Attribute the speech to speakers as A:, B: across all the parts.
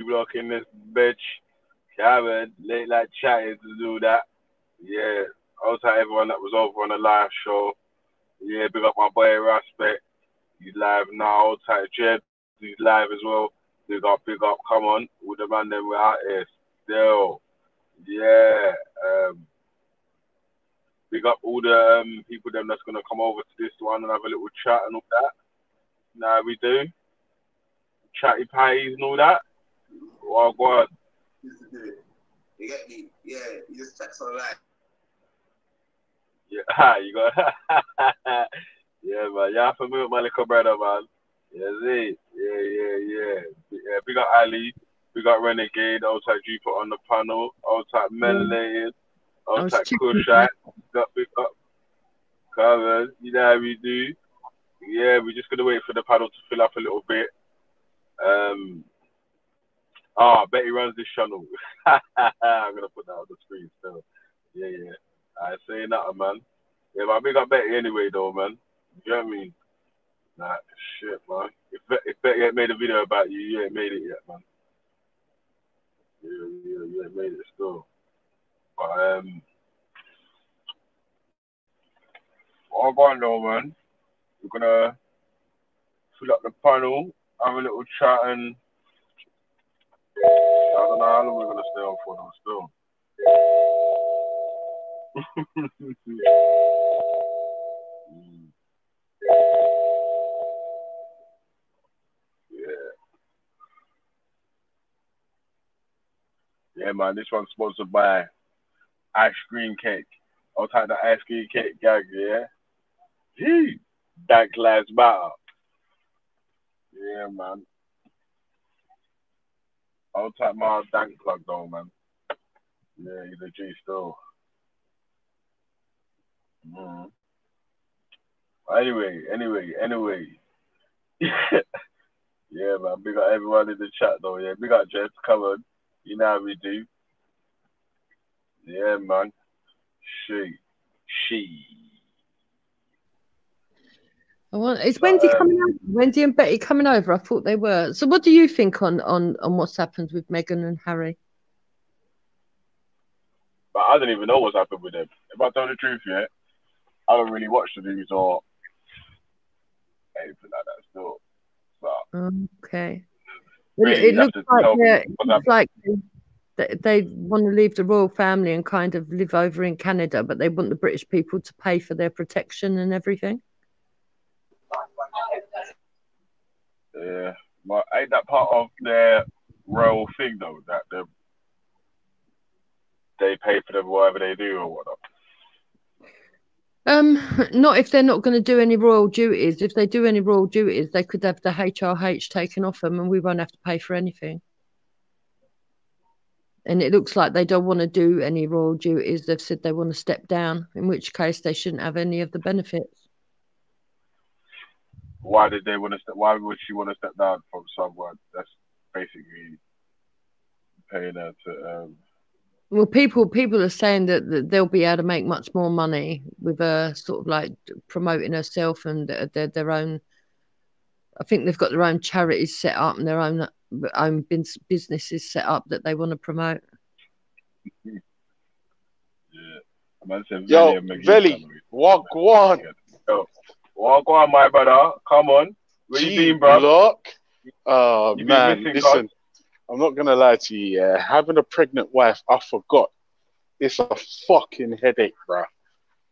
A: block in this bitch. Kevin, late night chatting to do that. Yeah. Also, everyone that was over on the live show. Yeah, big up my boy Raspect. He's live now. Tight Jed, he's live as well. Big up, come on. With the man that we're out here still. Yeah. Um, Big up all the people them that's gonna come over to this one and have a little chat and all that. Now we do. Chatty patties and all that. Well, go on.
B: Used to do it. You get me? Yeah, you just text online.
A: Yeah, you got. Yeah, man. You have to move my little brother, man. Yeah, see. Yeah. Yeah, big up Ali. Big up Renegade. Outside G put on the panel. Outside Melanated.
C: I was
A: Outside
C: checking
A: Kushite. Big up Covers. You know how we do. Yeah, we're just gonna wait for the panel to fill up a little bit. Um. Betty runs this channel. I'm gonna put that on the screen still. Yeah. I say nothing, man. Yeah, but I big up Betty anyway, though, man. You know what I mean? Nah, shit, man. If Betty ain't made a video about you, you ain't made it yet, man. You ain't made it still. But all gone though, man. We're gonna fill up the panel, have a little chat, and I don't know how long we're gonna stay on for though, still. Yeah. Yeah, man. This one's sponsored by ice cream cake. I'll take the ice cream cake gag, yeah? Gee. Dank Lives Matter. Yeah, man. I'll take my dank plug though, man. Yeah, he's a G still. Mm. Anyway. Yeah, man. Big up everyone in the chat though, yeah. Big up Jess, come on. You know how we do. Yeah, man. She.
C: Is Wendy coming over? Wendy and Betty coming over? I thought they were. So, what do you think on what's happened with Meghan and Harry?
A: But I don't even know what's happened with them. If I tell the truth, yeah, I don't really watch the news or anything like that still. But
C: Okay. Well,
A: really,
C: it looks like they want to leave the royal family and kind of live over in Canada, but they want the British people to pay for their protection and everything.
A: Yeah, but ain't that part of their royal thing though? That they pay for them whatever they do or whatnot.
C: Not if they're not going to do any royal duties. If they do any royal duties, they could have the HRH taken off them, and we won't have to pay for anything. And it looks like they don't want to do any royal duties. They've said they want to step down, in which case they shouldn't have any of the benefits.
A: Why did they want to step? Why would she want to step down from someone that's basically paying her to?
C: Well, people are saying that they'll be able to make much more money with her sort of like promoting herself and their own. I think they've got their own charities set up and their own businesses set up that they want to promote.
A: Yeah.
D: Yo, Veli, walk on.
A: Yo, walk on, my brother. Come on. Where you been, bro?
D: Block. Oh,
A: you
D: man,
A: missing,
D: listen.
A: God?
D: I'm not going to lie to you, yeah. Having a pregnant wife, I forgot. It's a fucking headache, bro.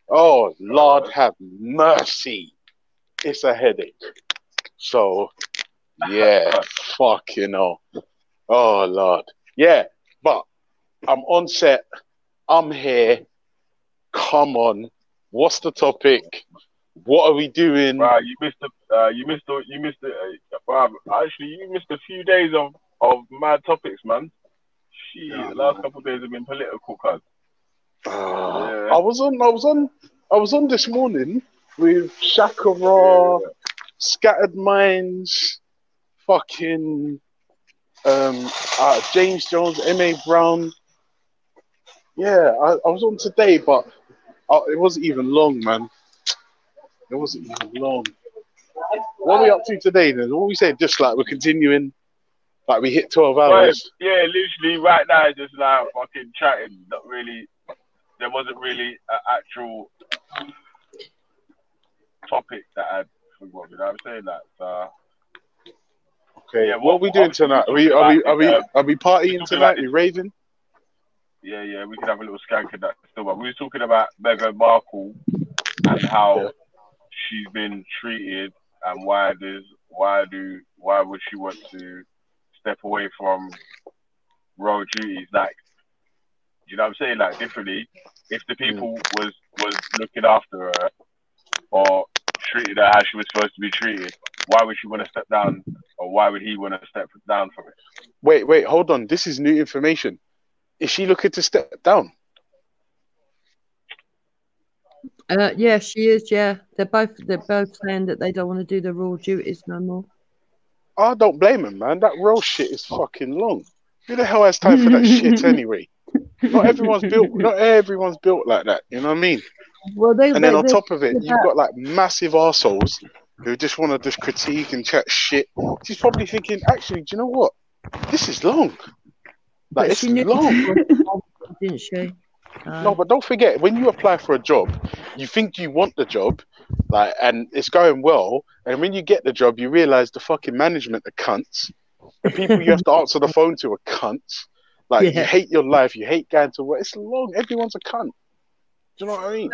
D: Oh, Lord have mercy. It's a headache. So, yeah, fucking hell. Oh, Lord. Yeah, but I'm on set. I'm here. Come on. What's the topic? What are we doing?
A: Wow, you missed a few days of mad topics, man. Shit, the last couple of days have been political, cuz. Yeah.
D: I was on this morning with Shakara, Scattered Minds, fucking James Jones, M.A. Brown. Yeah, I was on today, but it wasn't even long, man. It wasn't even long. What are we up to today then? What we say? Just like we're continuing Like we hit 12
A: But,
D: hours.
A: yeah, literally right now, just like fucking chatting. Not really. There wasn't really an actual topic that I'd forgot. You know what I'm saying? That.
D: Okay.
A: Yeah,
D: What are we doing tonight? Are we partying tonight? We raving?
A: Yeah, we could have a little skank in that still. But we were talking about Meghan Markle and how she's been treated, and why would she want to step away from royal duties? Like, you know what I'm saying? Like, differently, if the people was looking after her or treated her how she was supposed to be treated, why would she want to step down, or why would he want to step down from it?
D: Wait, hold on. This is new information. Is she looking to step down?
C: Yeah, she is. Yeah, they're both saying that they don't want to do the royal duties no more.
D: I don't blame him, man. That royal shit is fucking long. Who the hell has time for that shit anyway? Not everyone's built like that. You know what I mean?
C: Well,
D: and then on top of it, you've got like massive arseholes who just want to just critique and chat shit. She's probably thinking, actually, do you know what? This is long. Like, it's long.
C: Didn't she?
D: No, but don't forget, when you apply for a job, you think you want the job, like, and it's going well, and when you get the job, you realise the fucking management are cunts. The people you have to answer the phone to are cunts. Like, you hate your life, you hate going to work. It's long. Everyone's a cunt. Do you know what I mean?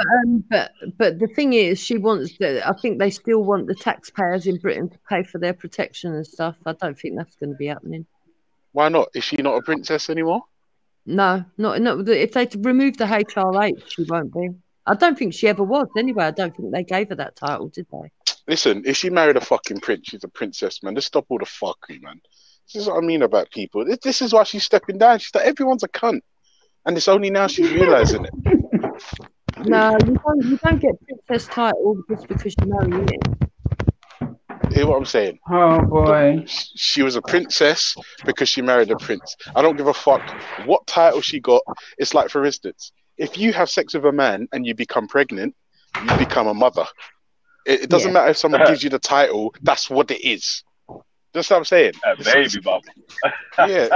C: But the thing is, she wants I think they still want the taxpayers in Britain to pay for their protection and stuff. I don't think that's going to be happening.
D: Why not? Is she not a princess anymore?
C: No, not if they remove the HRH, she won't be. I don't think she ever was anyway. I don't think they gave her that title, did they?
D: Listen, if she married a fucking prince, she's a princess, man. Just stop all the fuckery, man. This is what I mean about people. This is why she's stepping down. She's like, everyone's a cunt. And it's only now she's realising it.
C: No, you don't get princess title just because you marry it.
D: Hear what I'm saying?
E: Oh boy.
D: She was a princess because she married a prince. I don't give a fuck what title she got. It's like, for instance, if you have sex with a man and you become pregnant, you become a mother. It doesn't matter if someone gives you the title, that's what it is. That's what I'm saying.
A: A baby bubble.
D: Yeah,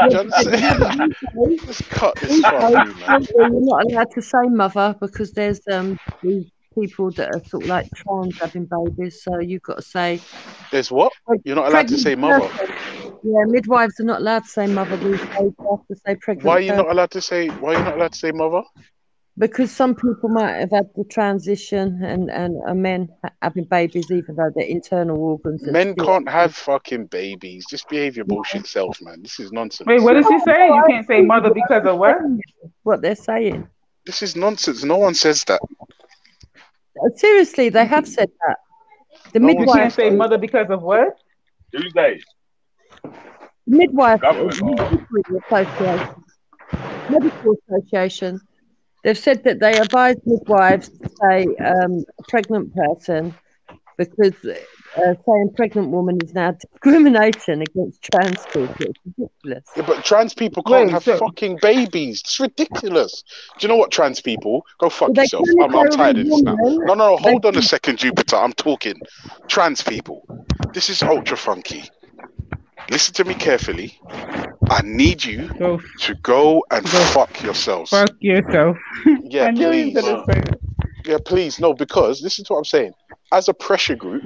D: let's cut this fucking, man.
C: You're not allowed to say mother because there's these people that are sort of like trans having babies, so you've got to say.
D: There's what? You're not allowed to say mother.
C: Yeah, midwives are not allowed to say mother these days. They have to say pregnant.
D: Why are you not allowed to say? Why are you not allowed to say mother?
C: Because some people might have had the transition and men having babies, even though their internal organs.
D: Men can't have fucking babies. Just behave your bullshit self, man. This is nonsense.
E: Wait, what did she say? You can't say mother because of what?
C: What they're saying.
D: This is nonsense. No one says that.
C: Seriously, they have said that. The
E: You
C: midwife
E: can't say mother because of what?
A: Tuesday.
C: Midwife
A: Government.
C: Medical Association. They've said that they advise midwives to say a pregnant person because saying pregnant woman is now discrimination against trans people. It's ridiculous.
D: Yeah, but trans people can't have fucking babies. It's ridiculous. Do you know what, trans people? Go fuck yourself. I'm tired of this now. No, hold on a second, Jupiter. I'm talking. Trans people. This is ultra funky. Listen to me carefully. I need you to go and fuck yourselves.
E: Fuck yourself.
D: Yeah, please. Yeah, please. No, because this is what I'm saying. As a pressure group,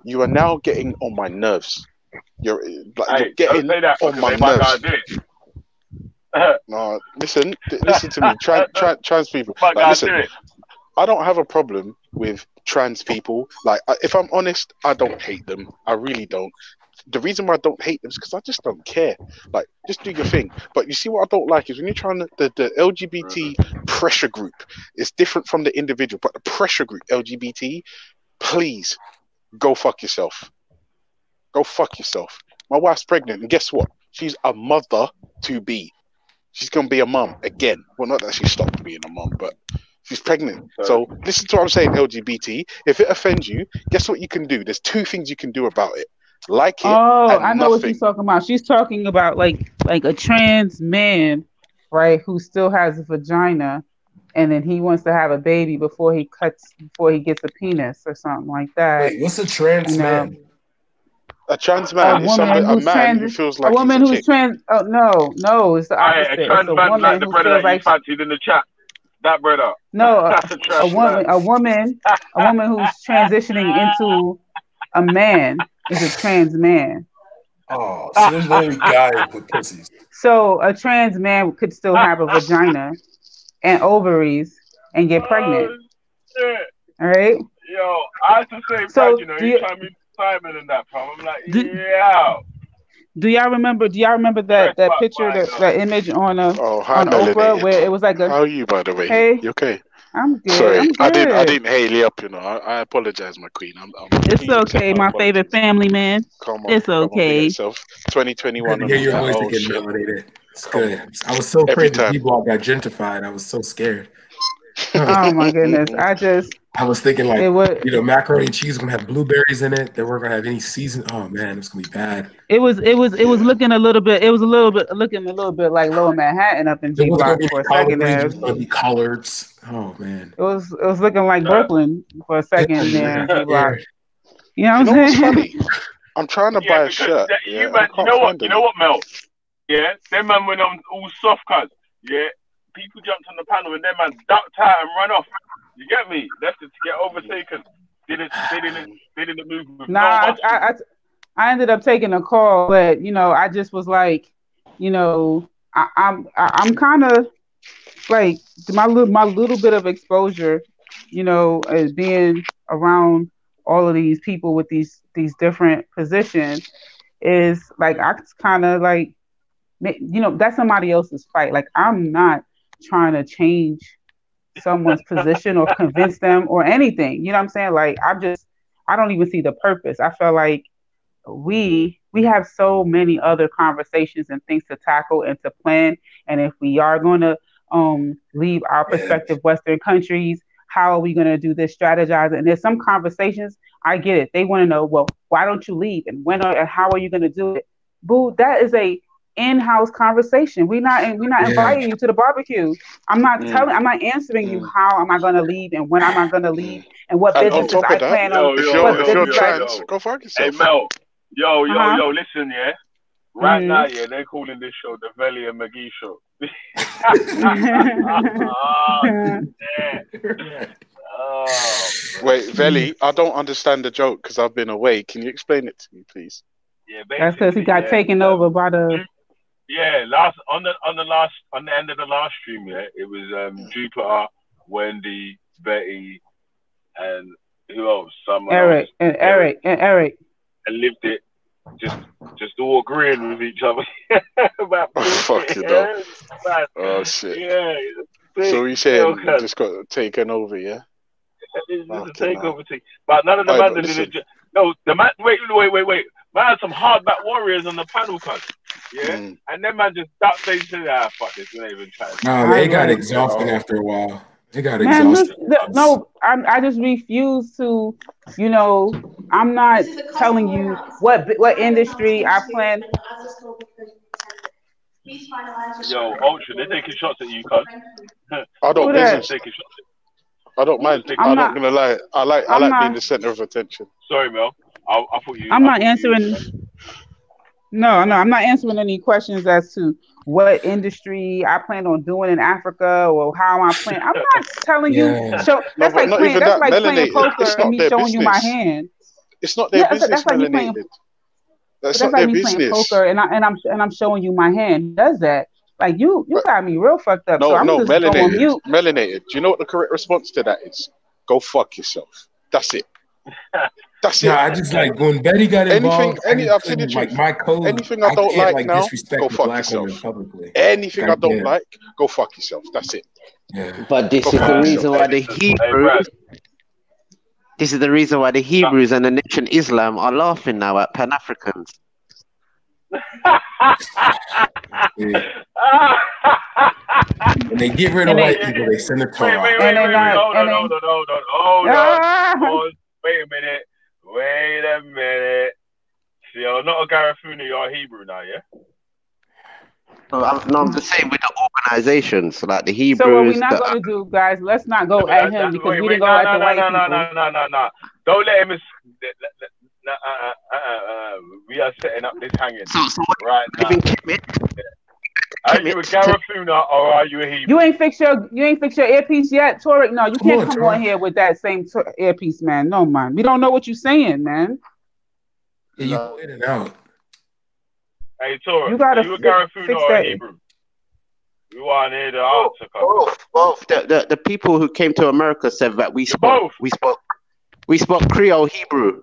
D: you are now getting on my nerves. You're getting on my nerves. No, listen to me. Trans people. Like, listen, I don't have a problem with trans people. Like, if I'm honest, I don't hate them. I really don't. The reason why I don't hate them is because I just don't care. Like, just do your thing. But you see what I don't like is when you're trying to, the LGBT pressure group is different from the individual, but the pressure group, LGBT, please go fuck yourself. Go fuck yourself. My wife's pregnant, and guess what? She's a mother to be. She's going to be a mum again. Well, not that she stopped being a mum, but she's pregnant. So listen to what I'm saying, LGBT. If it offends you, guess what you can do? There's two things you can do about it. Like it.
E: Oh,
D: and
E: I know
D: nothing.
E: what she's talking about. She's talking about like a trans man, right, who still has a vagina, and then he wants to have a baby before he gets a penis or something like that.
F: Wait, what's a trans man?
D: A trans
E: a
D: man is
E: woman
D: somebody, a
E: who's
D: man who
E: trans,
D: feels
E: a
D: like he's a
E: woman who's
D: chick.
E: trans. Oh no, it's the
A: Aye,
E: opposite.
A: a
E: It's
A: trans
E: a
A: man like
E: woman
A: the
E: who
A: brother
E: feels
A: that you
E: like
A: fancied in the chat. That brother.
E: no,
A: That's a trans man.
E: a woman who's transitioning into a man is a trans man.
F: Oh, Slim Name guy with pussies.
E: So a trans man could still have a vagina and ovaries and get pregnant.
A: Oh, shit.
E: All right.
A: Yo, I had to say,
E: So
A: Brad, you know,
E: do
A: he
E: you
A: trying to be Simon and that, fam. I'm like,
E: do,
A: yeah.
E: do y'all remember? Do y'all remember
A: Press
E: that
A: back
E: picture,
A: mine
E: that image on
D: Oh, hi,
E: on Oprah where it
D: melanated.
E: was like a
D: How are you, by the way?
E: hey,
D: You okay?
E: I'm good.
D: Sorry,
E: I'm
D: I
E: good.
D: didn't hail you up. You know, I apologize, my queen.
E: It's
D: Please accept
E: okay,
D: my
E: my favorite
D: apologies.
E: family man.
D: Come on,
E: It's
D: big
E: okay.
D: yourself. 2021
F: Good to
D: and
F: hear
D: all
F: your
D: that.
F: voice
D: Oh
F: again,
D: shit,
F: validated. It's
D: come
F: good.
D: on.
F: I was so
D: Every
F: afraid that
D: time.
F: D-Block got gentrified. I was so scared.
E: Oh my goodness.
F: I was thinking like,
E: It was
F: macaroni and cheese gonna have blueberries in it. They weren't gonna have any season. Oh man, it's gonna be bad.
E: it was looking a little bit looking a little bit like Lower Manhattan up in
F: There
E: G
F: wasn't
E: Block
F: gonna be
E: for a
F: collard
E: second
F: greens.
E: there.
F: It was gonna be collards. Oh man.
E: It was looking like Brooklyn for a second there in G Block. You know
D: You
E: what
D: know
E: I'm
D: what's
E: saying?
D: funny? I'm trying to buy a
A: because
D: shirt.
A: you
D: and I
A: man,
D: can't find
A: you
D: any.
A: know what, Mel? Yeah, them man went on all soft cuts. Yeah, people jumped on the panel and them man ducked out and run off. You get me? Left it to get overtaken. They didn't move with no
E: Nah,
A: muscle.
E: I ended up taking a call, but I just was like, I'm kind of like my little bit of exposure, as being around all of these people with these different positions is like I kind of like, that's somebody else's fight. Like I'm not trying to change someone's position or convince them or anything. You know what I'm saying? Like I don't even see the purpose. I feel like we have so many other conversations and things to tackle and to plan. And if we are going to leave our prospective Western countries, how are we going to do this, strategize? And there's some conversations, I get it. They want to know, well, why don't you leave? And and how are you going to do it? Boo, that is a in-house conversation. We're not inviting you to the barbecue. I'm not answering you how am I going to leave and when am I going to leave and what
D: And on
E: businesses
D: top
E: I
D: of that,
E: plan on.
D: if you're trans, go fuck yourself.
A: Hey Mel, yo, listen, yeah. Right now, yeah, they're calling this show the Velly and McGee show.
D: Wait, Velly, I don't understand the joke because I've been away. Can you explain it to me, please?
A: Yeah,
E: that's because he got taken over by the.
A: Yeah, on the end of the last stream, yeah, it was Jupiter, Wendy, Betty, and who else?
E: Eric. And
A: lived it. Just all agreeing with each other about
D: fucking hell. Oh shit. Yeah. So you saying just got taken over, yeah?
A: It's a takeover thing. But none of the man did it. No, the man wait. Man had some hardback warriors on the panel, cuz. Yeah? And then man just ducked they said, fuck this, we're not even trying.
F: No, it got exhausting after a while. It got exhausting.
E: No, I just refuse to, I'm not telling you what industry I plan.
A: Yo, Ultra, they're taking shots at you, cuz.
D: I don't business. I don't mind. I'm not gonna lie. I like being the center of attention.
A: Sorry, Mel. I thought you.
E: I'm not answering. No, I'm not answering any questions as to what industry I plan on doing in Africa or how I plan. I'm not telling you. That's like playing poker and me showing you my hand.
D: It's not their business.
E: That's like me playing. That's like me playing poker and I'm showing you my hand. Who does that? Like you got me real fucked up. So I'm just
D: melanated. Melanated. Do you know what the correct response to that is? Go fuck yourself. That's it. That's it.
F: I just like when Betty got involved.
D: I've seen it.
F: Like my code.
D: Anything I don't like now, go fuck yourself. Anything I don't like, go fuck yourself. That's it.
F: Yeah.
G: But this is the reason why the Hebrews. This is the reason why the Hebrews and the nation Islam are laughing now at Pan-Africans.
F: When they get rid of white people, they send the Torah.
A: Wait, Wait a minute. So you're not a Garifuna, you're a Hebrew now, yeah?
G: No, I'm just saying with the organizations, like the Hebrews.
E: So what we're not going to do, guys, let's not go at him because we didn't go at the white people.
A: No. Don't let him. We are setting up this hanging
G: So what
A: right
G: you
A: now.
G: been Kemet?
A: Are you a Garifuna or are you a Hebrew?
E: You ain't fix your earpiece yet, Torek. No, you can't come
F: Torek.
E: on here with that same earpiece, man. No, man. We don't know what you're saying, man.
F: Yeah, you go in and out.
A: Hey, Torek,
E: You gotta
A: are you a Garifuna
E: fix
A: or
E: that.
A: a Hebrew? You want to hear the answer, cuz.
G: Both. The people who came to America said that we spoke Creole Hebrew.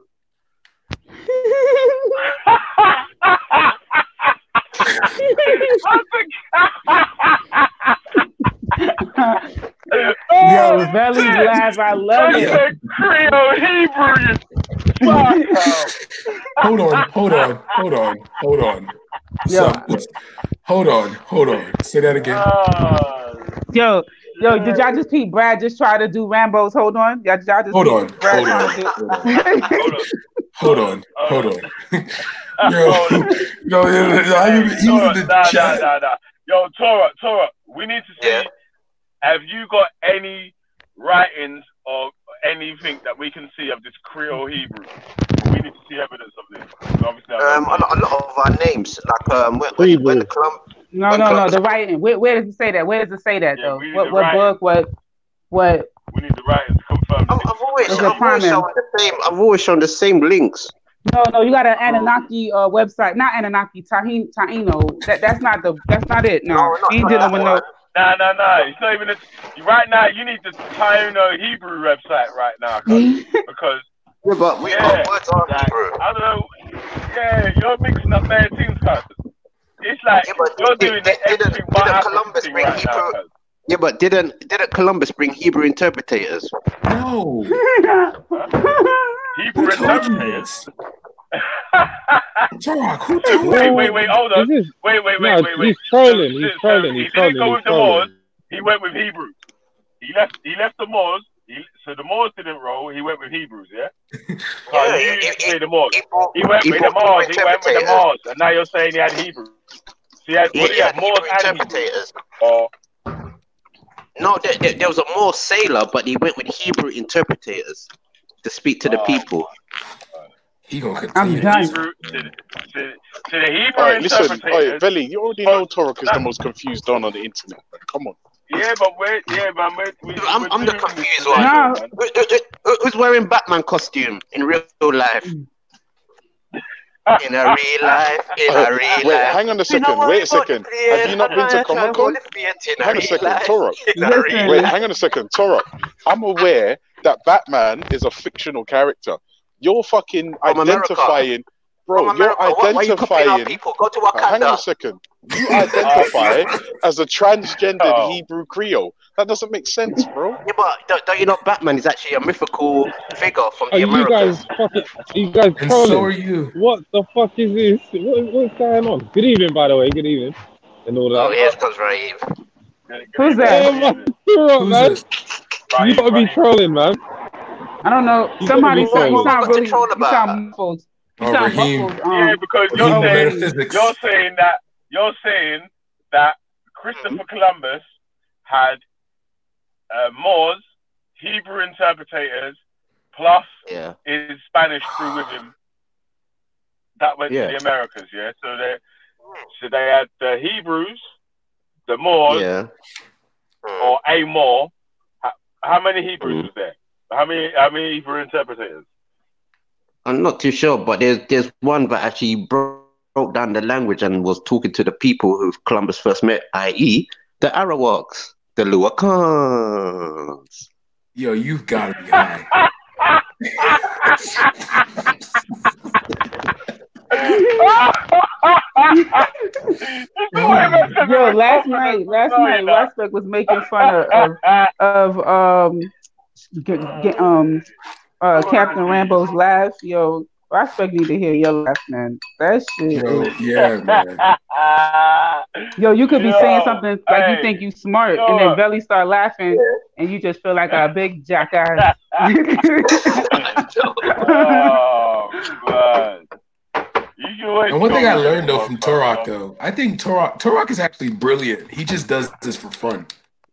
E: Yo, Valley laugh. I love
A: I
E: it.
A: said Creole Hebrew. You fuck.
F: Hold on.
E: Yo.
F: Hold on. Say that again.
E: Yo, did y'all just peep Brad just try to do Rambo's Hold On? Y'all just
F: Hold on.
E: Brad
F: Hold on. Yo, he's in the chat.
A: Nah. Yo, Torah, we need to see. Have you got any writings or anything that we can see of this Creole Hebrew? We need to see evidence of this. Obviously,
G: A lot of our names, like when the
E: No, the writing. Where does it say that? Where does it say that though? What book? What?
A: We need the writings to confirm.
G: I've always shown the same links.
E: No, you got an Anunnaki website, not Anunnaki, Taino. That's not it. No, he ain't dealing with no.
A: Nah. It's not even right now. You need the Taino Hebrew website right now, because
G: but we words are Hebrew.
A: I don't know. Yeah, you're mixing up their things, cuz. It's like you're doing everything but
G: Columbus bring
A: right
G: Hebrew?
A: now,
G: Yeah, but didn't Columbus bring Hebrew interpreters?
F: No.
A: Hebrew interpreters.
F: Torek, who told you?
A: Wait, hold on. Wait.
H: He's trolling.
A: He didn't go with the Moors. He went with Hebrews. He left the Moors. So the Moors didn't roll. He went with Hebrews. Yeah. The Moors. He went with the Moors. And now you're saying he had Hebrews. So he had Moors and interpreters.
G: No, there was a Moor sailor, but he went with Hebrew interpreters to speak to the people.
F: He gonna continue.
E: I'm done.
A: To the Hebrew
D: Listen,
A: interpreters.
D: Veli, you already know Torek is the most confused on the internet. Come on.
A: Yeah, but
G: I'm the confused one.
E: No.
G: Who's wearing Batman costume in real life? In a real life.
D: Wait, hang on a second. Wait a second. Have you not been to Comic Con? Hang on a second, Torek. Wait, hang on a second, Torek. I'm aware that Batman is a fictional character. You're fucking identifying, bro. You're identifying.
G: Go to Wakanda.
D: Hang on a second. You identify as a transgendered Hebrew Creole. That doesn't make sense, bro.
G: Yeah, but don't you know Batman is actually a mythical figure from the
H: You
G: Americas?
H: you guys
F: And
H: trolling.
F: so are you.
H: What the fuck is this? What's going on? Good evening, by the way. Good evening. And all that.
G: Oh, yes, comes right.
E: Who's that?
F: Who's
H: man.
F: this?
H: You gotta be trolling, man.
E: I don't know.
H: You
E: Somebody
H: gotta be
E: you sound
G: trolling.
E: really. You sound muffled. You sound
F: Raheem.
E: muffled.
A: Yeah, because
F: Metaphysics.
A: you're saying that Christopher Columbus had Moors, Hebrew interpreters, plus his Spanish crew with him that went to the Americas. Yeah, so they had the Hebrews, the Moors, or a Moor. How many Hebrews was there? How many Hebrew interpreters?
G: I'm not too sure, but there's one that actually broke down the language and was talking to the people who Columbus first met, i.e. the Arawaks, the Luakans.
F: Yo, you've got to be high.
E: Yo, last night, Westbrook was making fun of Captain Rambo's laugh. Yo, Westbrook need to hear your laugh, man. That shit.
F: Man.
E: Yo, you could be saying something like you think you smart, and then Belly start laughing, and you just feel like a big jackass.
A: Oh, God.
F: And one thing I learned though from Torek though, I think Torek is actually brilliant. He just does this for fun.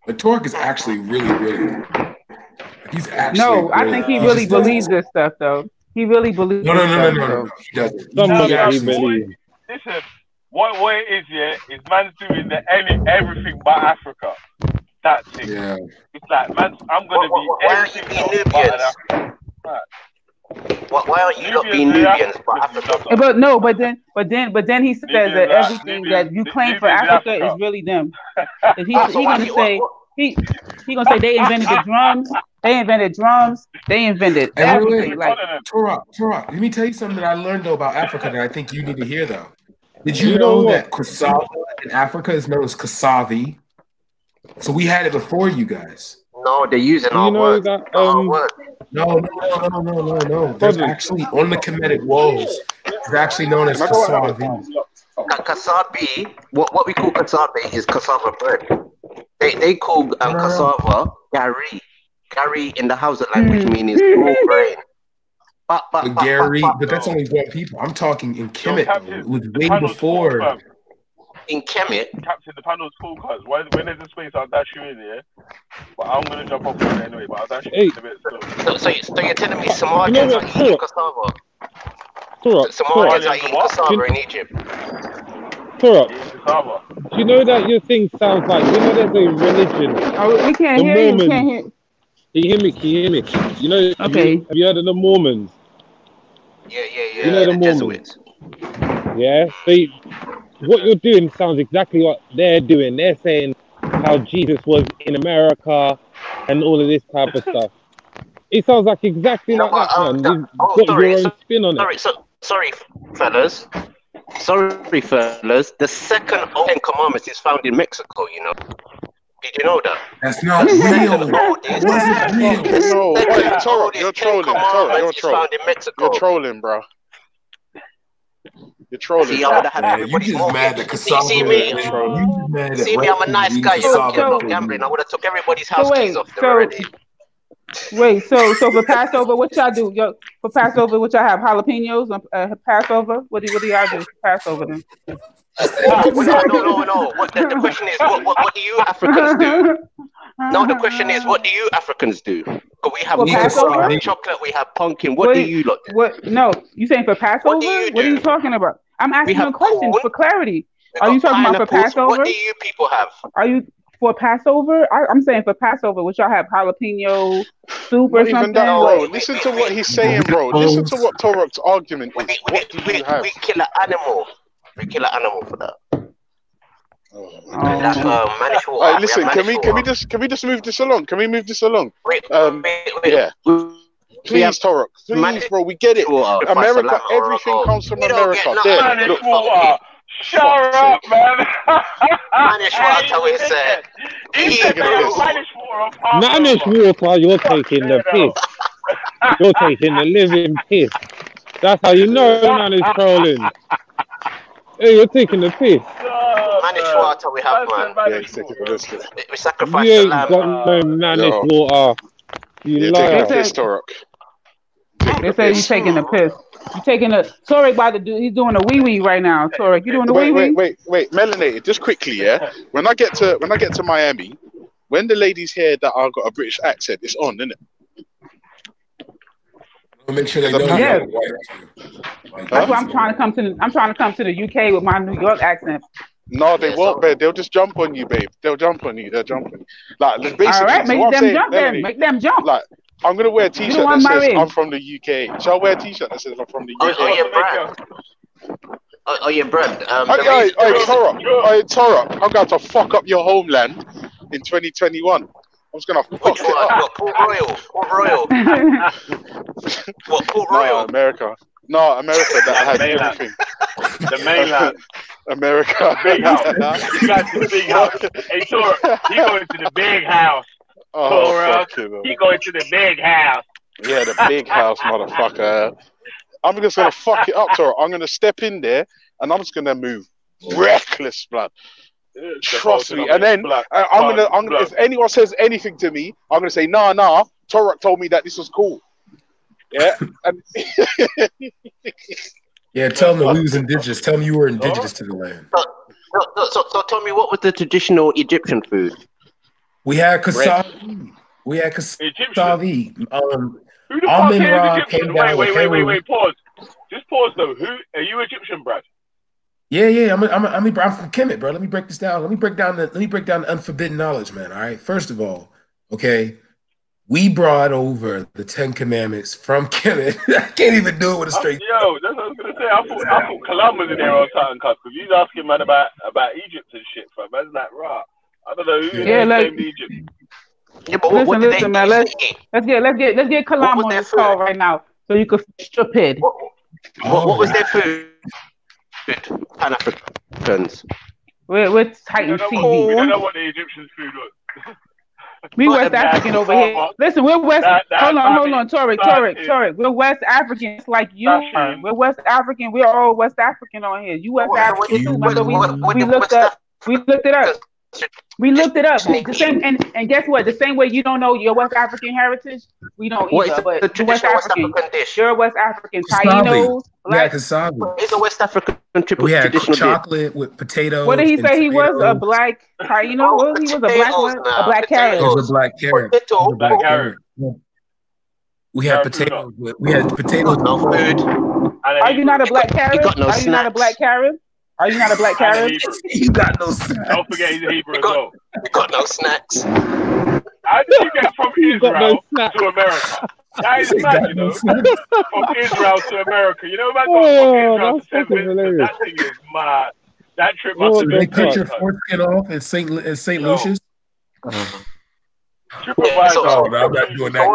F: But Torek is actually really brilliant. He's actually
E: I think he really believes this stuff though. He really believes.
F: No. He doesn't.
H: Somebody believes.
A: Listen, what it is, is man's doing everything but Africa. That's it.
F: Yeah.
A: It's like, man, I'm gonna be everything else but Africa.
G: Why aren't you not being Nubians but Africa?
E: But then he says that everything that you claim for Africa is really them. He gonna say they invented the drums. They invented drums. They invented everything. Like
F: Turok, let me tell you something that I learned though about Africa that I think you need to hear though. Did you know that cassava in Africa is known as Kassavi? So we had it before you guys.
G: No, they're using our word.
F: No. There's actually on the Kemetic walls. It's actually known as Kassavi.
G: Kassavi, what we call Kassavi is cassava bread. They call cassava gari. Gari in the Hausa language means small grain.
F: But Gary, but that's only one people. I'm talking in Kemet. It was way before.
G: In Kemet?
A: Captain, the panel's cool, cuz when there's a space, I'll dash you in, yeah? But I'm going to jump off on it anyway, but I'll dash you in a bit.
G: So you're telling me Somalians are eating cassava? Somalians are eating cassava in Egypt?
H: Turok, do you know that your thing sounds like, there's a religion?
E: Oh, we can't hear you. We can't hear.
H: Can you hear me? You know,
E: okay.
H: Have you heard of the Mormons?
G: Yeah.
H: You know the Mormons? Yeah? What you're doing sounds exactly what they're doing. They're saying how Jesus was in America and all of this type of stuff. It sounds like exactly like that, man. You've got your own spin on it.
G: Sorry, fellas. The second Ten Commandments is found in Mexico, you know. Did you know that?
F: That's not real.
D: You're trolling. You're trolling, bro. You're trolling.
G: See, I would have had
F: you just mad that cassava.
G: See me, I'm a nice guy. You're not gambling. I would have took everybody's house keys off them already.
E: Wait, so for Passover, what y'all do? For Passover, what y'all have? Jalapenos on Passover? What do y'all do for Passover then?
G: No. The question is, what do you Africans do? No, the question is, what do you Africans do? Because we have chocolate, we have pumpkin. What do you lot do?
E: No, you saying for Passover? What are you talking about? I'm asking you a question for clarity. Are you talking about for Passover?
G: What do you people have?
E: Are you for Passover? I'm saying for Passover, what y'all have? Jalapeno soup or something?
D: Bro. Listen to what he's saying, bro. Listen to what Torok's argument is. What do you have?
G: We kill an animal. We kill an animal for that.
D: Alright, listen. Can we just move this along? Can we move this along? Yeah. Please, Torok. Please, bro. We get it. America. Everything comes from America. There. Look.
A: Shut up, man.
G: Manish water, we said.
H: Manish water, you're taking the piss. You're taking the living piss. That's how you know man is trolling. Hey, you're taking the piss.
G: Manish water we have, man.
D: Yeah, he's taking the piss.
G: We sacrifice
H: you
G: the
H: ain't
G: lamb.
H: got no manish water. You liar.
D: Taking the piss, Torok.
E: They say you're taking the piss. You taking a Torek about to do? He's doing a wee wee right now. Torek, you doing the wee wee?
D: Wait, Melanated. Just quickly, yeah. When I get to Miami, when the ladies hear that I've got a British accent, it's on, isn't it?
F: Make sure they know.
E: Yeah. That's why I'm trying to come to the UK with my New York accent.
D: No, they won't, babe. They'll just jump on you, babe. They'll jump on you. Like basically.
E: All right, make them jump then. Make them jump.
D: Like. I'm gonna wear a t-shirt that says I'm from the UK. Shall I wear a t-shirt that says I'm from the UK?
G: Oh, yeah, Brad.
D: Torok, I'm going to fuck up your homeland in 2021. I'm just gonna fuck it up.
G: Port Royal. What, Port Royal?
D: America. No, America that had everything.
A: The mainland.
D: America.
A: Big house. You got the big house. Hey, Torok, you going to the big house. He going to the big house.
D: Yeah, the big house, motherfucker. I'm just gonna fuck it up, Torok. I'm gonna step in there and I'm just gonna move reckless, blood. Trust me. And then I'm gonna. If anyone says anything to me, I'm gonna say, nah. Torok told me that this was cool. Yeah. And
F: yeah. Tell them we was indigenous. Tell them you were indigenous to the land.
G: So tell me, what was the traditional Egyptian food?
F: We had kassavi. We had kassavi.
A: Who the fuck
F: Amin
A: is
F: Ra
A: Egyptian?
F: came down with Heru.
A: Wait, pause. Just pause though. Who are you Egyptian, Brad?
F: Yeah. I'm from Kemet, bro. Let me break this down. Let me break down the unforbidden knowledge, man. All right. First of all, okay, we brought over the 10 Commandments from Kemet. I can't even do it with a straight.
A: Yo, that's what I was gonna say. I thought Kalam was in there on something, cuz he's asking man about Egypt and shit, fam. That's like raw. I don't know who named Egypt.
G: Yeah, but
E: listen, man. Let's get Kalam on this call right now, so you can strip it.
G: What was their food? Pan-Africans.
E: We're Titan TV.
A: We don't know what the Egyptians' food was.
E: We West African over here. Listen, we're West. Hold on, Torek. We're West Africans like you are. We're West African. We're all West African on here. You West African too. Remember, we looked it up. We looked it up. The same, and guess what? The same way you don't know your West African heritage, we don't either. But West African dish. You're West African. Tainos.
F: Yeah, cassava.
G: It's a West African
F: We had
G: traditional
F: chocolate with potatoes.
E: What did he say? He was a black taino. He was a black one. A black carrot.
F: It was a black carrot. We had potatoes. We had potatoes.
G: No food.
E: Are you not a black carrot? Are you not a black carrot? Are you not a black carrot?
F: You got no snacks.
A: Don't forget he's a Hebrew as well.
G: You got no snacks.
A: How did you get from Israel to America? That is mad, you know. From Israel to America. You know, man, from Israel to St. Vincent. That thing is mad. That trip must have been.
F: They cut your foreskin off in St. Lucius.
A: I'm
F: not doing that.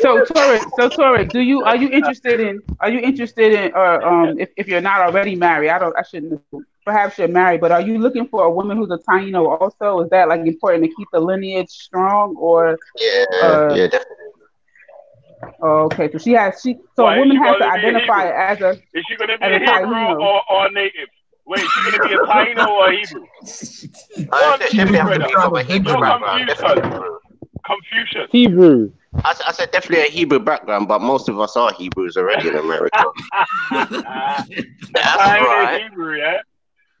E: So Torek, are you interested in if you're not already married? I shouldn't assume. Perhaps you're married, but are you looking for a woman who's a taino also? Is that like important to keep the lineage strong, or
G: yeah, definitely.
E: Okay, so a woman has to identify as a.
A: Is she gonna be a Hebrew or native? Wait, she's gonna be a Taino or a Hebrew? Confucius.
H: Hebrew.
G: I said definitely a Hebrew background, but most of us are Hebrews already in America. That's right.
A: Hebrew, yeah?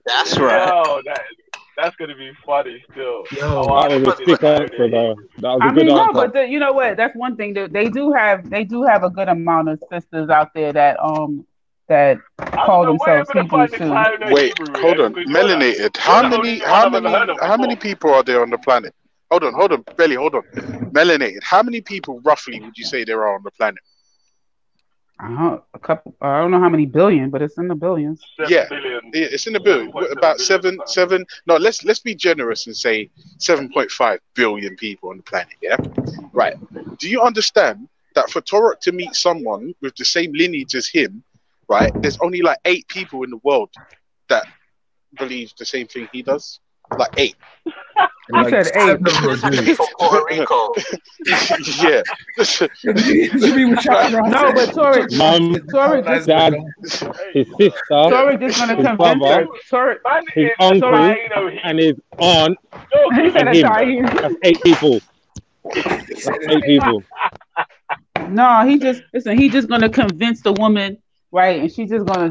G: That's right.
A: Yo, that's gonna be funny still.
H: Yo, that was a sick answer, though. That was a good answer.
E: No, but you know what? That's one thing that they do have a good amount of sisters out there that call themselves Hebrews too.
D: Wait, hold on. Melanated. How many people are there on the planet? Hold on, Belly, hold on. Melanated. How many people roughly would you say there are on the planet?
E: A couple. I don't know how many billion, but it's in the billions.
D: It's in the billion. About seven. No, let's be generous and say 7.5 billion people on the planet. Yeah, right. Do you understand that for Torok to meet someone with the same lineage as him, right? There's only like 8 people in the world that believe the same thing he does. Like 8.
E: You said 8.
G: From Puerto Rico.
D: Yeah.
E: No, but Torek,
H: dad, his sister,
E: Torek is going to convince her.
H: His uncle, and his aunt, and him. That's 8 people. That's 8 people.
E: No, he just going to convince the woman. Right, and she's just gonna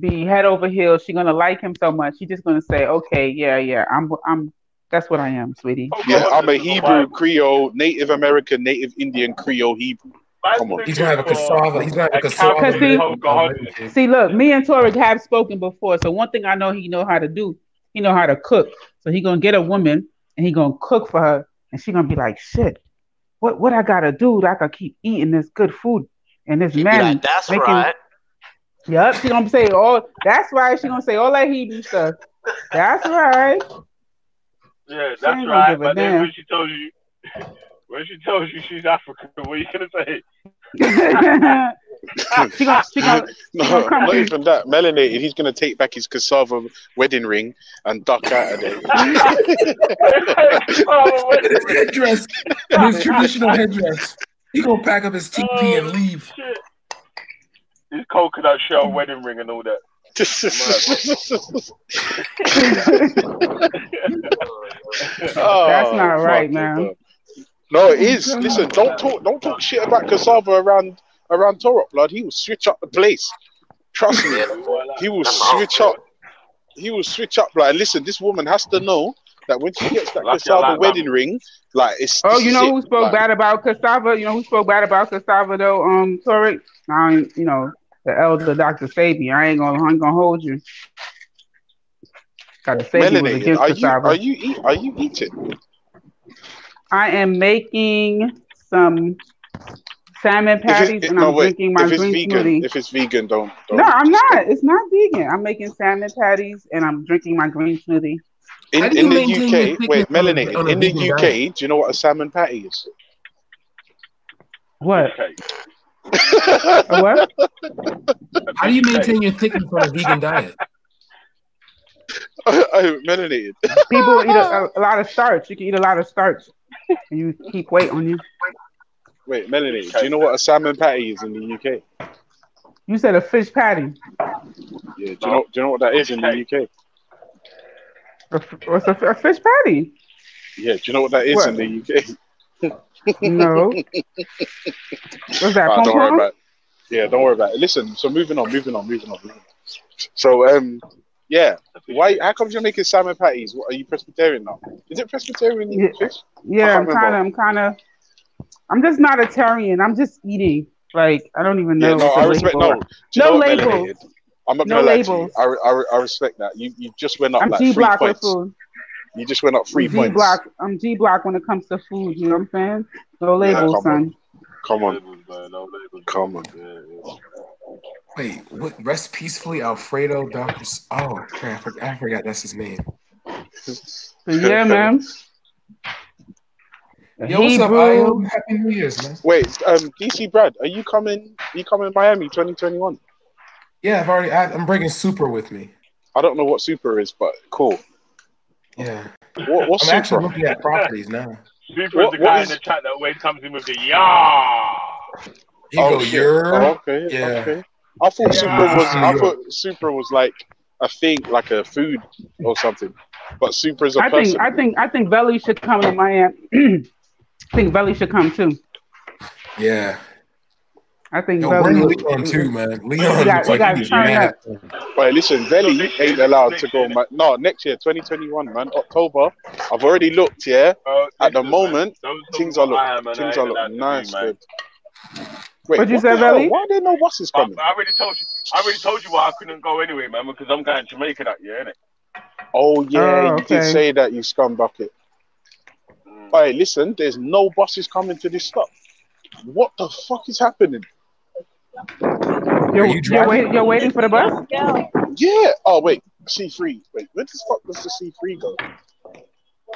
E: be head over heels. She's gonna like him so much. She's just gonna say, "Okay, yeah, I'm. That's what I am, sweetie."
D: Yeah, I'm a Hebrew Creole, Native American, Native Indian Creole Hebrew. Come on,
F: he's gonna have a cassava. He's gonna have a cassava.
E: See, look, me and Torek have spoken before. So one thing I know he know how to do. He know how to cook. So he gonna get a woman and he gonna cook for her, and she gonna be like, "Shit, what I gotta do that I can keep eating this good food and this man."
G: Like, that's right.
E: Yep, she gonna say that's right. She gonna say all that Hebrew stuff. That's right.
A: Yeah, that's right. But then when she tells you she's African, what are you gonna say?
E: she gonna
D: not even that. Melanated, he's gonna take back his cassava wedding ring and duck out of there.
F: Headdress, his traditional headdress. He gonna pack up his TP and leave.
A: Shit. His coconut shell wedding ring and all that.
E: That's not right, man.
D: No, it is. Listen, don't talk shit about cassava around Torok, blood. He will switch up the place. Trust me. He will switch up. He will switch up. Like, listen, this woman has to know that when she gets that
A: Lucky I
D: cassava
A: like
D: wedding ring, like it's.
E: Oh,
D: this
E: you
D: is
E: know
D: it.
E: who spoke
D: Like,
E: bad about cassava? You know who spoke bad about cassava though? Torek. Now you know the elder Dr. Sabi. I ain't gonna hold you. Dr. Sabi was
D: melanated.
E: against cassava.
D: Are you eating?
E: I am making some salmon patties and I'm drinking my
D: if it's
E: green
D: vegan,
E: smoothie.
D: if it's vegan, don't.
E: No, I'm
D: just
E: not. It's not vegan. I'm making salmon patties and I'm drinking my green smoothie.
F: How do you
D: In the
F: maintain your
D: UK,
F: thickness
D: wait,
F: on
D: melanated.
F: a
D: In the
F: vegan
D: UK,
F: diet?
D: do you know what a salmon patty is?
E: What?
A: Okay.
E: A what?
F: How do you maintain your thickness on a vegan diet?
D: Melanated.
E: People eat a lot of starch. You can eat a lot of starch and you keep weight on you.
D: Wait, melanated. Do you know what a salmon patty is in the UK?
E: You said a fish patty.
D: Yeah. Do you know what that is in the UK?
E: What's a fish patty?
D: Yeah. Do you know what that is
E: What?
D: in the UK?
E: No. What's that?
D: Don't worry
E: Pom-pom?
D: about it. Yeah, don't worry about it. Listen, so moving on. So, yeah. Why? How come you're making salmon patties? What, are you Presbyterian now? Is it Presbyterian
E: Yeah,
D: fish?
E: yeah,
D: I can't remember.
E: I'm just not a Tarian. I'm just eating. Like, I don't even know.
D: Yeah, no,
E: what
D: I
E: the
D: respect.
E: label
D: No,
E: is.
D: do you know
E: No
D: what,
E: labels.
D: melanated? I'm not
E: No
D: gonna lie to you.
E: labels.
D: I respect that. You just went up
E: I'm
D: like
E: G
D: 3
E: block with
D: points.
E: food.
D: You just went up 3 points.
E: I'm G block when it comes to food. You know what I'm saying? No
D: Yeah,
E: labels, son.
D: Come on.
A: No labels.
D: Come on.
A: Yeah.
F: Wait, what? Rest peacefully, Alfredo Dr. Oh, crap, I forgot that's his name.
E: So yeah, man.
F: Yo, what's up, Io? Happy New Year's, man.
D: Wait, DC Brad, are you coming Miami 2021?
F: Yeah, I'm bringing Super with me.
D: I don't know what Super is, but cool.
F: Yeah.
D: What's
F: I'm
D: Super?
F: actually looking at properties now.
A: Super is the guy in the chat that always comes in with the yah.
F: You go, you're.
D: Okay.
F: Yeah.
D: Okay. I thought Super was like a thing, like a food or something. But Super is a person.
E: I think Belly should come to Miami. I think Belly should come too.
F: Yeah.
E: I think
F: bring Leon too, man. Leon looks like he's mad.
D: Right, listen, Belly ain't allowed to go. No, next year, 2021, man, October. I've already looked. Yeah, at the moment, things are looking nice. Good. Wait,
E: what'd you say, Belly?
D: Why are there no buses coming?
A: I already told you why I couldn't go anyway, man, because I'm going to Jamaica that year, innit?
D: Oh yeah, you did say that, you scumbucket. Hey, listen, there's no buses coming to this stop. What the fuck is happening?
E: You're waiting for the bus?
D: Yeah. Oh wait, C3. Wait, where the fuck does the C3 go?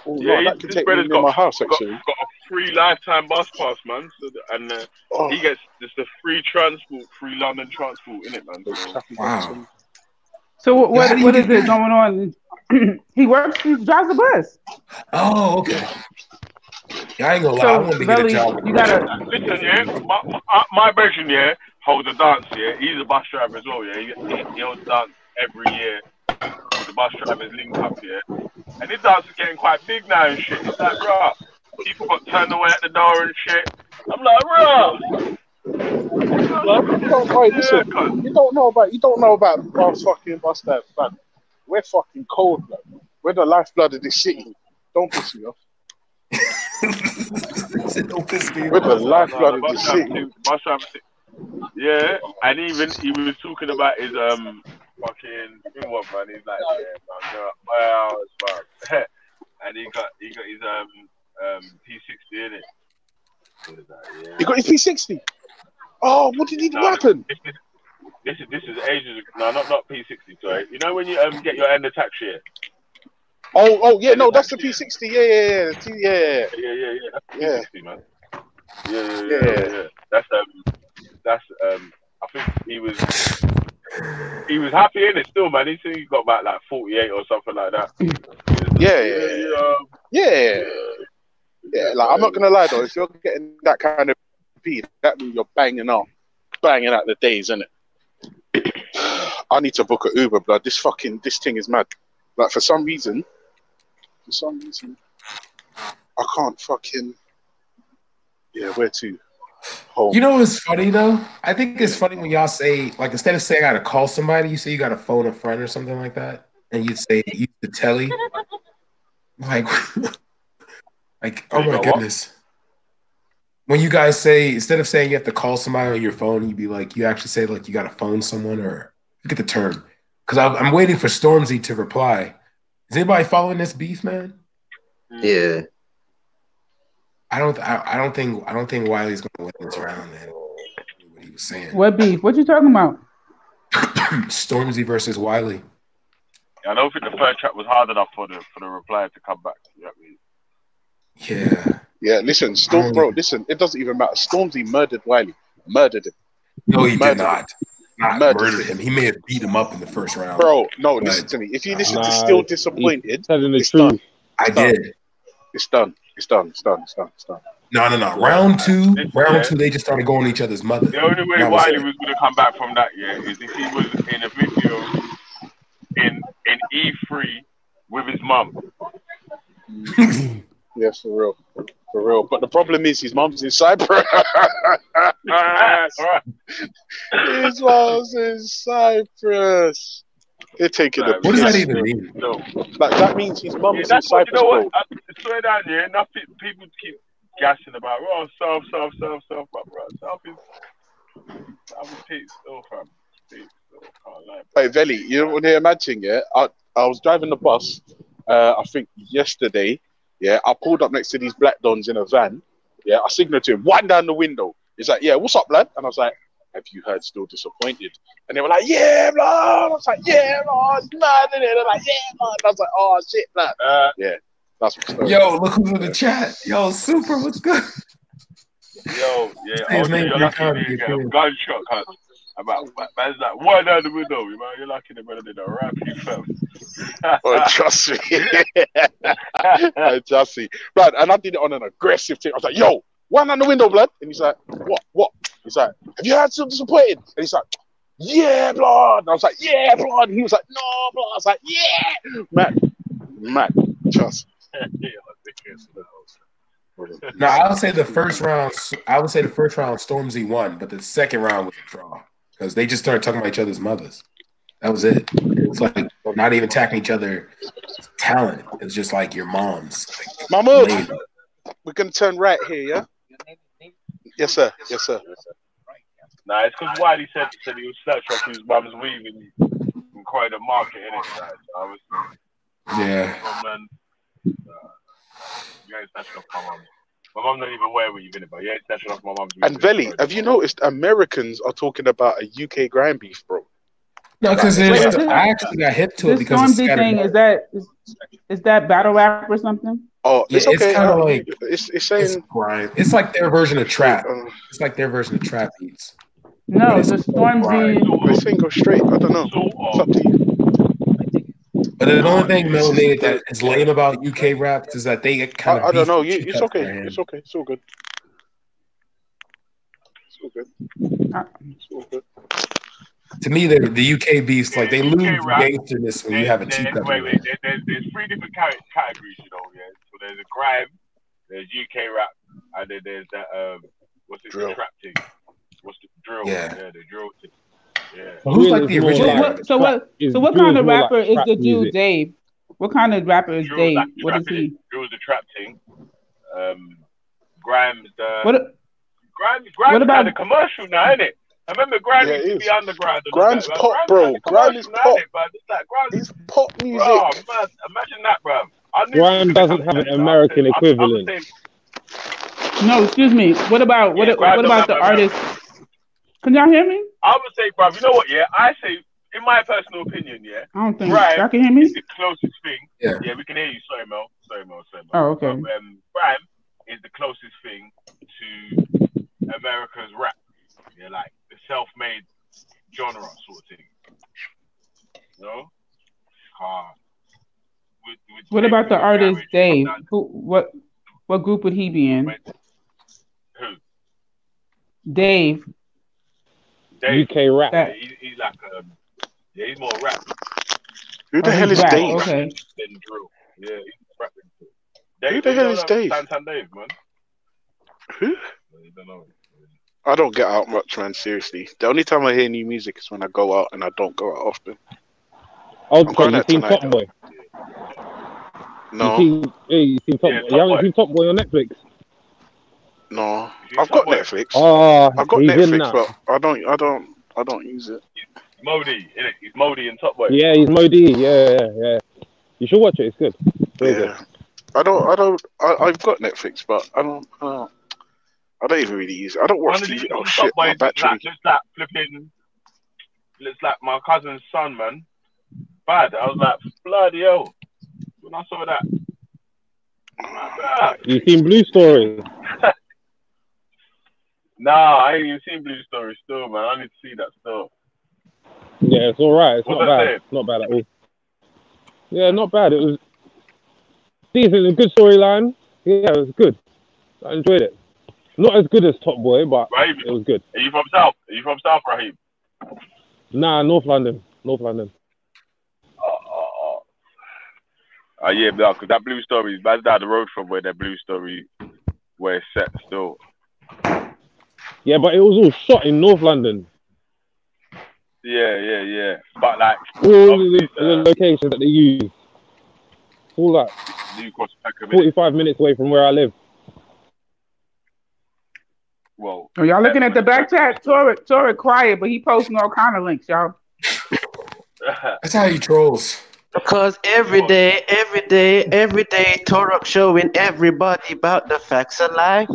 D: Oh no, that could take me near my house actually.
A: Got a free lifetime bus pass, man. So he gets just a free transport, free London transport in it, man. So.
F: Wow.
E: So what is it going on? He drives the bus.
F: Oh, okay. Yeah, I ain't gonna lie.
E: So,
F: I wanted to get a job.
E: You gotta
A: listen, yeah. My version, yeah, holds a dance, yeah. He's a bus driver as well, yeah. He holds a dance every year with the bus drivers link up, yeah. And his dance is getting quite big now and shit. It's like, bro, people got turned away at the door and shit. I'm like, bro.
D: You don't know about bus drive, man. We're fucking cold, man. We're the lifeblood of this city. Don't piss me off.
F: Don't piss me off.
D: We're the lifeblood of this city.
A: Yeah, and even he was talking about his fucking what, man. He's like, yeah, man, well, it's fine. And he got his P60 in it. Yeah.
D: You got his P60? Oh, what did happen?
A: This is ages ago. No, not P60. Sorry. You know when you get your end of tax year.
D: Oh yeah, no, that's the P60. Yeah.
A: That's P60, man. Yeah. That's I think he was happy in it still, man. He said he got about like 48 or something like that. Yeah.
D: Like, I'm not gonna lie though, if you're getting that kind of P, that means you're banging out the days, isn't it? I need to book an Uber, blood. This thing is mad. Like for some reason, I can't fucking. Yeah, where to? Home.
F: You know what's funny though? I think it's funny when y'all say, like, instead of saying I gotta call somebody, you say you gotta phone a friend or something like that, and you'd say use the telly. Like, like,
A: So
F: oh
A: you
F: my
A: got what?
F: goodness. When you guys say, instead of saying you have to call somebody on your phone, you'd be like, you actually say like you got to phone someone, or look at the term. Because I'm waiting for Stormzy to reply. Is anybody following this beef, man?
G: Yeah.
F: I don't think Wiley's going to win this round, man. What he was saying.
E: What beef? What you talking about?
F: Stormzy versus Wiley.
A: I don't think the first track was hard enough for the reply to come back. You know what I mean?
F: Yeah.
D: Yeah, listen, bro, listen, it doesn't even matter. Stormzy murdered Wiley. Murdered him.
F: No, he did
D: Murdered
F: not. Not murdered him. He may have beat him up in the first round.
D: Bro, no,
F: but
D: listen to me. If you listen to Still Disappointed,
H: telling the
D: it's
H: truth.
D: done.
F: I did.
D: It's done. It's done. It's done. It's done. It's done.
F: No. Round two, they just started going to each other's mother.
A: The only way Wiley was going to come back from that, is if he was in a video in E3 with his mum.
D: Yeah, for real. For real. But the problem is his mum's in Cyprus. His mum's in Cyprus. They're taking a piss.
F: What does that even mean?
A: No.
D: Like, that means his mum's in
A: That's
D: Cyprus.
A: what, you know what? I swear down here, nothing. People keep gassing about, South, but bro, South is peace, still, fam. Peace, still, can't lie.
D: Hey, Veli, you know what I imagine, yeah? I was driving the bus, I think yesterday, yeah? I pulled up next to these black dons in a van, yeah? I signaled to him, wind down the window. He's like, yeah, what's up, lad? And I was like, have you heard Still Disappointed? And they were like, yeah, blah. I was like, yeah, blah, it's mad, innit? They're like, yeah, blah. And I was like, oh, shit, lad. Yeah, that's what's going on.
F: Yo, look who's in the chat. Yo, Super, what's good?
A: Yo, yeah,
F: His name
A: you're lucky to get a gunshot, cuz. Man's like, one down the window, you know, you're lucky the brother did a rap, you fam.
D: Oh, trust me. Trust me. Blood, and I did it on an aggressive thing. I was like, yo, one on the window, blood. And he's like, what? He's like, have you heard Still Disappointed? And he's like, yeah, blood. And I was like, yeah, blood. And he was like, no, blood. I was like, yeah. Man, trust me.
F: No, I would say the first round, Stormzy won, but the second round was a draw because they just started talking about each other's mothers. That was it. It was like not even attacking each other's talent. It was just like your mom's. Like,
D: Mahmoud, we're going to turn right here, yeah? Yes, sir. Yes, sir.
A: Nah, it's because Wiley said he was snatched off his mum's weave in quite a market, innit? So I was,
F: yeah.
A: Man, you ain't snatched off my mum. My mum don't even wear weave in it, but you ain't snatched off my mum's weave.
D: And Veli, have you noticed Americans are talking about a UK grind beef, bro?
F: No, because I actually got hip to it because
E: Stormzy thing, is that battle rap or something?
D: Oh,
F: yeah,
D: it's okay.
F: It's kind of like
D: it's saying
F: grime. It's like their version of trap. It's like their version of trap beats.
E: No, the Stormzy.
D: They saying go straight. I don't know. It's up to you.
F: But the only thing melanated that is lame about UK raps is that they get kind of.
D: I don't know. It's okay. It's okay. It's all good. It's all good. It's all good.
F: To me, the UK beefs, like they lose gangsterness when you have a teacup.
A: Wait. There's three different categories, you know. Yeah. So there's a grime, there's UK rap, and then there's that what's it, the trap thing? What's the drill?
F: Yeah,
A: the drill thing. Yeah.
F: So who's like the original?
E: So what kind of rapper is the dude Dave? What kind of rapper is Dave?
A: Like
E: what is he?
A: Drill's the trap thing. Grime's the Grime's
E: about
A: kind of commercial now, isn't it? I remember Grime used to be underground.
D: Grime's pop, bro. Grime is pop. It's pop music.
A: Bro, man, imagine that, bro.
H: Grime doesn't have an American equivalent.
E: No, excuse me. What about the artist? Can y'all hear me?
A: I would say, bro, you know what? Yeah, I say, in my personal opinion, yeah.
E: I don't think
A: Grime
E: y'all can hear me.
A: Is the closest thing.
F: Yeah,
A: we can hear you. Sorry, Mel.
E: Oh, okay.
A: Grime is the closest thing to America's rap. Yeah, like the self-made genre sort of thing. You know?
E: What about the artist Dave? What group would he be in?
A: Who?
E: Dave.
H: UK rap.
A: He's like he's more rap.
D: Who the hell is Dave?
E: Okay.
A: Then drill. Yeah, he's rapping.
D: Who the hell is Dave?
A: Santan Dave, man.
D: Who?
A: I don't know.
D: I don't get out much, man. Seriously, the only time I hear new music is when I go out, and I don't go out often.
H: Okay, you seen Cotton Boy?
D: No,
H: You seen Top?
A: Yeah,
H: You
A: Top
H: haven't
A: Boy.
H: seen Top Boy on Netflix?
D: no.
A: You
D: I've
A: Top
D: got
A: Boy.
D: Netflix.
H: Oh,
D: I've got
H: he's in
D: Netflix,
H: now.
D: but I don't use it.
A: Modi, innit? He's Modi and Top Boy.
H: Yeah, he's Modi. Yeah. You should watch it. It's good. Very good.
D: Yeah. I've got Netflix, but I don't even really use it. I don't watch
A: One of
D: TV.
A: these
D: Oh
A: Top
D: shit, my
A: Boys
D: battery.
A: looks like my cousin's son, man. Bad. I was like, bloody hell. When I saw that.
H: You seen Blue Story?
A: Nah, I ain't even seen Blue Story still, man. I need to see that still.
H: Yeah, it's all right. It's
A: What's
H: not
A: that
H: bad.
A: saying?
H: Not bad at all. Yeah, not bad. It was decent. A good storyline. Yeah, it was good. I enjoyed it. Not as good as Top Boy, but
A: Raheem,
H: it was good.
A: are you from South? Are you from South, Raheem?
H: Nah, North London. North London.
A: Yeah, because that Blue Story, that's down the road from where that Blue Story, where it's set still.
H: Yeah, but it was all shot in North London.
A: Yeah. But like,
H: All
A: obviously,
H: the locations that they use. All that.
A: New Cross Peckham,
H: 45 minutes away from where I live.
A: well,
E: Oh, y'all looking at the back chat? Torek quiet, but he posting all kind of links, y'all.
F: That's how he trolls.
G: Because every day, Torok showing everybody about the facts of life.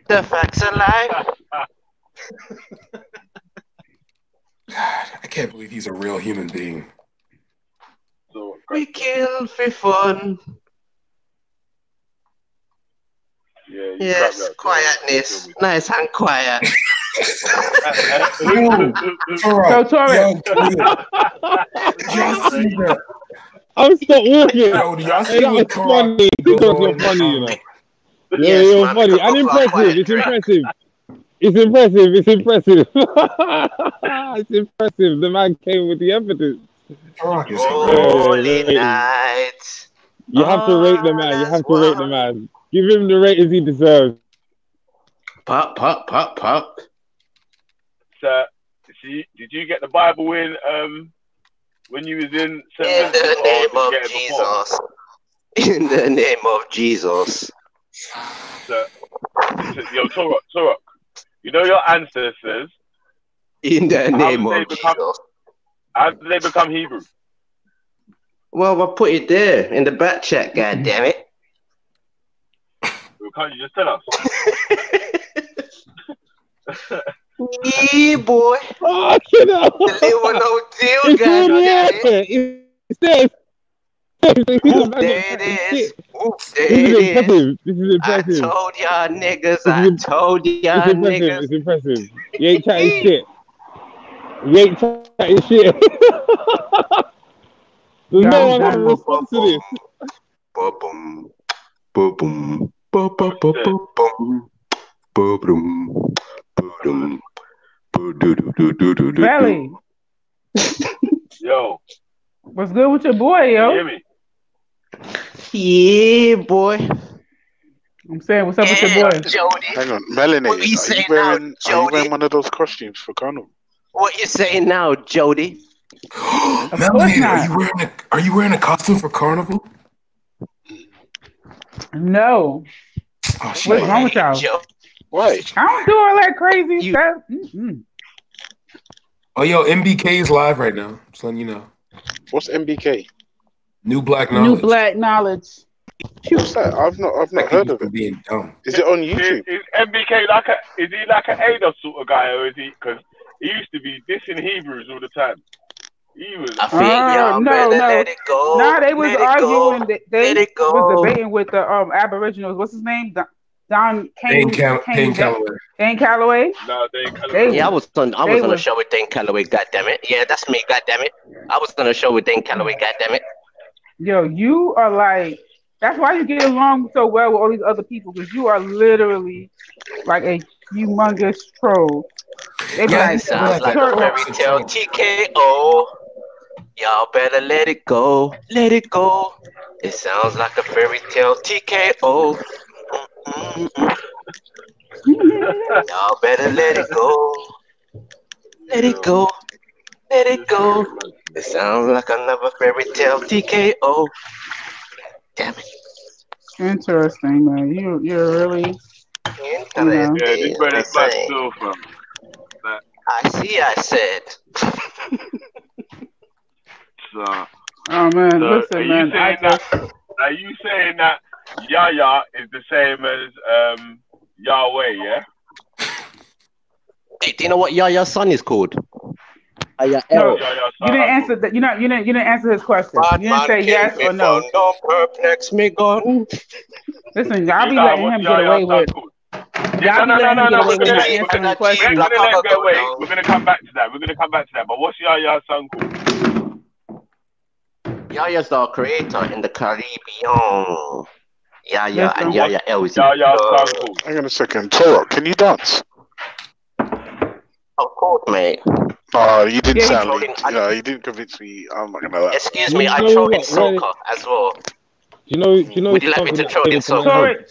G: The facts of life.
F: God, I can't believe he's a real human being.
A: So,
G: We kill for fun.
A: yeah,
G: Yes, quietness. Nice and quiet.
E: So Torek,
F: Y'all see that?
H: I'm stop walking.
F: Yo, do y'all see
H: That was
F: what
H: funny. You're funny, you know. Yeah,
G: Yes,
H: you're
G: man,
H: funny.
G: we can
H: And
G: go for a
H: impressive.
G: quiet
H: It's
G: drink.
H: impressive. It's impressive. It's impressive. It's impressive. The man came with the evidence.
F: Turok is
G: Holy
H: Yeah,
G: night.
H: You have to rate the man. You have to rate the man. Give him the ratings he deserves.
G: Pop.
A: So, did you get the Bible in when you was in St.
G: In the
A: Vincent, or
G: name
A: did you
G: of
A: get it before?
G: Jesus. In the name of Jesus.
A: So, yo, Torok, you know your ancestors.
G: In the name
A: How
G: of
A: did they become?
G: Jesus.
A: How did they become Hebrew?
G: Well, I'll put it there in the back chat, God damn it.
A: Well, can't you just tell us?
G: Yeah, boy.
H: Oh, shut up.
G: The little no deal,
H: It's
G: God
H: all
G: damn it.
H: there. It's there.
G: Oop, there it is. Oop, there
H: This is
G: it is.
H: impressive. This is
G: I
H: impressive.
G: told y'all niggas.
H: It's impressive. It's impressive. You ain't chatting shit. You ain't chatting shit. There's no one have a response to this.
G: Ba-boom. Ba-boom. Ba-ba-ba-ba-boom. Ba-boom. Ba-boom. Ba-do-do-do-do-do-do.
E: Belly,
A: Yo,
E: what's good with your boy,
A: you
E: yo?
A: hear me?
G: Yeah, boy.
E: I'm saying, what's up with your boy?
G: Jody.
D: Hang on, Melanie,
G: What you
D: are
G: say
D: you
G: now,
D: wearing
G: Jody?
D: one of those costumes for Carnival?
G: What you saying now, Jody?
F: Melanie,
E: not.
F: are you wearing a costume for Carnival?
E: No.
F: Oh shit.
E: What's wrong with y'all?
D: Why?
E: I don't do all that crazy stuff. Mm-mm.
F: Oh yo, MBK is live right now. Just letting you know.
D: What's MBK?
F: New Black Knowledge.
E: New Black Knowledge.
D: What's that? I've not heard of it.
F: Being dumb.
D: Is it on YouTube?
A: Is MBK is he like an ADOS sort of guy, or is he? Because he used to be dissing Hebrews all the time. He was.
G: I think y'all better let it go.
E: Nah, they was
G: Let it
E: arguing.
G: go.
E: They
G: Let it go.
E: was debating with the Aboriginals. What's his name? Dane Calloway.
A: No, Dane Calloway.
G: Yeah, I was on a show with Dane Calloway. Goddammit. Yeah, that's me. Goddammit. I was on a show with Dane Calloway. Goddammit.
E: Yo, you are like. That's why you get along so well with all these other people, because you are literally like a humongous troll.
G: That sounds like a fairy tale. TKO. Y'all better let it go. Let it go. It sounds like a fairy tale. TKO. Y'all better let it go. Let it go. Let it go. It sounds like another fairy tale. TKO. Damn it.
E: Interesting, man. You're really, you know.
A: Yeah, this
G: Interesting.
A: brother's back still from.
G: I see, I said.
A: So,
E: Oh man,
A: so
E: listen,
A: are you
E: man.
A: saying that Yahya is the same as Yahweh? Yeah.
G: Hey, do you know what Yaya's son is called?
E: No,
A: Yahya's
E: you
A: son.
E: didn't answer that. You didn't answer his question.
G: Bad
E: You didn't
G: man
E: say yes
G: kill
E: or
G: me
E: no.
G: fun, don't perplex me gun.
E: Listen, y'all
A: You
E: be
A: know
E: letting
A: what's
E: him get away
A: Yahya's son
E: with.
A: called?
E: Y'all be letting him get away with not answering the
A: We're
E: question.
A: gonna let him get away. We're gonna come back to that. But what's Yahya's son called?
G: Yaya's the creator in the Caribbean. Yaya
E: Listen,
G: and Yaya El is
A: Yahya's son called.
D: Hang on a second. Torah, can you dance?
G: Of course, mate.
D: You didn't
E: Yeah,
D: sound like, you didn't convince me. I'm not gonna lie.
G: Excuse
H: You
G: me, I
H: know
G: throw in
H: what, really?
G: soca as well.
H: Do you know
G: Would you like me
H: something
G: to
H: that
G: throw
H: came
G: in
H: into my
G: soca?
H: head?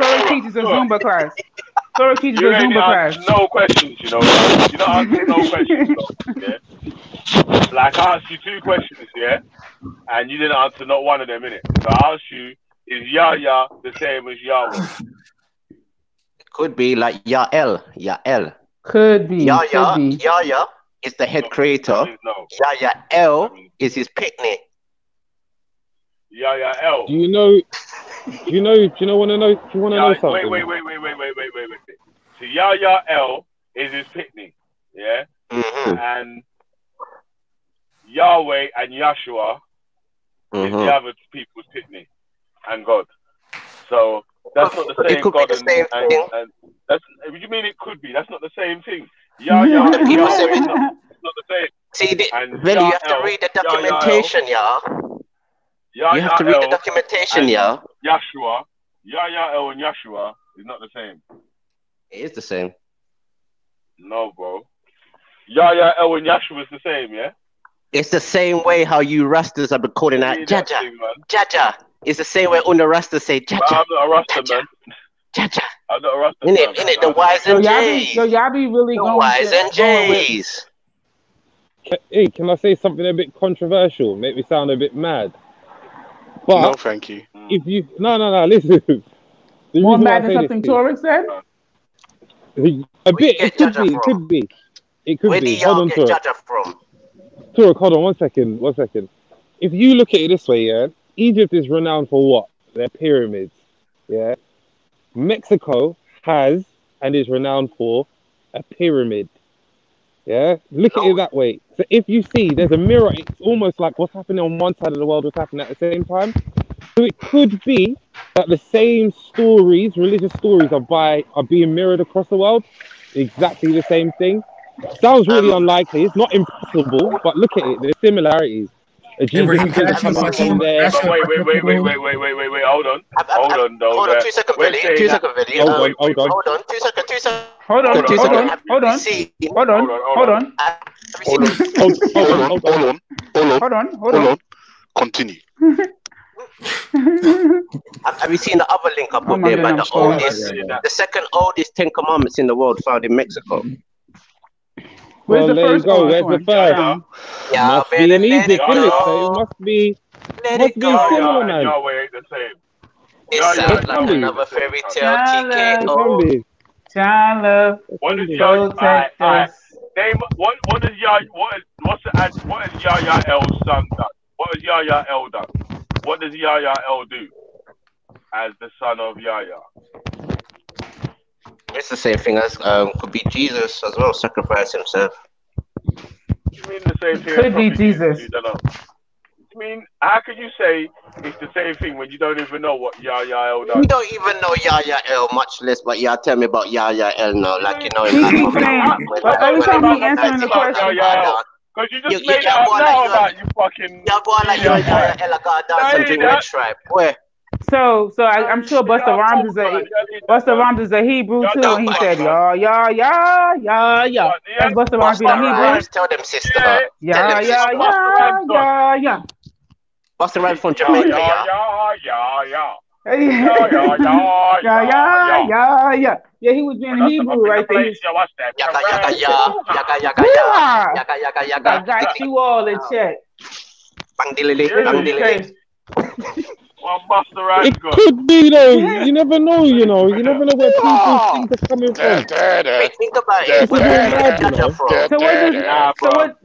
E: Torah teaches a Zumba class. Torah teaches a
A: You ain't
E: Zumba class.
A: answered no questions, you know. You're not answering no questions, yeah. Like I asked you 2 questions, yeah, and you didn't answer not one of them, innit? So I asked you, is Yahya the same as Yahweh?
G: Could be like Yael. Yael.
E: Could be.
G: Yaya is the head creator.
A: That means no.
G: Yaya El is his picnic.
A: Yahya El.
H: Do you want to know something?
A: Wait. So Yahya El is his picnic, yeah?
G: Mm-hmm.
A: And Yahweh and Yahshua is the other people's picnic and God. So that's not the same
G: It could
A: God
G: be the same thing.
A: and that's what you mean it could be. That's not the same thing. Yahya and
G: People
A: Yahweh
G: say
A: is not the same.
G: See,
A: And
G: Veli, you have to
A: Yahel,
G: read the documentation, yeah. You have to read the documentation, yeah.
A: Yahshua, Yahya El and Yahshua is not the same.
G: It is the same.
A: No, bro. Yahya El and Yahshua is the same, yeah?
G: It's the same way how you Rastas have been calling out
A: Read that
G: Jaja.
A: thing, man.
G: Jaja. It's the same way Una Rastas say
A: But
G: Jaja.
A: I'm not a Rasta, man.
G: Jaja.
A: I'm not a Rasta.
G: Innit, the Y's and J's.
E: Y'all be really
G: The
E: going
G: Y's and
E: going with.
G: J's.
H: Hey, can I say something a bit controversial? Make me sound a bit mad. But
D: No, thank you.
H: if you no, listen. The
E: More
H: reason why I
E: mad than
H: say
E: something
H: this
E: Torah said?
H: a bit. It could be. It could be. It could
G: Where do
H: be.
G: y'all
H: Hold on,
G: get
H: Turek.
G: Jaja from?
H: Turek, hold on 1 second. 1 second. If you look at it this way, yeah, Egypt is renowned for what? Their pyramids. Yeah. Mexico has and is renowned for a pyramid. Yeah. Look at it that way. So if you see there's a mirror, it's almost like what's happening on one side of the world was happening at the same time. So it could be that the same stories, religious stories, are being mirrored across the world. Exactly the same thing. Sounds really unlikely. It's not impossible, but look at it. There's similarities. A Jesus
F: Ibrahim,
H: could have
F: can I
H: come
F: ask you
H: up in there.
F: a question?
A: Wait. Hold on.
G: Hold on, 2 seconds, Billy. 2 seconds, Billy.
H: Hold on.
G: Hold on, 2 seconds, 2 seconds.
E: Hold on.
D: Hold on. Continue.
G: Have you seen the other link I put
E: my
G: there by
E: goodness,
G: the
E: I'm
G: oldest,
E: sorry.
G: the second oldest 10 commandments in the world found in Mexico?
E: Where's
H: Well,
E: the
H: there you
E: first
H: go.
E: oldest
H: Where's the
E: one?
H: first?
G: Yeah,
H: Must be
G: better
H: in
G: let it
H: Egypt, innit? So
G: go.
H: it must be
G: Let
H: must
G: it
H: be similar,
G: go.
H: man.
A: Yahweh ain't the same.
G: It
A: Yahya
G: sounds
A: and
G: like
A: Yahweh
G: another
A: ain't the same,
G: fairy
A: man.
G: tale,
H: It's
G: TKO.
H: only.
E: Child love,
A: What does
E: protect us.
A: name what does what has Yahya El's son done? What has Yahya El done? What does Yahya El do as the son of Yahya?
G: It's the same thing as could be Jesus as well, sacrifice himself.
A: You mean the same thing?
E: Could
A: as
E: be
A: Prophet
E: Jesus.
A: You don't know. I mean, how can you say it's the same thing when you don't even know what Yahya El
G: We
A: does?
G: don't even know Yahya El, much less, but yeah, tell me about Yahya El now, like you know
E: He
G: in
E: keeps saying, but every time he answering the question,
A: Because you just made it up now about you fucking...
G: You're going like you're Yahya El, I gotta dance and drink red stripe. Where?
E: so I'm sure Busta Rhymes is a Hebrew too, and he said, yeah. That's Busta Rhymes being a Hebrew.
G: Tell them, sister.
E: Yeah.
G: Busta Rhymes from Jamaica, yeah.
E: Yeah, he was being a Hebrew right there. I got you all in check.
G: Bang dilly, bang dilly.
A: One Buster Rhymes
H: It
A: gone.
H: could be though. You never know. You know where people's things are coming from.
G: Wait, think about
H: This
G: it.
H: is
G: Where
H: all
G: did
H: mad, you
G: Jaja
H: know.
G: from?
E: So what does
A: Nah,
E: so
A: bro.
E: what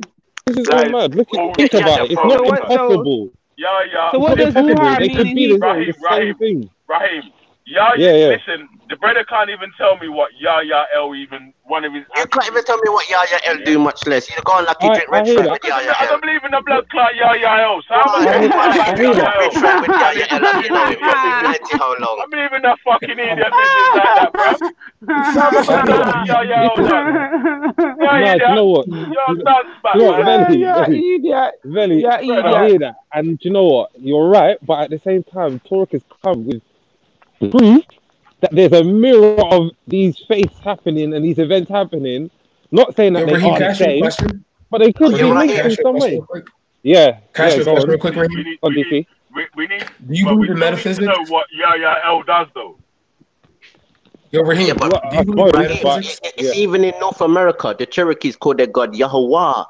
H: This is
A: That
H: all
A: is
H: mad. Look,
A: cool.
H: think about it. It's not
E: So what-
H: impossible.
A: Yeah.
E: so what
H: It's
E: does
H: not impossible.
E: Wuhan
H: They
E: mean
H: could
E: in
H: be the
E: Hebrew?
H: same thing.
A: Raheem.
H: Yeah.
A: Listen, the brother can't even tell me what Yaya L even one of his.
G: You can't even tell me what Yaya L do much less. You go on Lucky Drink
H: I
G: Red
H: hear
G: Stripe
H: that.
G: with Yaya
A: I
G: L.
A: don't believe in the blood clot Yaya L. So
G: Oh,
A: I'm
G: you
A: going
G: go on
A: to
G: Lucky Drink Red Stripe with Yaya L. Have you know him? You've been plenty how
A: I
G: long?
A: believe in that fucking idiot bitches like that, bro. Yaya L done.
H: No, you know what?
A: You're done,
H: You know what,
A: man.
H: Veli,
E: Yeah,
H: Veli,
E: idiot.
H: Veli,
E: Yeah,
H: I
E: idiot.
H: hear that. And you know what? You're right, but at the same time, Torque has come with proof that there's a mirror of these faiths happening and these events happening. Not saying that
F: Yo,
H: they
F: Raheem,
H: are
F: can I
H: the
F: ask you a
H: same,
F: question?
H: but they could
G: Oh,
H: be
G: you're right
H: linked
G: here.
F: Can I
H: in
F: ask you a
H: some
F: question
H: way.
F: real quick?
H: Yeah,
F: Can I ask you a
H: go
F: question
H: on.
F: real quick, Raheem?
H: On DC.
A: We need.
F: Do you
A: But we
F: believe in
A: still need to
F: metaphysics?
A: know what Yaya L does, though.
F: Yo, Raheem,
G: Yeah, but
H: Well,
F: do
H: I
F: you believe in
H: suppose,
G: Raheem,
H: but
F: metaphysics?
G: it's even in North America. The Cherokees call their god Yahweh.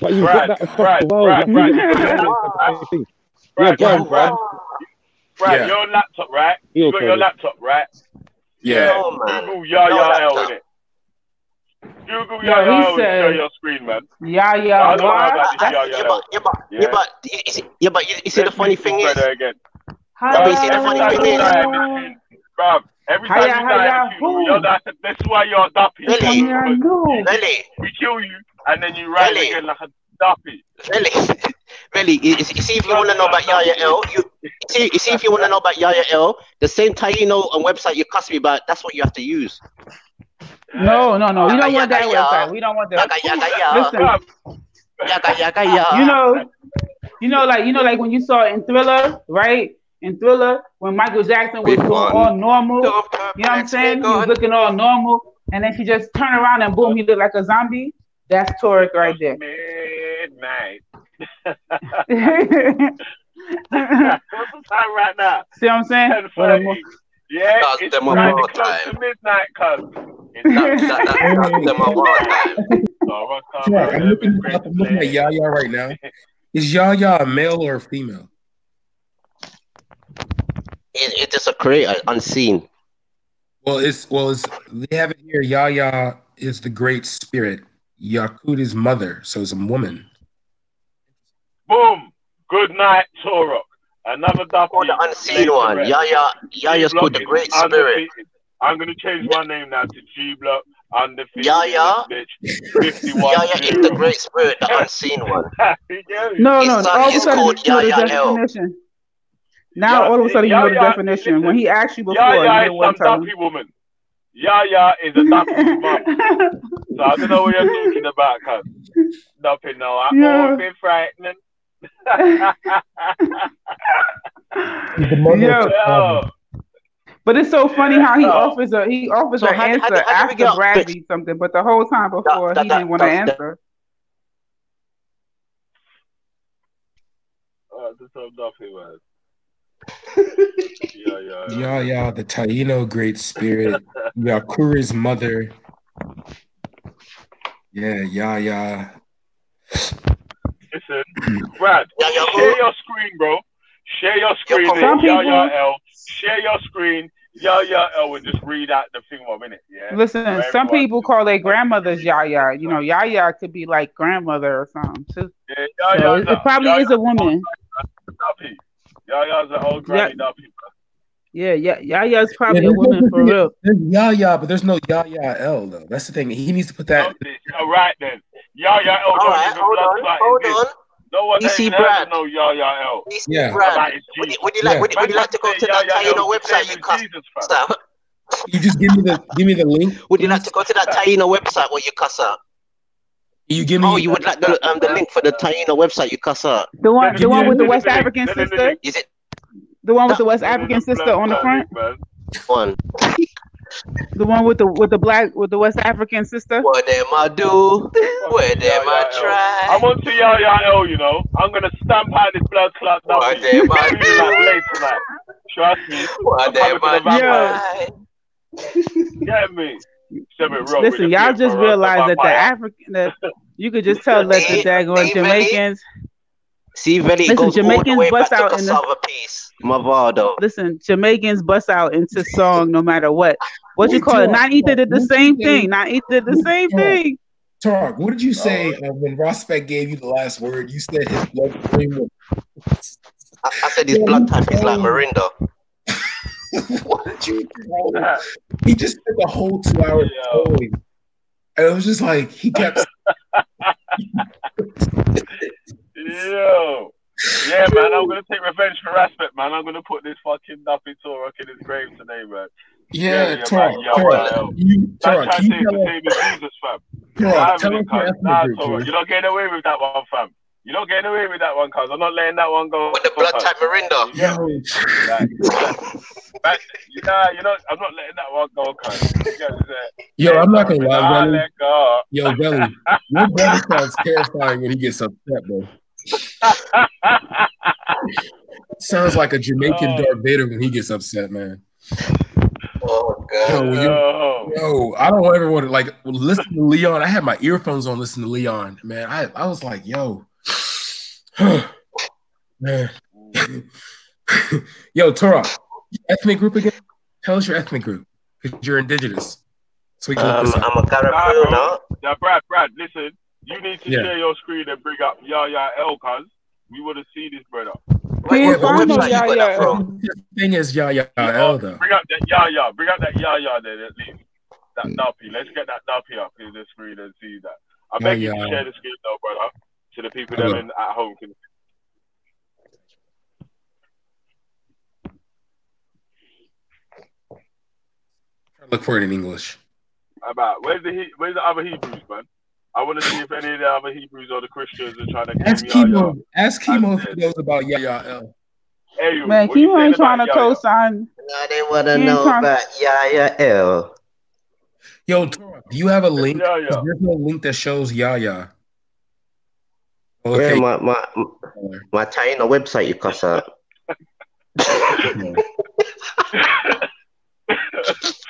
H: But you
A: Brad,
H: get that across the world. Like, you
A: Brad,
H: get
A: you
H: that
A: got
H: across the same thing. Yeah,
A: Brad,
H: go on,
A: Brad,
H: Brad.
A: Brad,
F: Yeah.
A: you're on laptop, right?
H: You
A: You got your
H: okay?
A: laptop, right?
F: Yeah.
G: No, man.
A: Google
G: No
A: Yaya L
G: laptop.
A: in it. Google
E: No,
A: Yaya
E: he
A: L and share
E: said-
A: your screen, man.
E: Yeah,
A: I don't know
E: what?
A: about this Yaya
G: Yeah,
A: L.
G: but you see the funny thing is,
A: Brother again.
G: but you see the
A: Every
G: funny
A: time
G: thing
A: you
G: is,
A: die in the funeral, bruv, every time you die in the funeral, this is why you're duppy.
G: Really?
A: Because we kill you and then you rise
G: Really?
A: again like a duppy.
G: really, you see if you want to know about Yaya L, you see if you want to know about Yaya L, the same Taino and website you cuss me about, that's what you have to use.
E: No. We don't want that
G: Yaga,
E: website. We don't want that.
G: Yaga.
E: Listen, you know, like when you saw in Thriller, right? In Thriller, when Michael Jackson was doing all normal, you know what I'm saying? He was looking all normal, and then she just turned around and boom, he looked like a zombie. That's Torque right there.
A: Midnight. What's the time right now?
E: See what I'm saying?
A: 10:30. Yeah,
G: That's
A: it's
G: them
A: kind
G: about
A: of close
G: time.
A: to midnight, cuz.
G: That's them about time.
F: Right, I'm looking at Yaya right now. Is Yaya a male or a female?
G: It's just a creator, unseen.
F: Well, they have it here. Yaya is the great spirit. Yakuta's mother, so it's a woman.
A: Boom. Good night, Torok. Another duppy.
G: Oh, the unseen one. Yaya's called the Great Spirit.
A: I'm going to change my name now to G-Block. Undefeated.
G: Yaya?
A: Bitch. 51.
G: Yaya is the Great Spirit, the unseen one.
E: No.
G: His son
E: All of a
G: is
E: sudden,
G: called
E: you know the
G: Yaya L.
E: definition. Now, all of a sudden, you know the definition.
A: Listen,
E: When he asked you before,
A: Yaya
E: you
A: is
E: didn't
A: some
E: want to
A: duppy woman. Yaya is a duppy mum. So I don't know what you're talking about, cuz. Duppy now. I'm all been frightening.
E: Yeah. But it's so funny how he offers
G: So
E: an
G: how
E: answer
G: do we
E: after
G: get-
E: Brad beat something, but the whole time before he didn't want to answer.
A: That's so duppy, man.
F: Yaya, the Taino great spirit. Yakura's mother. Yeah, Yaya.
A: Listen, Brad, share your screen, bro. Share your screen.
E: Some people-
A: Yaya L. Share your screen. Yaya L. And just read out the thing 1 minute. Yeah.
E: Listen,
A: For
E: some
A: everyone.
E: people call their grandmothers Yaya. You know, Yaya could be like grandmother or something too.
A: Yeah,
E: So it probably is a woman.
A: Duppy. Yaya's an old granny duppy, bro.
E: Yeah, Yaya's probably a woman for real.
F: There's Yaya, but there's no Yaya L though. That's the thing. He needs to put that.
A: All right then. Yaya L.
G: All right, hold on.
A: No one
G: DC
A: ever
G: Brad.
A: know Yaya L.
F: Yeah.
G: Brad, would you like to go to that Taino website you cuss out?
F: You just give me the link.
G: Would you like to go to that Taino website where you cuss out?
F: You give me.
G: Oh, you would like the link for the Taino website you cuss out?
E: The one with the West African sister.
G: Is it
E: The one with the West African sister on the front.
G: one?
E: The one with the West African sister.
G: What them I do? Where them I try?
A: I'm on to Yaya L, you know. I'm gonna stamp out this blood clot duppy.
G: What them I
A: Late tonight. Trust me.
G: What them I
A: Get me.
E: Listen, y'all just realized that the African, that you could just tell that the daggone Jamaicans,
G: See, Veli
E: Listen,
G: goes all the
E: Jamaicans
G: way back
E: bust
G: to
E: out in the
G: cassava piece. Mavado.
E: listen. Jamaicans bust out into song no matter what. What you
F: Wait,
E: call it?
F: Tarek,
E: Not Ether did the
F: what did
E: same
F: you say?
E: thing. Not Ether did the same
F: Tarek,
E: thing.
F: Tarek, what did you say
G: Oh,
F: when Rospect gave you the last word? You said his bloodstream was.
G: I said his
F: Yo,
G: blood
F: you
G: type is like
F: trolled.
G: Marinda.
F: What did you troll? He just spent the whole 2 hours
A: Yo.
F: trolling. And it was just like he kept.
A: Yo. Yeah, man, I'm gonna take revenge for Aspect, man. I'm gonna put this fucking Duffy Torok in his grave today, man.
F: Yeah,
A: Yeah,
F: Tarek,
A: man. Yo,
F: Tarek,
A: That
F: Tarek,
A: try
F: can
A: to
F: you
A: say it's
F: tell
A: the
F: us,
A: same as Jesus, fam.
F: Tarek, tell us
A: Having it,
F: your
A: cuz.
F: ethnic
A: Nah,
F: group,
A: Torok,
F: please.
A: you're not getting away with that one, fam. You're not getting away with that one, cuz. I'm not letting that one go.
G: With the blood
A: cuz.
G: type Marinda.
A: You get
F: Yo,
A: me? Like, you know, I'm not letting that one go, cuz. You get what I'm saying?
F: yo, I'm not gonna lie,
A: Nah,
F: Belly.
A: let go.
F: Yo, Belly, your brother sounds terrifying when he gets upset, bro. Sounds like a Jamaican
A: Oh,
F: Darth Vader when he gets upset, man.
G: Oh,
F: Yo,
G: God.
F: when yo, I don't ever want to like listen to Leon. I had my earphones on, listening to Leon, man. I was like, yo, man. Yo, Tora, ethnic group again? Tell us your ethnic group because you're indigenous, so we can look this up.
G: I'm a
A: nah, bro.
G: Garifuna.
A: Now, Brad, listen. You need to share your screen and bring up Yaya L, cuz. We want to see this, brother.
E: He
G: Wait,
E: ain't
G: what
E: find no
G: website you got that
E: Yaya.
G: from?
F: The thing is, Yaya L though.
A: Bring up that Yaya. Bring up that Yaya then, at least. That Duppy. Let's get that Duppy up in the screen and see that. I beg you to
F: Yaya.
A: share the screen, though, brother, so the people
F: I
A: that
F: will.
A: are at home can.
F: Look for it in English.
A: About where's the other Hebrews, man? I want to see if any of the other Hebrews or the Christians are trying to
F: Ask
A: claim Yaya.
F: Chemo. Ask Chemo if he knows about Yaya L.
A: Hey,
E: Man,
A: what you
E: Kimo
A: saying
E: ain't trying
A: about
E: to
A: Yaya?
E: co-sign.
G: Now they want to
E: He ain't
G: know
E: trying.
G: about Yaya L.
F: Yo, Tora, do you have a link? 'Cause
A: Yaya.
F: there's no link that shows Yaya.
G: Yeah,
F: Okay.
G: my Taino website you cuss out.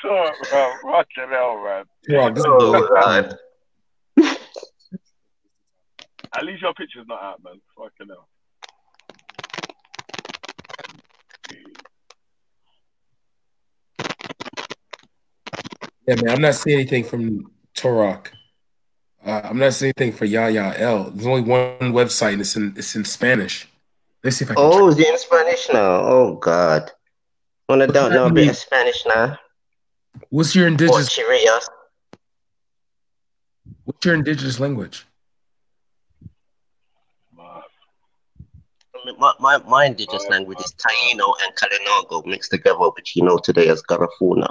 A: So, bro, fucking hell, man.
F: Tora, this is
G: Oh, God.
A: At least your picture's not out, man. Fucking hell.
F: Yeah, man, I'm not seeing anything from Torok. I'm not seeing anything for Yaya L. There's only one website, and it's in Spanish. Let's see if I can.
G: Oh, is it in Spanish now? Oh, God. When I don't know a bit of Spanish now.
F: What's your indigenous?
G: Portuguese.
F: What's your indigenous language?
G: My indigenous language is Taino and Kalinago mixed together, which you know today as Garifuna.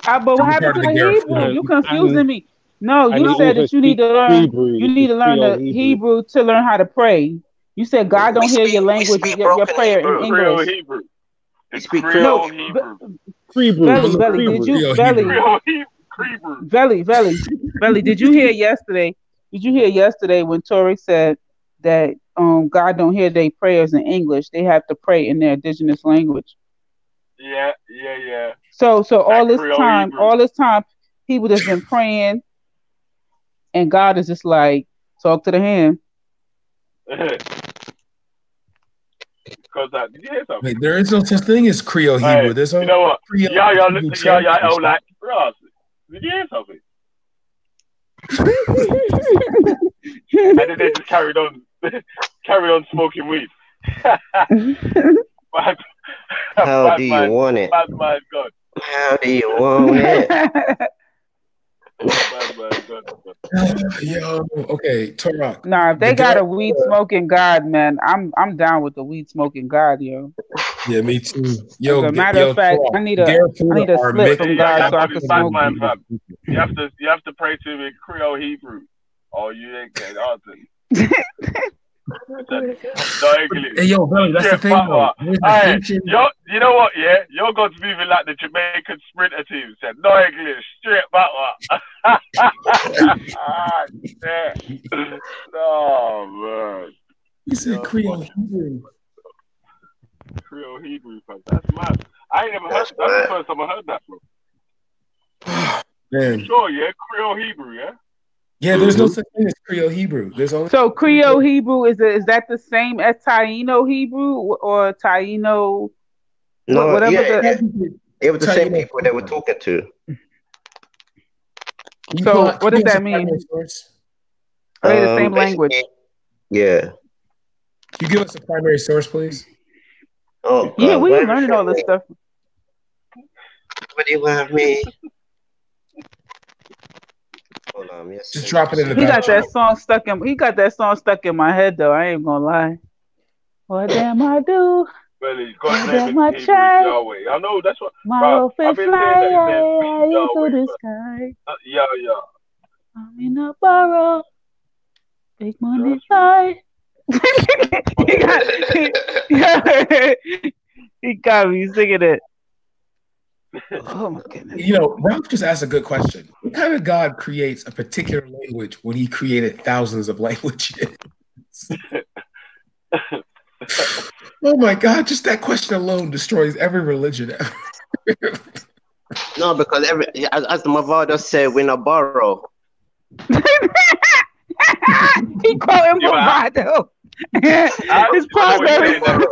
E: But what happened to the Hebrew? You confusing me. No, you said that you need to learn. You need to learn the Hebrew to learn how to pray. You said God don't hear your language, your prayer in English.
A: Hebrew.
G: You speak
A: Creole Hebrew.
E: Belly, did you Belly, did you hear yesterday? Did you hear yesterday when Tori said that God don't hear their prayers in English? They have to pray in their indigenous language.
A: Yeah.
E: So all this time, people just been praying, and God is just like, talk to the hand.
F: Wait, there is no such thing as Creole Hebrew. There's
A: you know what?
F: Creole
A: Yaya like, bro, did you hear something? And then they just carried on smoking weed.
G: How do you want it?
A: Bad man, God.
G: How do you want it?
F: Yo, okay, Torok.
E: Nah, if they got a weed smoking God, man, I'm down with the weed smoking God, yo.
F: Yeah, me too. Yo,
E: as a matter of fact,
F: Torok,
E: I need a slip from God so I can smoke.
A: You have to pray to me Creole Hebrew, or you ain't getting answered.
F: Hey, yo, Billy, that's the thing, though.
A: You know what, yeah? Your God's moving like the Jamaican sprinter team said. No English, straight back. Oh, man.
F: You said Creole Hebrew.
A: Creole Hebrew, fam. That's mad. I ain't never heard that. That's the first time I heard that, bro.
F: Man.
A: Sure, yeah? Creole Hebrew, yeah?
F: Yeah, there's no such thing as Creole Hebrew. There's only
E: So Creole Hebrew is that the same as Taino Hebrew or Taino?
G: No,
E: whatever
G: yeah, it was the same
F: Taino.
G: people they were talking to.
E: So what does that mean? Are they the same language?
G: Yeah.
F: Can you give us a primary source, please?
G: Oh, God.
E: Yeah, we learning all this stuff.
G: What do you want me? Hold on, yes.
F: Just drop it in the
E: He
F: back.
E: got that song stuck in. He got that song stuck in my head though. I ain't gonna lie. What damn I do?
A: Well, God's
E: What
A: name
E: damn
A: in
E: I
A: Hebrew is
E: try?
A: Yahweh. I know that's what.
E: My
A: Bro,
E: hope
A: I've
E: is
A: been saying that his name
E: fly
A: is
E: into
A: Yahweh.
E: the
A: But,
E: sky.
A: yeah.
E: I'm in a borrow. Big money fly. he got me singing it. Oh my goodness.
F: You know, Ralph just asked a good question. What kind of God creates a particular language when he created thousands of languages? Oh my God, just that question alone destroys every religion ever.
G: No, because as the Mavado said, we're not borrow.
E: He called him Mavado. His proverb.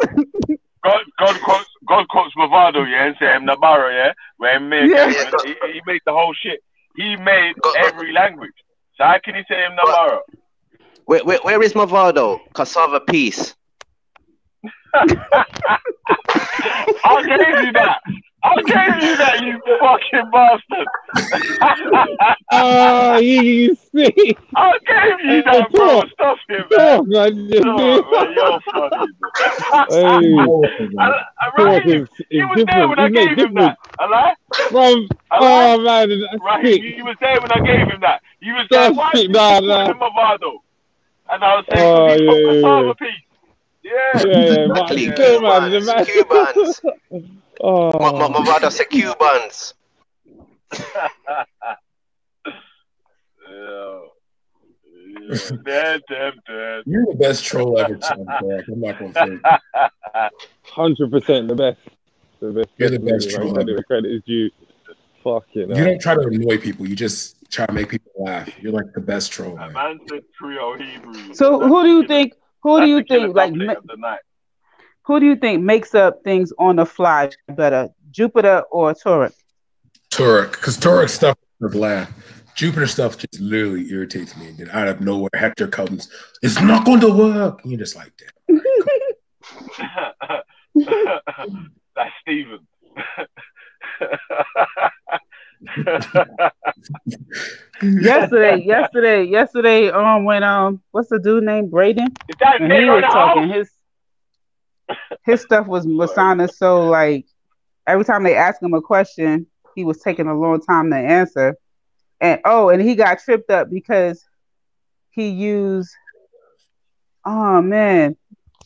A: God quotes Mavado, yeah, and say him Nabarro, yeah, where he made the whole shit. He made every language. So how can he say him Nabarro?
G: Where is Mavado? Cassava Peace.
A: I gave you that. You fucking bastard.
H: Oh, you see.
A: I gave you that, bro. Stop it, man.
H: Oh, man,
A: you're funny. He was there when I gave him that.
H: Oh, man.
A: He was there when I gave him that. He was like, why is he calling him Mavado? And I was saying, he's from Cassava Peace.
G: Yeah. Cubans.
H: Oh.
G: Mavado said Cubans.
A: Dead.
F: You're the best troll ever, Tom. I'm not going to say
H: 100% the best.
F: You're the best troll ever.
H: The credit is due. Fucking
F: You don't try to annoy people. You just try to make people laugh. You're like the best troll.
A: Man said Creole Hebrew.
E: So who do you think? Who do you think makes up things on the fly better, Jupiter or Turek?
F: Turek, because Turek stuff is laugh. Jupiter stuff just literally irritates me. And then out of nowhere, Hector comes, it's not going to work. And you're just like, damn.
A: That's Steven.
E: yesterday, when what's the dude named Braden? And he was talking, his stuff was sounding so like every time they asked him a question, he was taking a long time to answer. And he got tripped up because he used it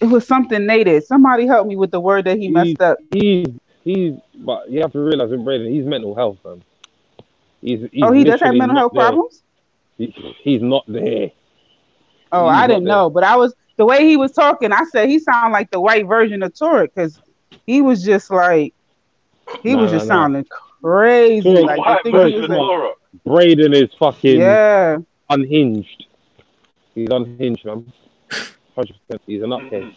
E: was something native. Somebody help me with the word that he messed up.
H: But you have to realize in Braden, he's mental health, man. He
E: does have mental health problems?
H: He's not there.
E: Oh, I didn't know, but the way he was talking, I said he sounded like the white version of Turek because he was just like sounding crazy.
H: Turek, Braden is fucking unhinged. He's unhinged, man. 100%. He's an nutcase.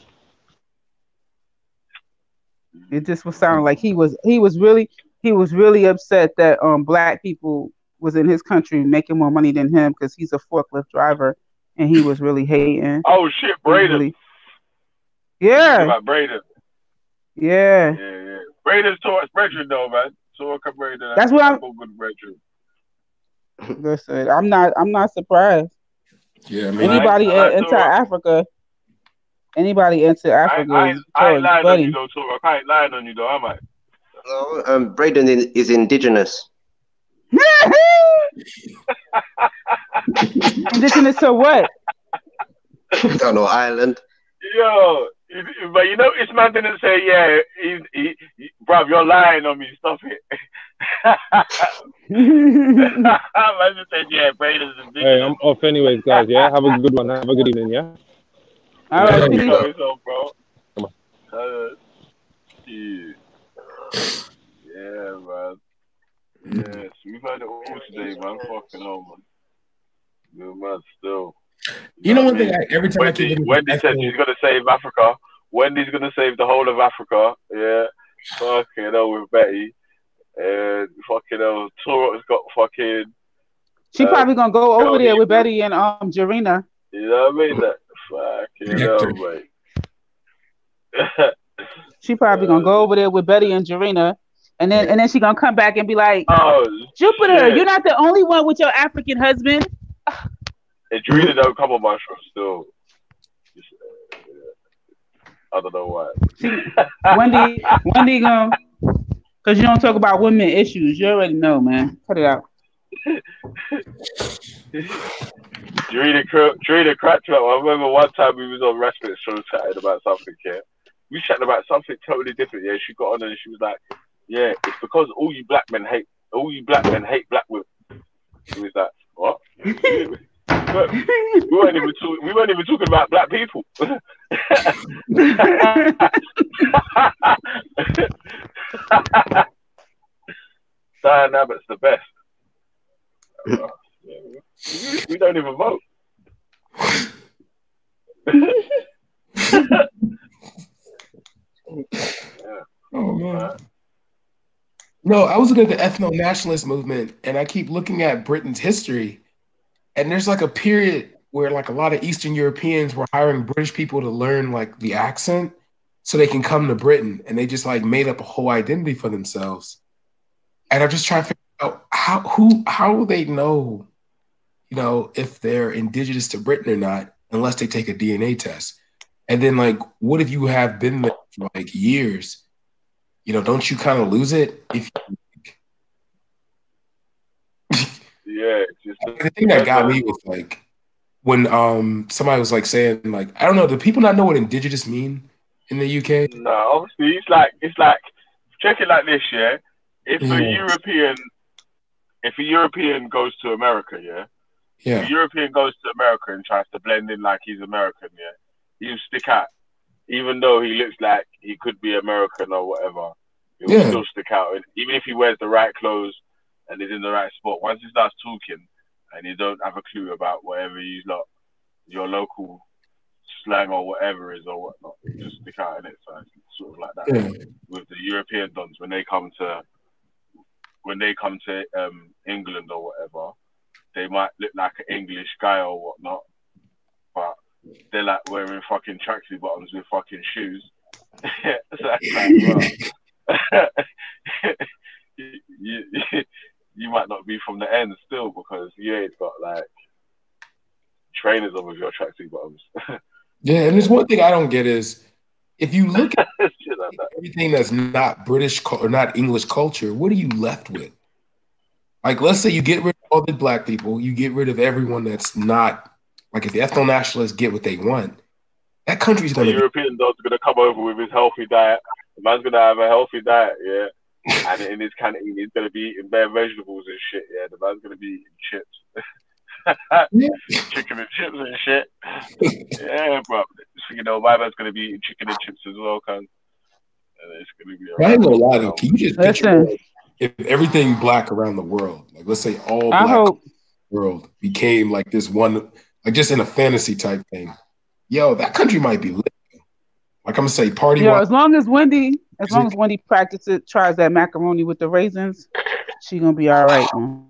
E: It just was sounding like he was really upset that black people was in his country making more money than him because he's a forklift driver and he was really hating.
A: Oh shit, Braden.
E: About
A: Braden.
E: Yeah.
A: Braden's Torek's brethren though, man. Torek and Braden.
E: That's what I'm.
A: Good brethren.
E: Listen, I'm not surprised.
F: Yeah, I mean,
E: anybody into Africa. Anybody into Africa?
A: I ain't lying on you though, Torek. I ain't lying on you though, am I?
G: No, Braden is indigenous.
E: Indigenous to what?
G: I don't know, Ireland.
A: Yo, but you know, this man didn't say, bruv, you're lying on me. Stop it. Man just said, Braden's indigenous.
H: Hey, I'm off anyways, guys. Yeah, have a good one. Have a good evening. Yeah.
E: All right, peace.
A: Bro.
H: Come on.
A: Yeah, man. Yes, we've had it all today, man. Fucking hell, man. You man, still.
F: You know
A: what
F: one thing? Every time I keep looking at
A: Wendy said she's gonna save Africa. Wendy's gonna save the whole of Africa. Yeah. Fucking hell with Betty. And fucking hell, Torok's got fucking.
E: She probably gonna go over there with Betty and Jarena.
A: You know what I mean? That fucking hell, mate.
E: She probably gonna go over there with Betty and Jarena, and then she gonna come back and be like,
A: "Oh,
E: Jupiter,
A: shit.
E: You're not the only one with your African husband."
A: And Jarena don't come on my show still. I don't know why.
E: Wendy gonna, because you don't talk about women issues. You already know, man. Cut it out.
A: Jarena cracked me up. I remember one time we was on Respite show chatting about something, yeah. We chatting about something totally different, yeah. She got on and she was like, "Yeah, it's because all you black men hate black women." She was like, "What?" we weren't even talking about black people. Diane Abbott's the best. We don't even vote.
F: Oh man. No, I was looking at the ethno-nationalist movement, and I keep looking at Britain's history, and there's like a period where like a lot of Eastern Europeans were hiring British people to learn like the accent so they can come to Britain, and they just like made up a whole identity for themselves. And I'm just trying to figure out how will they know, you know, if they're indigenous to Britain or not, unless they take a DNA test. And then like, what if you have been there for like years? You know, don't you kind of lose it if
A: yeah, just
F: the thing that got me was like when somebody was like saying like, I don't know, do people not know what indigenous mean in the UK?
A: No, obviously it's like check it like this, yeah. If a European goes to America, yeah. If a European goes to America and tries to blend in like he's American, yeah, he'll stick out. Even though he looks like he could be American or whatever, he will still stick out. And even if he wears the right clothes and is in the right spot, once he starts talking and you don't have a clue about whatever your local slang or whatever is or whatnot, you just stick out in it. So it's sort of like that with the European dons when they come to England or whatever, they might look like an English guy or whatnot, but they're like wearing fucking tracksuit bottoms with fucking shoes. So that's like, you might not be from the end still because you ain't got like trainers on with your tracksuit bottoms.
F: Yeah, and there's one thing I don't get is if you look at everything that's not British or not English culture, what are you left with? Like, let's say you get rid of all the black people, you get rid of everyone that's not. Like if the ethno-nationalists get what they want, that country's going to be...
A: European dog's going to come over with his healthy diet. The man's going to have a healthy diet, yeah. And in his canteen, he's going to be eating bare vegetables and shit, yeah. The man's going to be eating chips. Chicken and chips and shit. Yeah, bro. You know, my man's going to be eating chicken and chips as well, cuz. And it's going to be...
F: I ain't going to lie, though. Can you just picture if everything black around the world, like let's say all black world became like this one... Like just in a fantasy type thing, yo, that country might be lit. Like I'm gonna say, party.
E: Yo, as long as Wendy tries that macaroni with the raisins, she gonna be all right, man.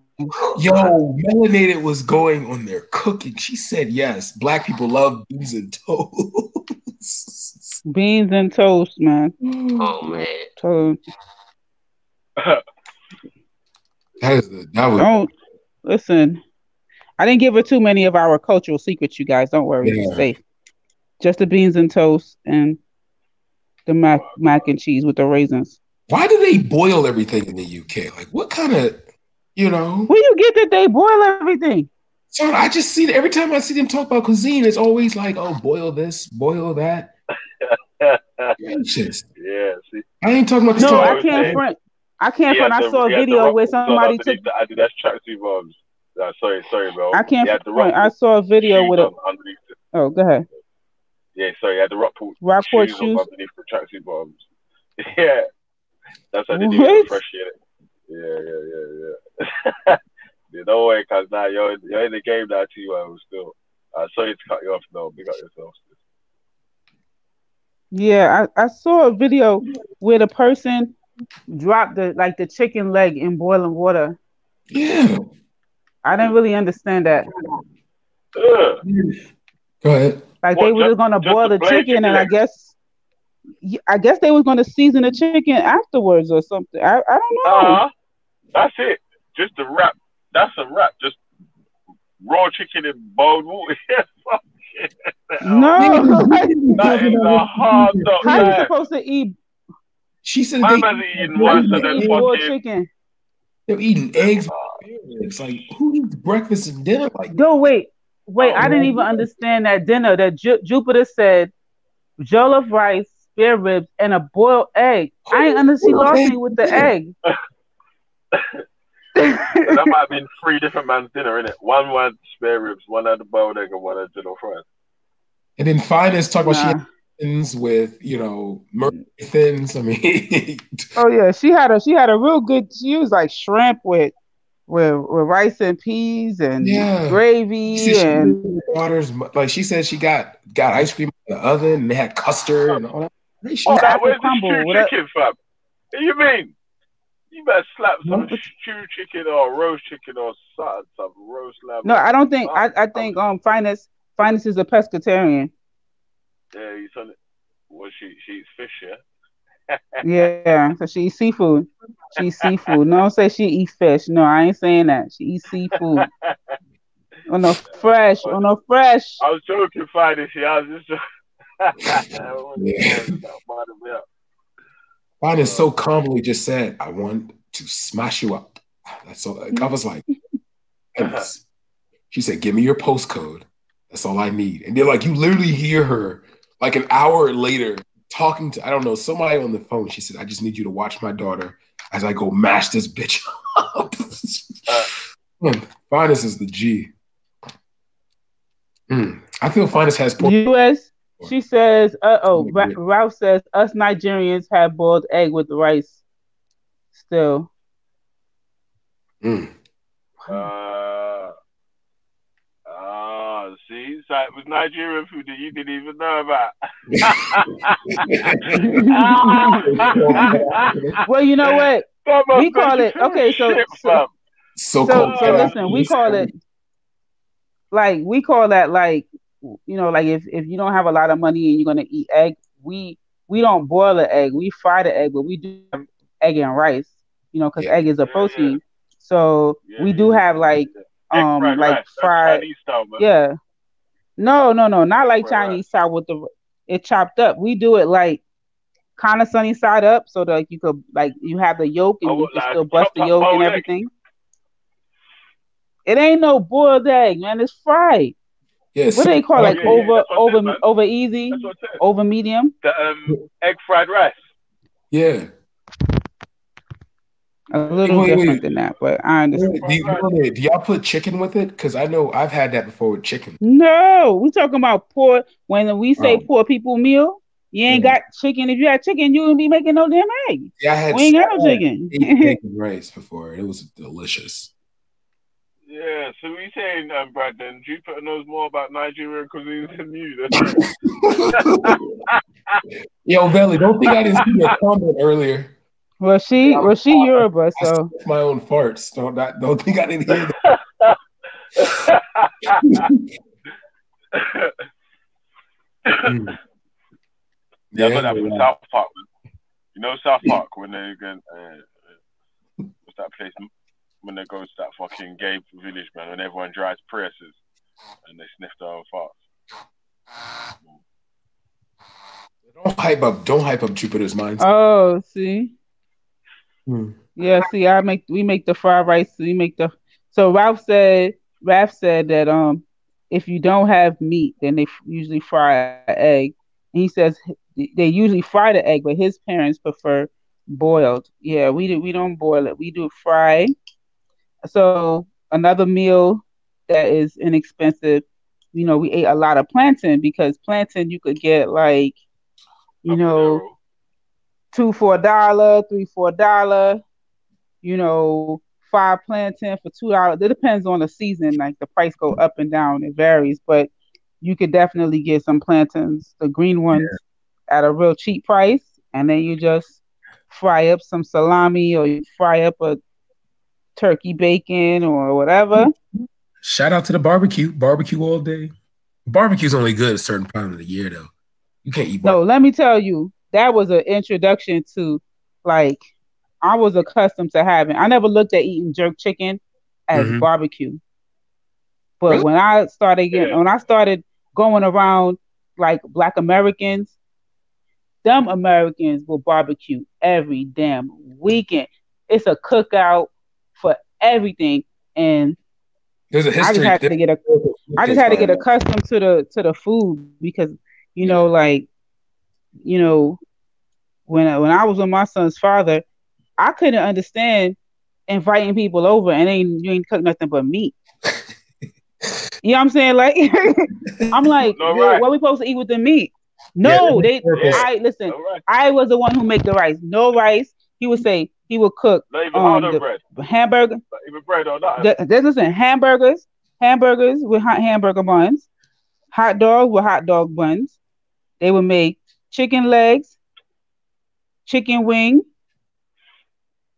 F: Yo, Melanated was going on there cooking. She said yes. Black people love beans and toast.
E: Beans and toast, man.
G: Oh man.
E: Toast.
F: Don't
E: listen. I didn't give her too many of our cultural secrets, you guys. Don't worry, it's safe. Just the beans and toast and the mac and cheese with the raisins.
F: Why do they boil everything in the UK? Like, what kind of, you know?
E: Where you get that they boil everything?
F: So I just see every time I see them talk about cuisine, it's always like, oh, boil this, boil that. Gracious.
A: Yeah. See,
F: I ain't talking about this.
E: No, I can't front. I saw a video where somebody took
A: the Adidas tracksuit bombs. Sorry, bro.
E: I can't front. I saw a video with it. Oh, go ahead.
A: Yeah, sorry, I had the Rockport shoes underneath the tracksuit bottoms. Yeah, that's how they do it fresh. Yeah. You know way, cause now you're in the game now too. Well, still. Sorry to cut you off. No, big up yourself.
E: Yeah, I saw a video where the person dropped the chicken leg in boiling water.
F: Yeah.
E: I didn't really understand that.
A: Ugh.
F: Go ahead.
E: Like
A: What,
E: they were just gonna
A: just
E: boil
A: the
E: the
A: plain
E: chicken,
A: chicken
E: and
A: leg?
E: I guess they was gonna season the chicken afterwards or something. I don't know.
A: That's it. Just a wrap. That's a wrap. Just raw chicken in boiled water. Fuck it.
E: No,
A: That is a hard dog.
E: how you
A: Man.
E: supposed to eat?
F: She said
A: Man
F: they
A: has eaten worse than that
E: boiled
A: fucking.
E: chicken.
F: they're eating eggs. It's like who eats breakfast and dinner like that?
E: No, wait. I didn't even understand that dinner. That Jupiter said jollof rice, spare ribs, and a boiled egg. I ain't understand. She lost me with the egg.
A: That might have been 3 different man's dinner, innit? One had spare ribs, one had the boiled egg, and one had jollof rice.
F: And then Finest talk about she
E: Nah.
F: had thins with mercury thins. I mean,
E: Oh yeah, she had a real good. She used like shrimp with rice and peas and
F: yeah.
E: gravy
F: She said
E: and
F: daughters like she said she got ice cream in the oven and they had custard and all that. Great shit.
A: Oh, that
E: apple
A: where's the
E: crumble.
A: stew
E: What up?
A: chicken, fam? What you mean? You better slap some stew chicken or roast chicken or some roast lamb.
E: No, I don't think. I think Finest is a pescatarian.
A: Yeah, he's on it. Well, she eats fish, yeah.
E: Yeah, so she eats seafood. She eats seafood. No, don't say she eats fish. No, I ain't saying that. She eats seafood. On the fresh.
A: I was joking, Finest. I was just.
F: Finest so calmly just said, "I want to smash you up." That's all. I was like, Finest. She said, "Give me your postcode. That's all I need." And then, like, you literally hear her like an hour later talking to, I don't know, somebody on the phone. She said, "I just need you to watch my daughter as I go mash this bitch up." Finest is the G. I feel Finest has
E: U.S. She says, Ralph says, us Nigerians have boiled egg with rice still.
A: See, so it was Nigerian food that you didn't even know about.
E: Well, you know what? We call it, okay, so listen, we call it, like, we call that, like, like if you don't have a lot of money and you're going to eat egg, we don't boil the egg, we fry the egg, but we do have egg and rice, because egg is a protein. Yeah. So we do have like fried
A: rice. Chinese style, man.
E: Yeah. No, not like Chinese style with it chopped up. We do it like kind of sunny side up, so that you could, like, you have the yolk and you can still bust the yolk and everything. It ain't no boiled egg, man. It's fried. Yes. What do they call it? Like over easy, over medium?
A: The egg fried rice.
F: Yeah.
E: A little different than that, but I understand.
F: Do y'all put chicken with it? Because I know I've had that before with chicken.
E: No, we talking about poor. When we say poor people meal, you ain't got chicken. If you had chicken, you wouldn't be making no damn egg.
F: Yeah,
E: we ain't got no chicken.
F: Bacon rice before. It was delicious.
A: Yeah, so we saying, Brandon, Jupiter knows more about Nigerian cuisine than you.
F: Yo, Belly, don't think I didn't see your comment earlier.
E: Well, she Yoruba, so
F: my own farts. Don't think I didn't hear
A: that. Yeah, but that was South Park. You know South Park when they go, what's that place? When they go to that fucking gay village, man, and everyone drives Priuses and they sniff their own farts.
F: Don't hype up Jupiter's mind.
E: Oh, see. Yeah, see, we make the fried rice. So Ralph said that if you don't have meat, then they usually fry an egg. And he says they usually fry the egg, but his parents prefer boiled. Yeah, we don't boil it. We do fry. So another meal that is inexpensive, we ate a lot of plantain, because plantain you could get like, 2 for $1, 3 for $1, 5 plantain for $2. It depends on the season. Like the price go up and down. It varies, but you could definitely get some plantains, the green ones, at a real cheap price, and then you just fry up some salami or you fry up a turkey bacon or whatever.
F: Shout out to the barbecue. Barbecue all day. Barbecue's only good a certain time of the year, though. You can't eat barbecue.
E: No, let me tell you, that was an introduction to, like, I was accustomed to having. I never looked at eating jerk chicken as barbecue, but
F: Really?
E: when I started going around like Black Americans, them Americans will barbecue every damn weekend. It's a cookout for everything, and
F: There's a
E: I just
F: history.
E: had to get accustomed to the food because like when I was with my son's father, I couldn't understand inviting people over and you ain't cook nothing but meat. You know what I'm saying? Like I'm like, what are we supposed to eat with the meat? No, I was the one who make the rice. No rice. He would say he would cook
A: not even bread.
E: Hamburger.
A: Not even bread or nothing.
E: Listen, hamburgers with hot hamburger buns, hot dogs with hot dog buns. They would make chicken legs, chicken wing.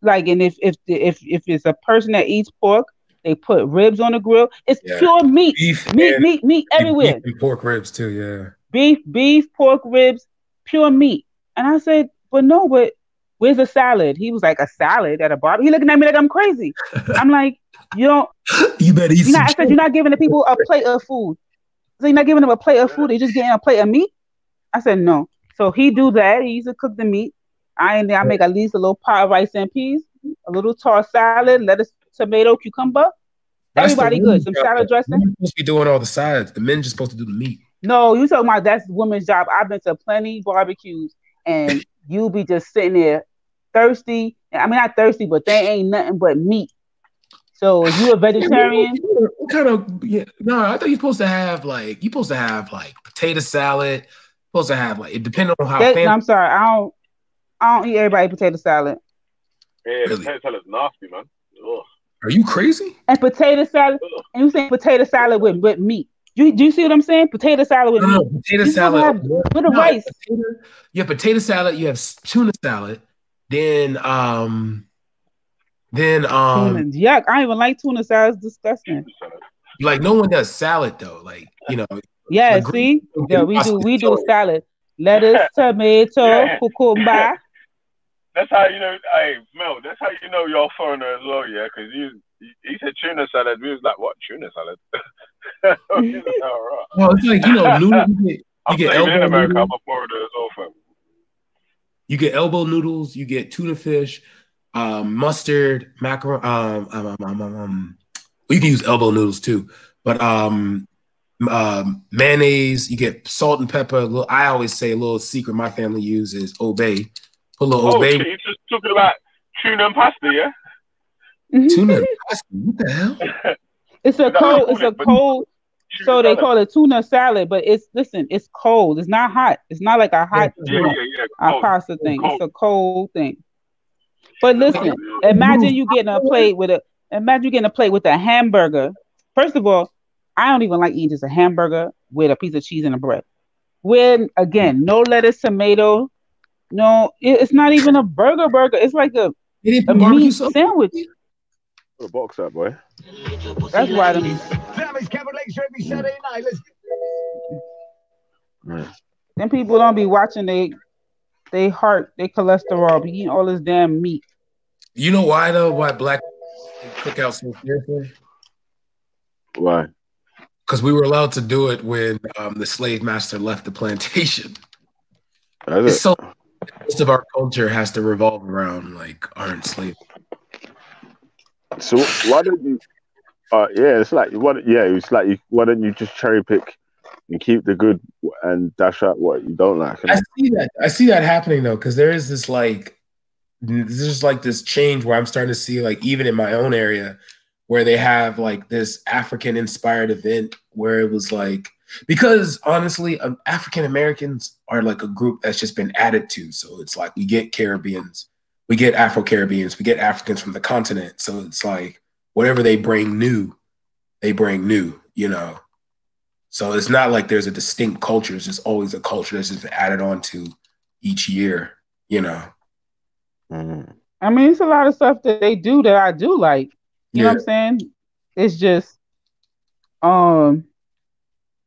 E: Like, and if it's a person that eats pork, they put ribs on the grill. It's pure meat, meat everywhere.
F: Beef and pork ribs too, yeah.
E: Beef, pork ribs, pure meat. And I said, but where's the salad? He was like, a salad at a barbecue. He looking at me like I'm crazy. I'm like, you
F: better eat
E: I said, you're not giving the people a plate of food. So you're not giving them a plate of food. They're just getting a plate of meat. I said, no. So he do that. He used to cook the meat. I make at least a little pot of rice and peas, a little tossed salad, lettuce, tomato, cucumber. Everybody good. Some salad dressing.
F: You're supposed to be doing all the sides. The men just supposed to do the meat.
E: No, you talking about that's women's job. I've been to plenty barbecues and you be just sitting there thirsty. I mean, not thirsty, but they ain't nothing but meat. So if you a vegetarian,
F: what kind of no, I thought you're supposed to have like potato salad. Supposed to have it depending on how.
E: I'm sorry, I don't eat everybody potato salad.
A: Yeah, really? Potato salad's nasty, man. Ugh.
F: Are you crazy?
E: And potato salad, and you saying potato salad with meat. Do you see what I'm saying? Potato salad with meat.
F: Potato salad
E: with a rice.
F: You have potato salad. You have tuna salad. Then
E: yuck! I don't even like tuna salad. It's disgusting.
F: Like no one does salad though. Like
E: Yeah, see, we do salad. Lettuce, tomato, cucumber.
A: That's how you know. Hey, Mel, that's how you know you're a foreigner as well, yeah. Because he said tuna salad. We was like, what tuna salad? All right.
F: Well, it's like noodles. You get elbow
A: in America.
F: noodles.
A: I'm a foreigner as well, fam.
F: You get elbow noodles. You get tuna fish, mustard, macaroni. You can use elbow noodles too, but mayonnaise. You get salt and pepper. I always say a little secret my family uses Obey. Put a little Obey.
A: Okay, you're just talking about tuna and pasta, yeah?
F: Tuna and pasta. What the hell?
E: It's a cold. So they call it tuna salad, but it's cold. It's not hot. It's not like a hot pasta thing. It's a cold thing. But listen, imagine you getting a plate with a hamburger. First of all, I don't even like eating just a hamburger with a piece of cheese and a bread. With again, no lettuce, tomato. No, it's not even a burger. It's like a meat sandwich.
D: Put a box up, boy.
E: That's why them. Them people don't be watching they heart, they cholesterol, be eating all this damn meat.
F: You know why though? Why black cook out so seriously?
D: Why?
F: Because we were allowed to do it when the slave master left the plantation. So most of our culture has to revolve around our enslavement.
D: So why don't you? It's like why don't you just cherry pick and keep the good and dash out what you don't like?
F: I see that happening though, because there is this this change where I'm starting to see even in my own area where they have this African inspired event where it was because honestly, African Americans are a group that's just been added to. So it's we get Caribbeans, we get Afro-Caribbeans, we get Africans from the continent. So it's like whatever they bring new, you know. So it's not like there's a distinct culture. It's just always a culture that's just added on to each year, you know.
E: I mean, it's a lot of stuff that they do that I do like. You know what I'm saying? It's just, you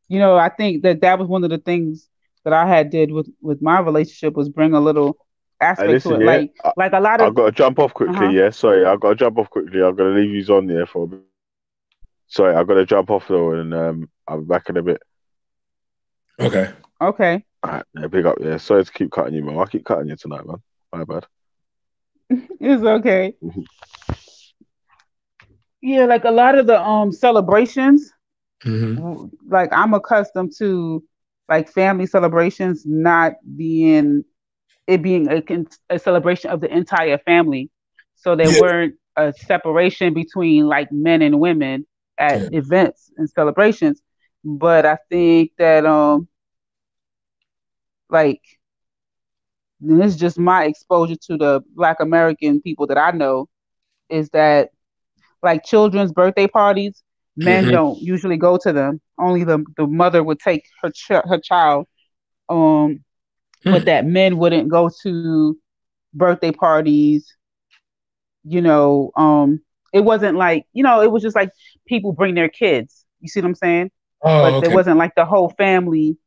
E: know, I think that was one of the things that I had did with my relationship was bring a little aspect to it. Like a lot of.
D: I've got to jump off quickly. Yeah, sorry, I've got to jump off quickly. I'm gonna leave you on there for a bit. Sorry, I've got to jump off though, and I'll be back in a bit.
F: Okay.
D: All right, yeah, big up. Yeah, sorry to keep cutting you, man. I keep cutting you tonight, man. My bad.
E: It's okay. Yeah, like a lot of the celebrations, like I'm accustomed to like family celebrations not being a celebration of the entire family. So there weren't a separation between like men and women at events and celebrations. But I think that like and this is just my exposure to the Black American people that I know, is that like children's birthday parties, men don't usually go to them. Only the mother would take her child. But that men wouldn't go to birthday parties. You know, it wasn't like, you know, it was just like people bring their kids. You see what I'm saying? But it wasn't like the whole family.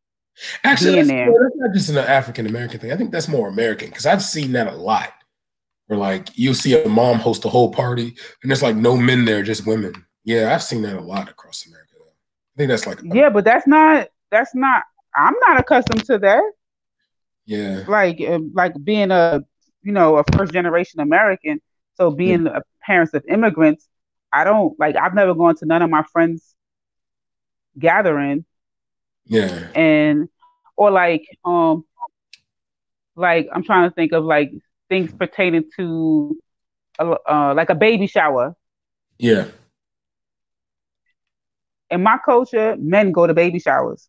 F: Actually, that's not just an African American thing. I think that's more American because I've seen that a lot. Where like you'll see a mom host a whole party and there's like no men there, just women. Yeah, I've seen that a lot across America. I think that's like
E: but that's not. I'm not accustomed to that.
F: Yeah,
E: like being a first generation American, so being parents of immigrants, I've never gone to none of my friends' gathering.
F: Yeah,
E: and or like I'm trying to think of like things pertaining to like a baby shower.
F: Yeah.
E: In my culture, men go to baby showers.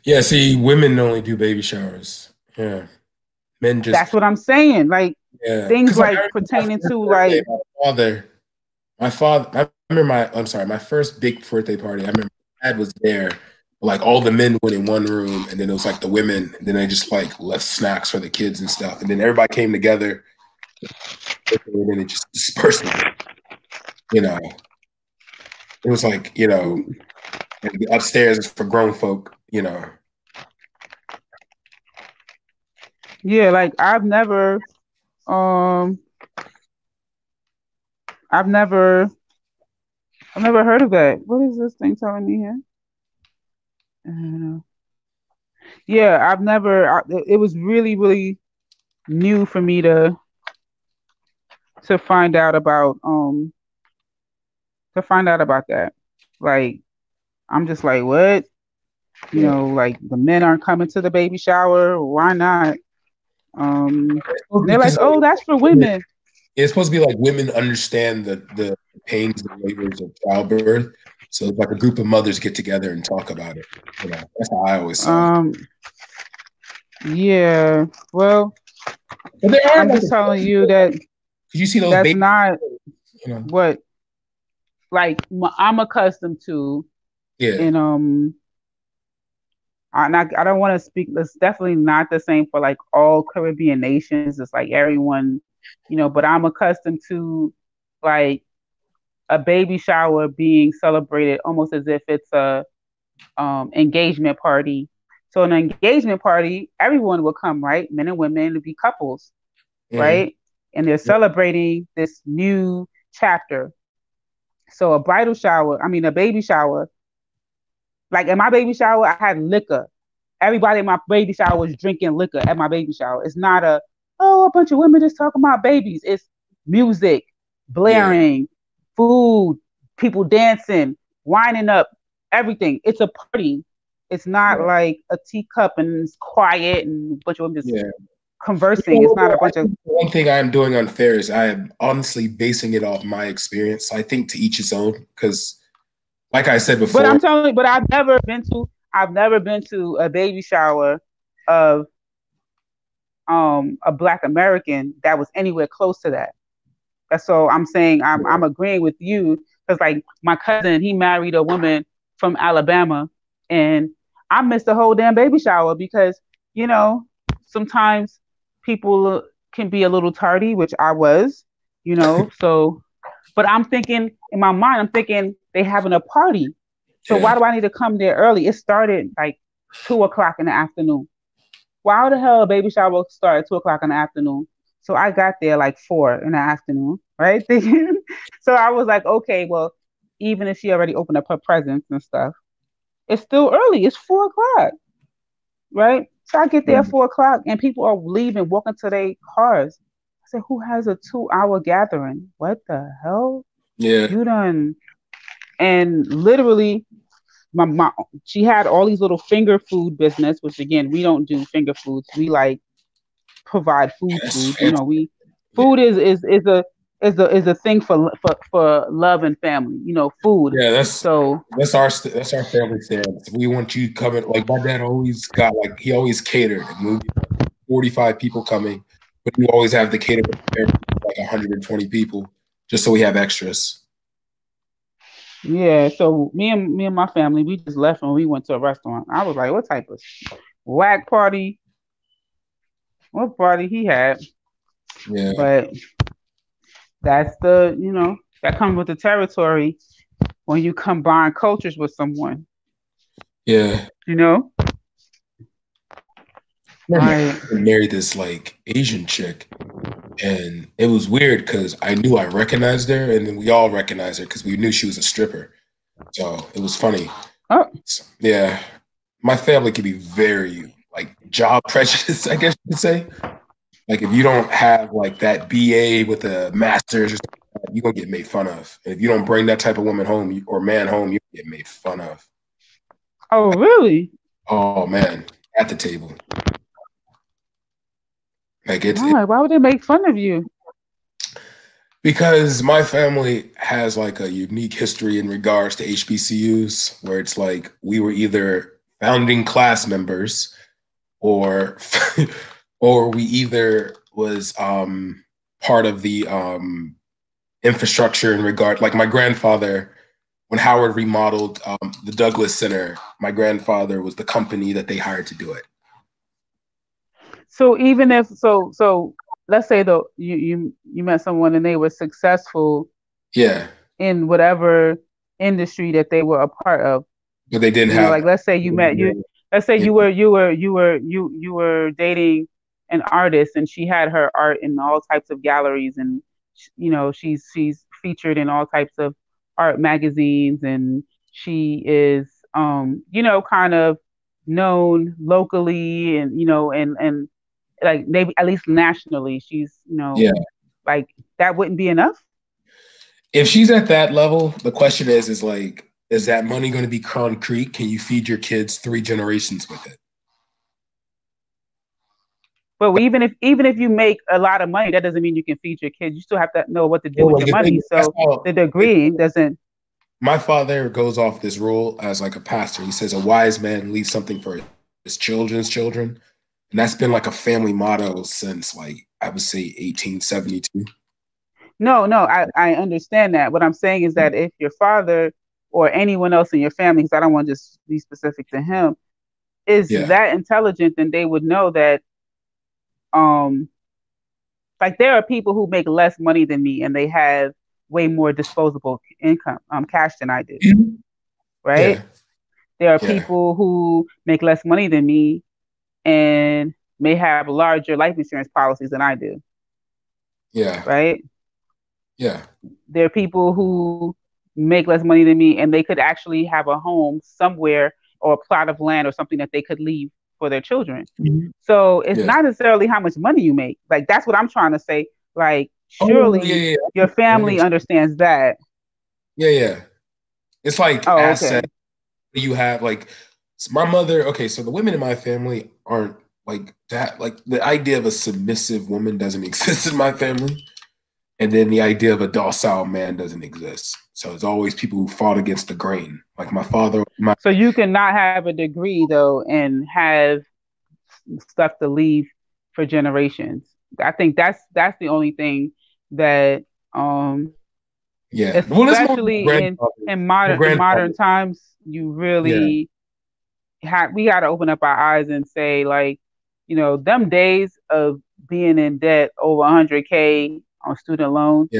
F: Yeah, see, women only do baby showers. Yeah. Men just.
E: That's what I'm saying. Like things like pertaining to like
F: my father. My first big birthday party. I remember my dad was there. Like all the men went in one room, and then it was like the women. And then they just like left snacks for the kids and stuff. And then everybody came together, and then it just dispersed. You know, it was like upstairs is for grown folk. You know.
E: Yeah, like I've never heard of that. What is this thing telling me here? Yeah, I've never. It was really, really new for me to find out about that. Like, I'm just like, what? You know, like the men aren't coming to the baby shower. Why not? They're like, oh, that's for women.
F: It's supposed to be like women understand the pains and labors of childbirth. So it's like a group of mothers get together and talk about it. You know, that's how I always saw it.
E: Yeah. Well, I'm just telling you that.
F: Did you see those?
E: That's not what like I'm accustomed to.
F: Yeah.
E: And I don't want to speak. It's definitely not the same for like all Caribbean nations. It's like everyone, but I'm accustomed to like a baby shower being celebrated almost as if it's a engagement party. So an engagement party, everyone will come, right? Men and women to be couples, right? And they're celebrating this new chapter. So a baby shower, like in my baby shower, I had liquor. Everybody in my baby shower was drinking liquor at my baby shower. It's not a bunch of women just talking about babies. It's music, blaring, food, people dancing, winding up, everything. It's a party. It's not like a teacup and it's quiet and a bunch of women just conversing. It's not a bunch of.
F: One thing I'm doing unfair is I am honestly basing it off my experience. I think to each his own, because like I said before.
E: But I'm telling you, but I've never been to a baby shower of a Black American that was anywhere close to that. So I'm saying I'm agreeing with you, because like my cousin, he married a woman from Alabama, and I missed the whole damn baby shower because, you know, sometimes people can be a little tardy, which I was, you know. So, but I'm thinking in my mind, I'm thinking they having a party. So why do I need to come there early? It started like 2:00 in the afternoon. Why the hell a baby shower start at 2:00 in the afternoon? So I got there like 4 in the afternoon, right? So I was like, okay, well, even if she already opened up her presents and stuff, it's still early. It's 4:00, right? So I get there at 4:00 and people are leaving, walking to their cars. I said, who has a 2-hour gathering? What the hell?
F: Yeah.
E: You done. And literally, she had all these little finger food business, which again, we don't do finger foods. We like provide food. You know, food is a thing for love and family. You know, food.
F: Yeah, that's our family stance. We want you coming. Like my dad always got he always catered. 45 people coming, but you always have the cater like 120 people, just so we have extras.
E: Yeah, so me and my family, we just left and we went to a restaurant. I was like, what type of whack party? What party he had?
F: Yeah.
E: But that's that comes with the territory when you combine cultures with someone.
F: Yeah.
E: You know?
F: I married this like Asian chick, and it was weird because I knew I recognized her, and then we all recognized her because we knew she was a stripper. So it was funny.
E: Oh.
F: Yeah. My family can be very like job prejudice, I guess you could say. Like if you don't have like that BA with a master's or something, you're gonna get made fun of. And if you don't bring that type of woman home or man home, you get made fun of.
E: Oh, really?
F: Oh man, at the table. Like
E: why would they make fun of you?
F: Because my family has like a unique history in regards to HBCUs, where it's like we were either founding class members or or we either was part of the infrastructure in regard, like my grandfather, when Howard remodeled the Douglas Center, my grandfather was the company that they hired to do it.
E: So even if let's say though you met someone and they were successful, in whatever industry that they were a part of,
F: but they didn't have
E: like let's say you met let's say you were dating an artist and she had her art in all types of galleries, and she's featured in all types of art magazines, and she is kind of known locally, and and like maybe at least nationally, she's like that wouldn't be enough.
F: If she's at that level, the question is like, is that money going to be concrete? Can you feed your kids 3 generations with it?
E: But even if you make a lot of money, that doesn't mean you can feed your kids. You still have to know what to do with your money. So the degree doesn't.
F: My father goes off this rule as like a pastor. He says a wise man leaves something for his children's children. And that's been like a family motto since like, I would say 1872.
E: No, I understand that. What I'm saying is that if your father or anyone else in your family, because I don't want to just be specific to him, is that intelligent, then they would know that like there are people who make less money than me and they have way more disposable income, cash than I do. Right? There are people who make less money than me and may have larger life insurance policies than I do. Right? There are people who make less money than me and they could actually have a home somewhere or a plot of land or something that they could leave for their children. So it's not necessarily how much money you make. Like that's what I'm trying to say. Like surely your family understands that.
F: It's like asset. You have like my mother. Okay, so the women in my family aren't like that. Like the idea of a submissive woman doesn't exist in my family, and then the idea of a docile man doesn't exist. So it's always people who fought against the grain. Like my father.
E: So you cannot have a degree though and have stuff to leave for generations. I think that's the only thing that
F: Yeah. Well, it's more
E: especially in modern
F: grandfather.
E: times, you really we got to open up our eyes and say, like, you know, them days of being in debt over 100K on student loans,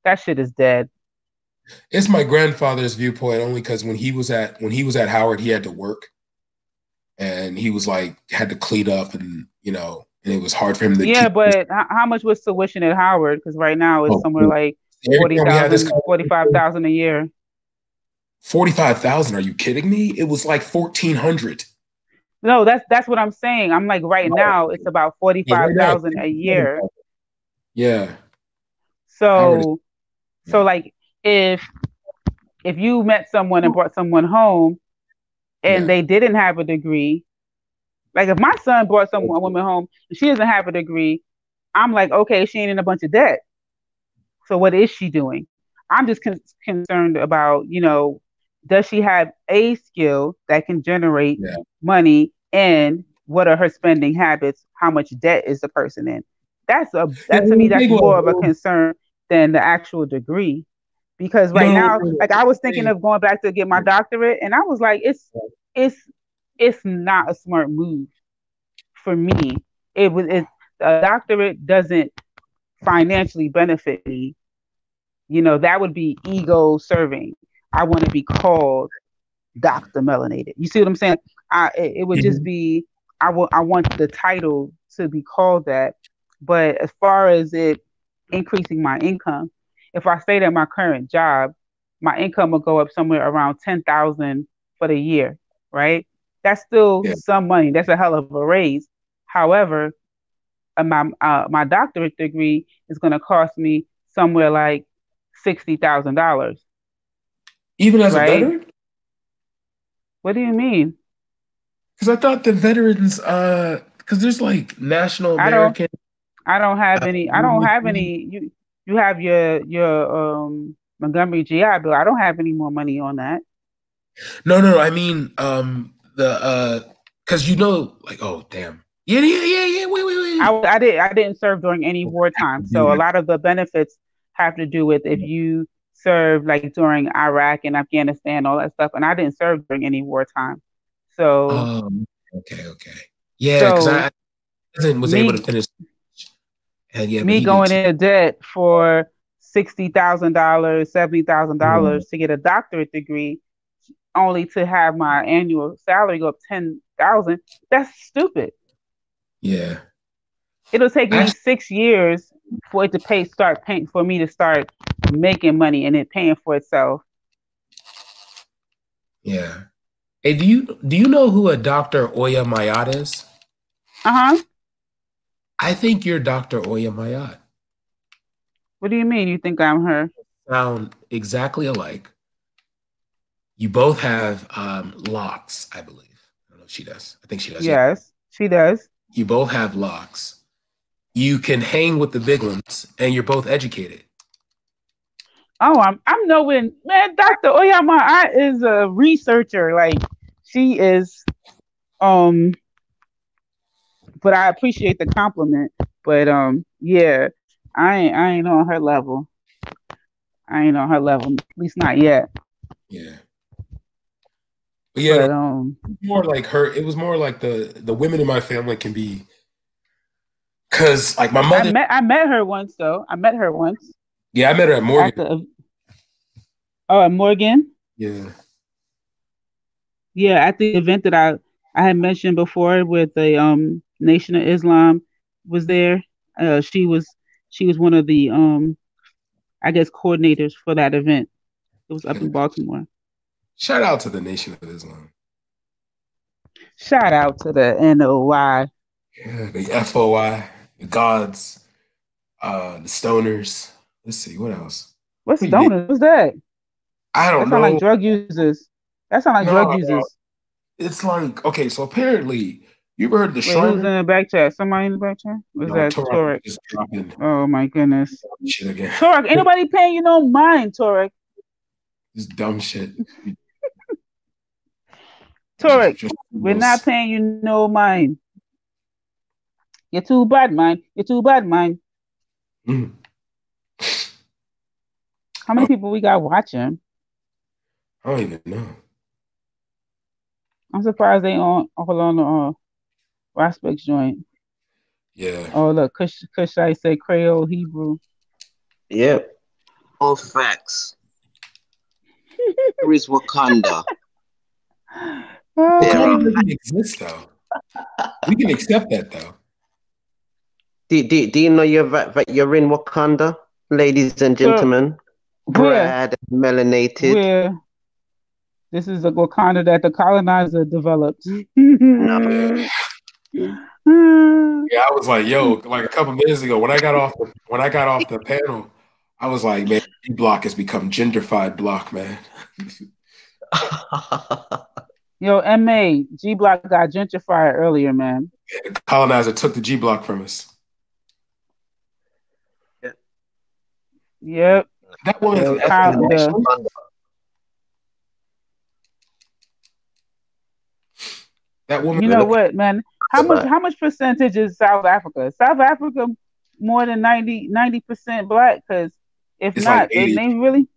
E: that shit is dead.
F: It's my grandfather's viewpoint only because when he was at Howard, he had to work, and he was like had to clean up, and you know, and it was hard for him to.
E: Yeah, but how much was tuition at Howard? Because right now it's somewhere like 40,000, 45,000 a year.
F: 45,000? Are you kidding me? It was like 1,400.
E: No, that's what I'm saying. I'm like, right now it's about 45,000 a year.
F: Yeah.
E: So like if you met someone and brought someone home and they didn't have a degree, like if my son brought a woman home and she doesn't have a degree, I'm like, okay, she ain't in a bunch of debt. So what is she doing? I'm just concerned about, you know, does she have a skill that can generate money, and what are her spending habits? How much debt is the person in? That's to me, that's more of a concern than the actual degree. Because right now, like I was thinking of going back to get my doctorate, and I was like, it's not a smart move for me. A doctorate doesn't financially benefit me. You know, that would be ego serving. I want to be called Dr. Melanated. You see what I'm saying? It would just be, I want the title to be called that. But as far as it increasing my income, if I stayed at my current job, my income will go up somewhere around 10,000 for the year, right? That's still some money. That's a hell of a raise. However, my doctorate degree is going to cost me somewhere like $60,000.
F: Even as a veteran?
E: What do you mean?
F: Because I thought the veterans, because there's like National American.
E: I don't have any. You have your Montgomery GI Bill. I don't have any more money on that.
F: No. I mean, because you know, like, oh damn. Yeah. Wait.
E: I didn't serve during any wartime, so a lot of the benefits have to do with if you served like during Iraq and Afghanistan, all that stuff, and I didn't serve during any wartime. So
F: okay. Yeah, because I was able to finish. And
E: me going into debt for $60,000, $70,000 to get a doctorate degree, only to have my annual salary go up 10,000. That's stupid.
F: Yeah.
E: It'll take me 6 years for it to for me to start making money and it paying for itself.
F: Yeah. Hey, do you know who a Dr. Oya Mayat is? I think you're Dr. Oya Mayat.
E: What do you mean? You think I'm her?
F: Sound exactly alike. You both have locks, I believe. I don't know if she does. I think she does.
E: Yes, she does.
F: You both have locks. You can hang with the big ones, and you're both educated.
E: Oh, I'm knowing, man. Dr. Oya Mayat is a researcher. Like she is. But I appreciate the compliment. But yeah, I ain't on her level. I ain't on her level, at least not yet.
F: Yeah. But yeah, more like her. It was more like the women in my family can be, because like my mother.
E: I met her once though. I met her once.
F: Yeah, I met her at Morgan.
E: At Morgan.
F: Yeah.
E: Yeah, at the event that I had mentioned before, with the Nation of Islam was there. She was one of the I guess coordinators for that event. It was up in Baltimore.
F: Shout out to the Nation of Islam.
E: Shout out to the NOI.
F: Yeah, the FOI, the gods, the stoners. Let's see, what else?
E: What's stoners? What's that?
F: I don't know.
E: That sound like drug users. That sound like drug users.
F: It's like, okay, so apparently, you ever heard the Shriner?
E: Who's in the back chat? Somebody in the back chat? Was that Torek? Oh my goodness.
F: Shit again.
E: Torek, ain't nobody paying you no mind, Torek.
F: This dumb shit.
E: Torek, we're not paying you no mind. You're too bad, man. You're too bad, man.
F: Mm.
E: How many people we got watching?
F: I don't even know.
E: I'm surprised they all on the Prospects joint.
F: Yeah.
E: Oh look, Kushite say Creole Hebrew.
G: Yep. All facts. Where is Wakanda?
E: Oh,
G: There are.
F: Wakanda doesn't exist though. We can accept that though.
G: Do you know you're in Wakanda, ladies and gentlemen? Brad, melanated.
E: Where this is the Wakanda that the colonizer developed.
G: No.
F: Yeah, I was like, yo, like a couple minutes ago when I got off the panel, I was like, man, G Block has become genderfied block, man.
E: Yo, MA, G Block got gentrified earlier, man.
F: Yeah, the colonizer took the G Block from us.
E: Yep.
F: That woman. That woman.
E: You know what, man? How much percentage is South Africa? South Africa more than 90% black? Because if it's not, like they really.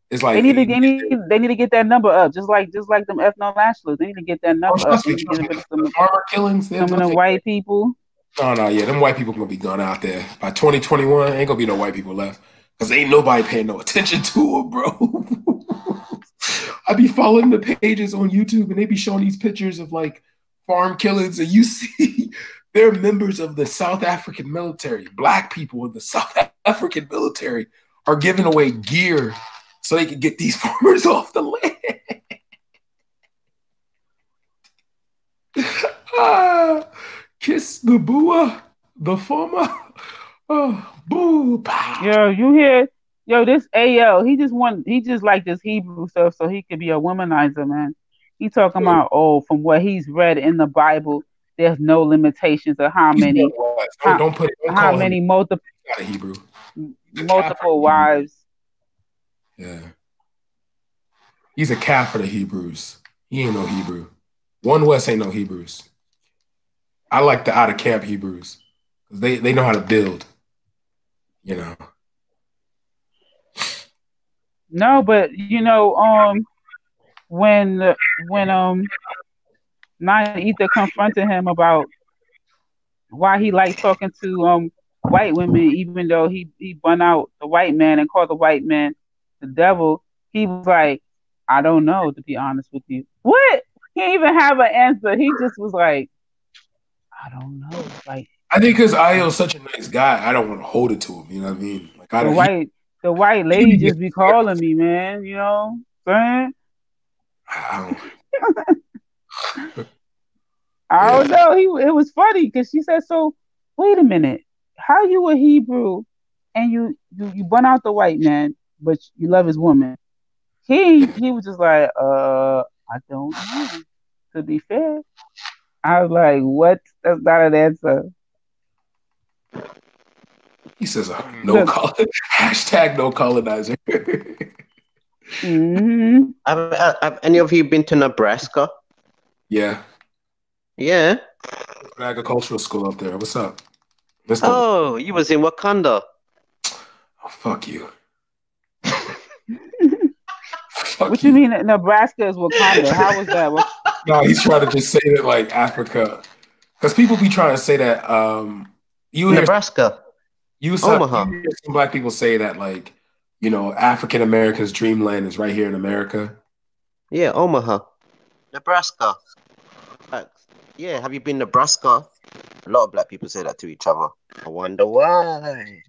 F: It's like
E: they need to get that number up, just like them ethno-nationalists. They need to get that number up.
F: The farmer killings,
E: some of them white people.
F: No, yeah, them white people gonna be gone out there by 2021. Ain't gonna be no white people left because ain't nobody paying no attention to them, bro. I be following the pages on YouTube and they be showing these pictures of like farm killings, and you see they're members of the South African military. Black people in the South African military are giving away gear so they can get these farmers off the land. Kiss the bua, the farmer. Boo.
E: Yo, you hear? Yo, this AL, he just like this Hebrew stuff so he could be a womanizer, man. He talking about, from what he's read in the Bible, there's no limitations of how many multiple wives.
F: Yeah. He's a calf for the Hebrews. He ain't no Hebrew. One West ain't no Hebrews. I like the out of camp Hebrews. They know how to build. You know.
E: No, but when Nine Ether confronted him about why he liked talking to white women, even though he bun out the white man and called the white man the devil, he was like, I don't know, to be honest with you. What? He didn't even have an answer. He just was like, I don't know. Like,
F: I think because Io's such a nice guy, I don't want to hold it to him. You know what I mean? Like
E: the white lady just be calling me, man. You know what I'm saying? I don't know. It was funny because she said, "So, wait a minute. How you a Hebrew and you bun out the white man, but you love his woman?" He was just like, I don't know. To be fair, I was like, "What? That's not an answer."
F: He says, hashtag no colonizer.
E: Mm-hmm.
G: Have any of you been to Nebraska?
F: Yeah.
G: Yeah.
F: Agricultural school up there. What's up?
G: Oh, you was in Wakanda.
F: Oh, fuck you.
E: What you mean Nebraska is Wakanda? How was that?
F: No, he's trying to just say that like Africa. Because people be trying to say that
G: Nebraska.
F: Omaha. You hear some black people say that like, African America's dreamland is right here in America.
G: Yeah, Omaha. Nebraska. Yeah, have you been to Nebraska? A lot of black people say that to each other. I wonder why.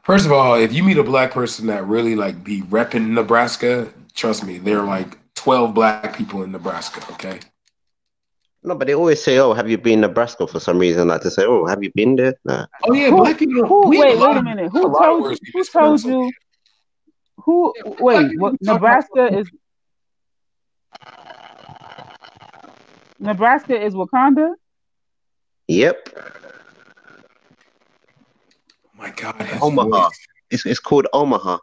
F: First of all, if you meet a black person that really like be repping Nebraska, trust me, there are like 12 black people in Nebraska, okay?
G: No, but they always say, "Oh, have you been to Nebraska?" For some reason, like to say, "Oh, have you been there?" Nah.
F: Oh yeah, black people.
E: Wait a minute. Who told you? What Nebraska is? Nebraska is Wakanda?
G: Yep.
F: Oh my God.
G: Omaha. It's called Omaha.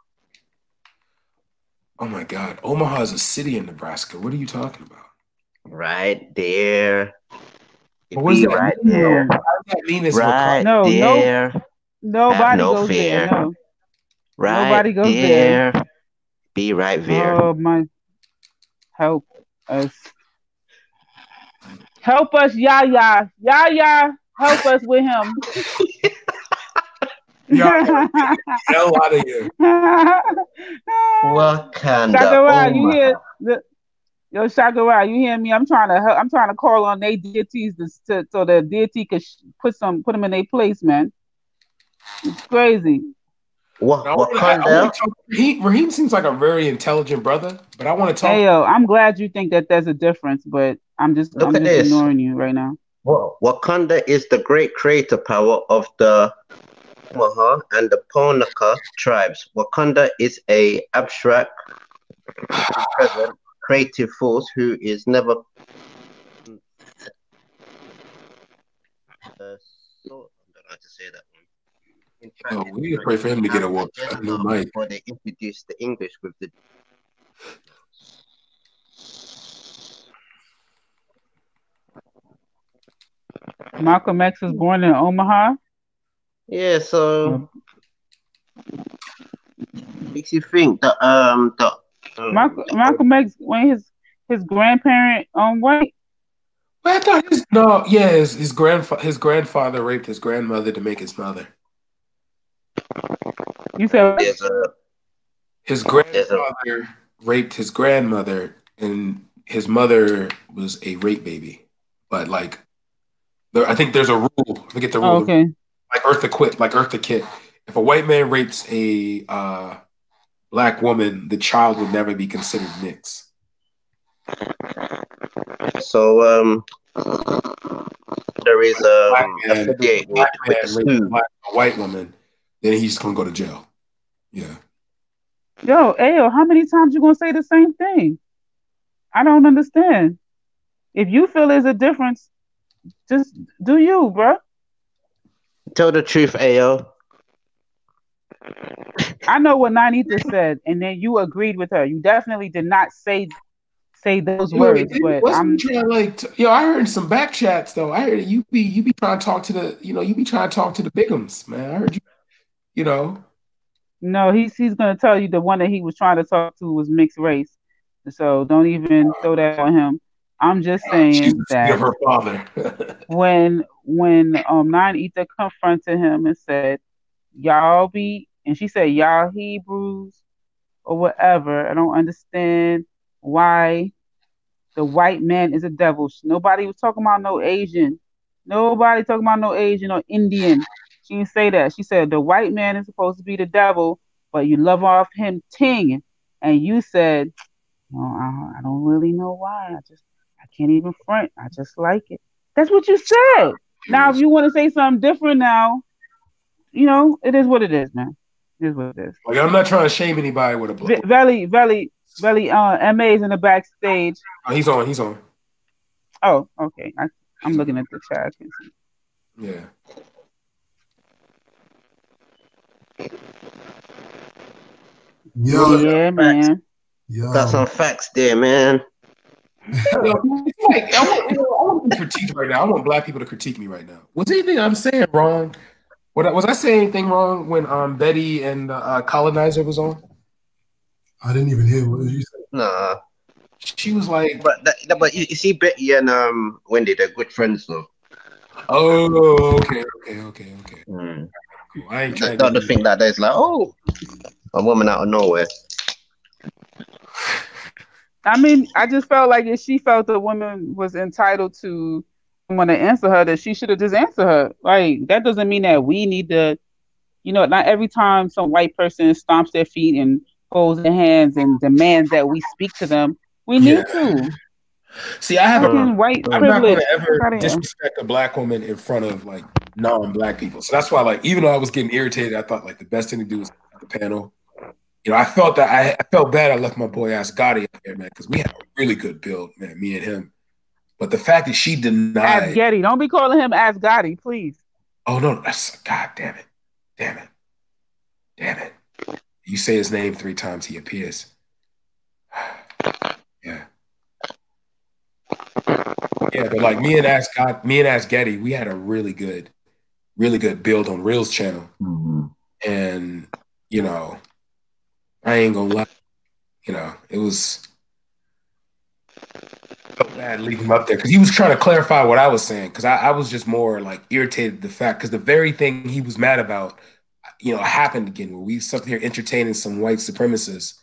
F: Oh my God. Omaha is a city in Nebraska. What are you talking about?
G: Right there.
F: But what does
G: Be
F: that
G: right
F: mean?
G: there.
F: How does that mean it's
G: Right
E: No,
G: there. Have
E: nobody
G: no
E: goes there.
G: fear.
E: No,
G: Right
E: nobody goes there.
G: there. Be right there.
E: Oh my, help us. Help us, Yaya. Yaya, help us with him.
F: Y'all hell out of here.
G: Wakanda.
E: Shakara,
G: Oh
E: you
G: my.
E: hear yo Shakara, you hear me? I'm trying to call on their deities so the deity could put them in their place, man. It's crazy.
G: Wakanda.
F: Raheem seems like a very intelligent brother, but I want to talk.
E: Hey yo, I'm glad you think that there's a difference, but I'm just
G: Look at this.
E: ignoring you right now.
G: Wakanda is the great creator power of the Omaha and the Ponca tribes. Wakanda is a abstract, present, creative force who is never. I don't know how to say that one. In fact,
F: We need to pray for him to get a new mic.
G: before they introduced the English with the.
E: Malcolm X was born in Omaha.
G: Yeah, so makes you think that
E: Malcolm X, when his grandparent white.
F: But I thought his grandfather raped his grandmother to make his mother.
E: You said
F: his grandfather raped his grandmother, and his mother was a rape baby. But like, I think there's a rule. I forget the rule.
E: Oh, okay.
F: Like Eartha Kitt. If a white man rapes a black woman, the child would never be considered mixed.
G: So there is a
F: white woman, then he's just gonna go to jail. Yeah.
E: Yo, Ayo, how many times you gonna say the same thing? I don't understand. If you feel there's a difference, just do you, bro.
G: Tell the truth, Ayo.
E: I know what Nanita said, and then you agreed with her. You definitely did not say those words, but I'm
F: trying I heard some back chats though. I heard you be trying to talk to the Bighams, man. I heard you know.
E: No, he's gonna tell you the one that he was trying to talk to was mixed race. So don't even throw that on him. I'm just saying that
F: her father.
E: when Nine Ether confronted him and said, "Y'all be," and she said, "Y'all Hebrews or whatever." I don't understand why the white man is a devil. Nobody was talking about no Asian. Nobody talking about no Asian or Indian. She didn't say that. She said the white man is supposed to be the devil, but you love off him ting. And you said, "No, I don't really know why. I can't even front. I just like it." That's what you said. Now, if you want to say something different now, it is what it is, man. It is what it is.
F: Like, I'm not trying to shame anybody with a blow.
E: Valley, MA's in the backstage.
F: Oh, he's on.
E: Oh, okay. I'm looking at the chat. I can see.
F: Yeah.
E: Yeah, man.
G: Got some facts there, man.
F: I want to be critiqued right now. I want black people to critique me right now. Was anything I'm saying wrong? Was I saying anything wrong when Betty and Colonizer was on?
I: I didn't even hear what you said.
G: Nah.
F: She was like,
G: but you see, Betty and Wendy, they're good friends though.
F: Oh, okay.
G: Mm.
F: Cool. I ain't trying
G: the other thing that there's like, oh, a woman out of nowhere.
E: I mean, I just felt like if she felt the woman was entitled to someone to answer her, that she should have just answered her. Like, that doesn't mean that we need to, not every time some white person stomps their feet and holds their hands and demands that we speak to them, we need to.
F: See, I have
E: I'm not
F: going to ever disrespect a black woman in front of like non-black people. So that's why, like, even though I was getting irritated, I thought like the best thing to do was the panel. I felt that I felt bad. I left my boy Ask Gotti up there, man, because we had a really good build, man, me and him. But the fact that she denied
E: Ask Getty, don't be calling him Ask Gotti, please.
F: Oh no, God damn it. You say his name 3 times, he appears. Yeah, Yeah, but like me and Ask Getty, we had a really good build on Reels channel. And, you know, I ain't gonna lie, you know, it was so bad leaving him up there because he was trying to clarify what I was saying because I was just more like irritated at the fact because the very thing he was mad about, you know, happened again where we sat here entertaining some white supremacists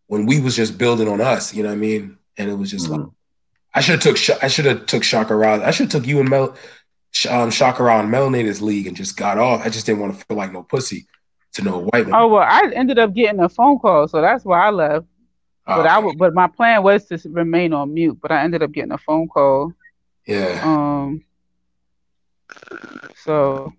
F: when we was just building on us, you know what I mean? And it was just like I should have took Shaka Rao. I should have took you and Shaka Rao and Melanated's league and just got off. I just didn't want to feel like no pussy to no white woman.
E: Oh well, I ended up getting a phone call, so that's why I left. But but my plan was to remain on mute, but I ended up getting a phone call.
F: Yeah.
E: So.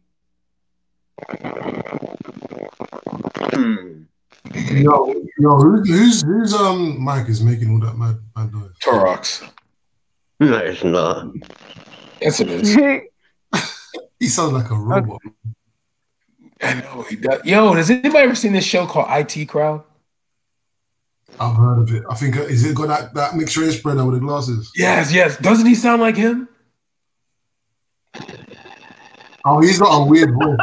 I: Yo, whose mic is making all that mad noise?
F: Torox.
G: No, it's not.
F: Yes, it is.
I: He sounds like a robot.
F: I know he does. Yo, has anybody ever seen this show called IT Crowd?
I: I've heard of it. I think is it got that mixed race spreader with the glasses?
F: Yes. Doesn't he sound like him?
I: Oh, he's got a weird voice.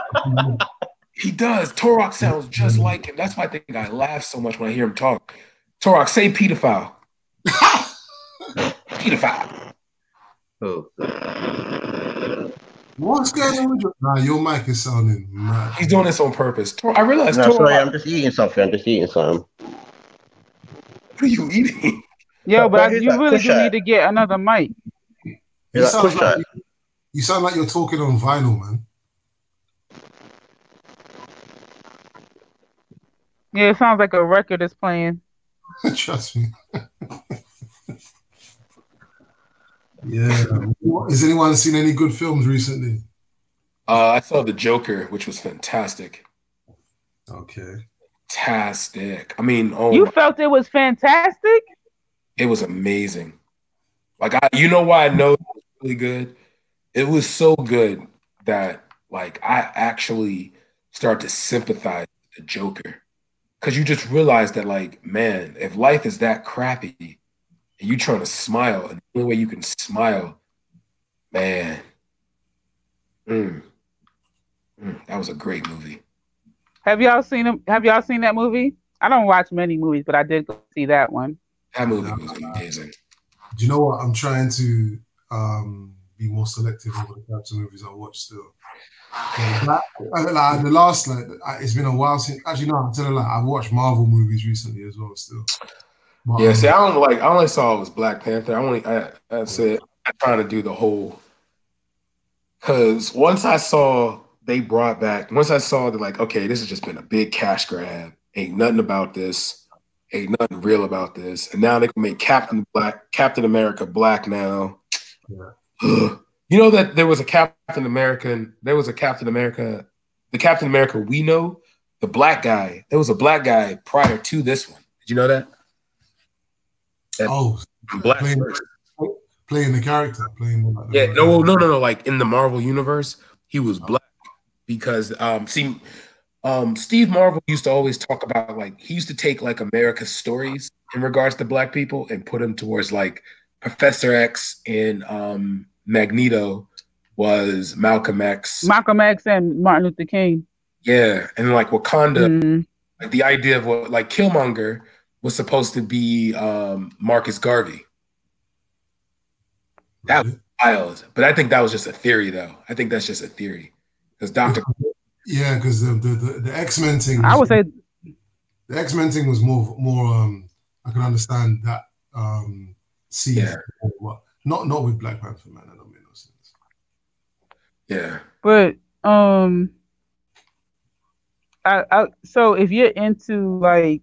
F: He does. Torox sounds just like him. That's why I think I laugh so much when I hear him talk. Torox, say pedophile. Pedophile.
G: Oh.
I: What's going on with you? Nah, your mic is sounding mad.
F: He's doing this on purpose. I realize.
G: No, sorry, I'm just eating something. What
F: are you eating?
E: Yo, but you really do need to get another mic.
I: You sound like you're talking on vinyl, man.
E: Yeah, it sounds like a record is playing.
I: Trust me. Yeah. Has anyone seen any good films recently?
F: I saw The Joker, which was fantastic.
I: Okay.
F: Fantastic. I mean,
E: you felt it was fantastic?
F: It was amazing. Like, you know why I know it was really good? It was so good that, like, I actually start to sympathize with the Joker. Because you just realize that, like, man, if life is that crappy and you trying to smile, and the only way you can smile, man, that was a great movie.
E: Have y'all seen him? Have y'all seen that movie? I don't watch many movies, but I did go see that one.
F: That movie was amazing.
I: Do you know what? I'm trying to be more selective over the types of movies I watch still. The last, it's been a while since. Actually, no, I'm telling you, I've watched Marvel movies recently as well. Still, but,
F: yeah. See, I only saw it was Black Panther. That's it. I'm trying to do the whole. Because once I saw that, like, okay, this has just been a big cash grab. Ain't nothing about this. Ain't nothing real about this. And now they can make Captain America black now. Yeah. You know that there was a Captain America. The Captain America we know, the black guy. There was a black guy prior to this one. Did you know that?
I: Black playing the character,
F: no. Like in the Marvel universe, he was black because Steve Marvel used to always talk about, like, he used to take like America's stories in regards to black people and put them towards, like, Professor X and Magneto was Malcolm X.
E: Malcolm X and Martin Luther King.
F: Yeah, and like Wakanda, like the idea of what, like, Killmonger was supposed to be Marcus Garvey. That was wild, but I think that was just a theory, though. I think that's just a theory because Dr.
I: Yeah, because the X-Men thing.
E: I would say
I: the X-Men thing was more. I can understand that. Not with Black Panther, man. That don't make no sense.
F: Yeah,
E: but so if you're into, like,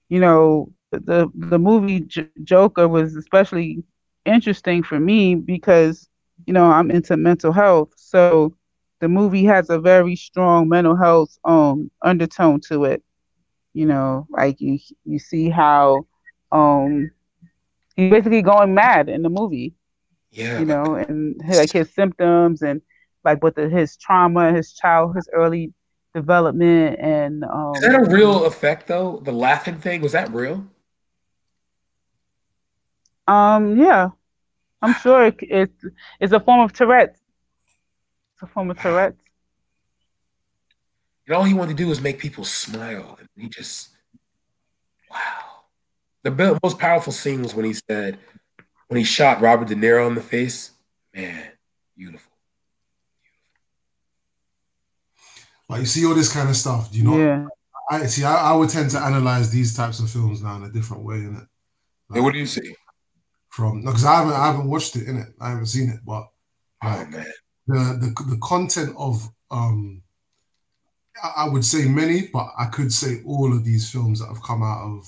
E: you know, the movie Joker was especially interesting for me because, you know, I'm into mental health, so the movie has a very strong mental health undertone to it. You know, like you see how he's basically going mad in the movie.
F: Yeah,
E: you know, and like his symptoms and like with his trauma, his early development, and
F: is that a real effect though? The laughing thing, was that real?
E: Yeah. I'm sure it's a form of Tourette's. It's a form of Tourette's.
F: And all he wanted to do was make people smile. And he just, wow. The most powerful scene was when he shot Robert De Niro in the face. Man, beautiful.
I: Like, you see all this kind of stuff. Do you know?
E: Yeah.
I: I would tend to analyze these types of films now in a different way, innit?
F: Hey, what do you see?
I: Because I haven't watched it, innit? I haven't seen it, but
F: Oh man.
I: the content of I would say many, but I could say all of these films that have come out of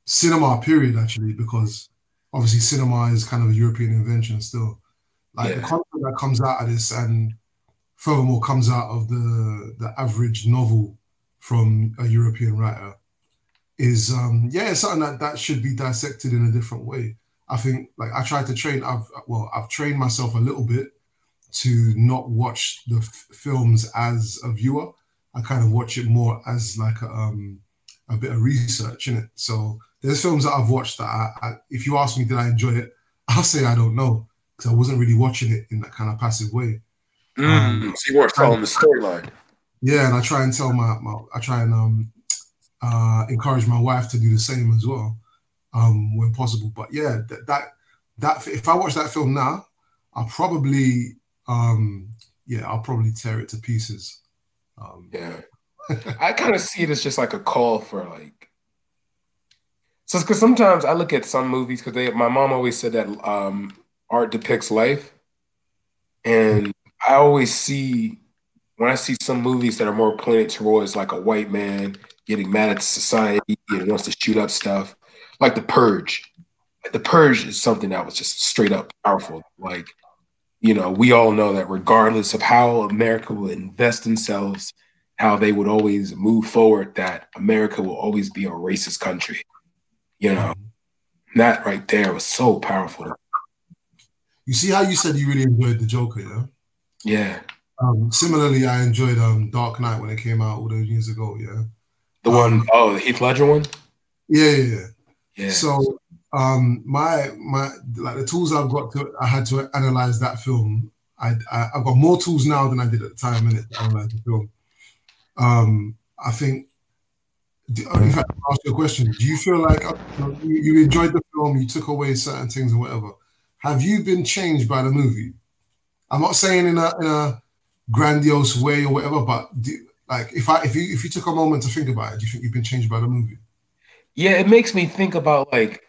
I: cinema, period, actually, because obviously cinema is kind of a European invention still. Like the content that comes out of this, and furthermore comes out of the average novel from a European writer, is it's something that should be dissected in a different way. I think, like, I tried to train. I've trained myself a little bit to not watch the films as a viewer. I kind of watch it more as like a bit of research in it. So there's films that I've watched that if you ask me did I enjoy it, I'll say I don't know, because I wasn't really watching it in that kind of passive way.
F: So you weren't following the storyline.
I: Yeah, and I try and tell encourage my wife to do the same as well, when possible. But yeah, that if I watch that film now, I'll probably tear it to pieces.
F: I kind of see it as just like a call for like. So because sometimes I look at some movies because my mom always said that art depicts life, and I always see when I see some movies that are more pointed towards like a white man getting mad at society and wants to shoot up stuff, like The Purge. Like, The Purge is something that was just straight up powerful. Like, you know, we all know that regardless of how America will invest themselves, how they would always move forward, that America will always be a racist country. You know, that right there was so powerful.
I: You see how you said you really enjoyed The Joker, yeah?
F: Yeah.
I: Similarly, I enjoyed Dark Knight when it came out all those years ago, yeah?
F: The one, the Heath Ledger one?
I: Yeah. So my like the tools I had to analyze that film. I've got more tools now than I did at the time in it to analyze the film. I think, in fact, I'll ask you a question. Do you feel like you enjoyed the film, you took away certain things or whatever? Have you been changed by the movie? I'm not saying in a grandiose way or whatever, but if you took a moment to think about it, do you think you've been changed by the movie?
F: Yeah, it makes me think about like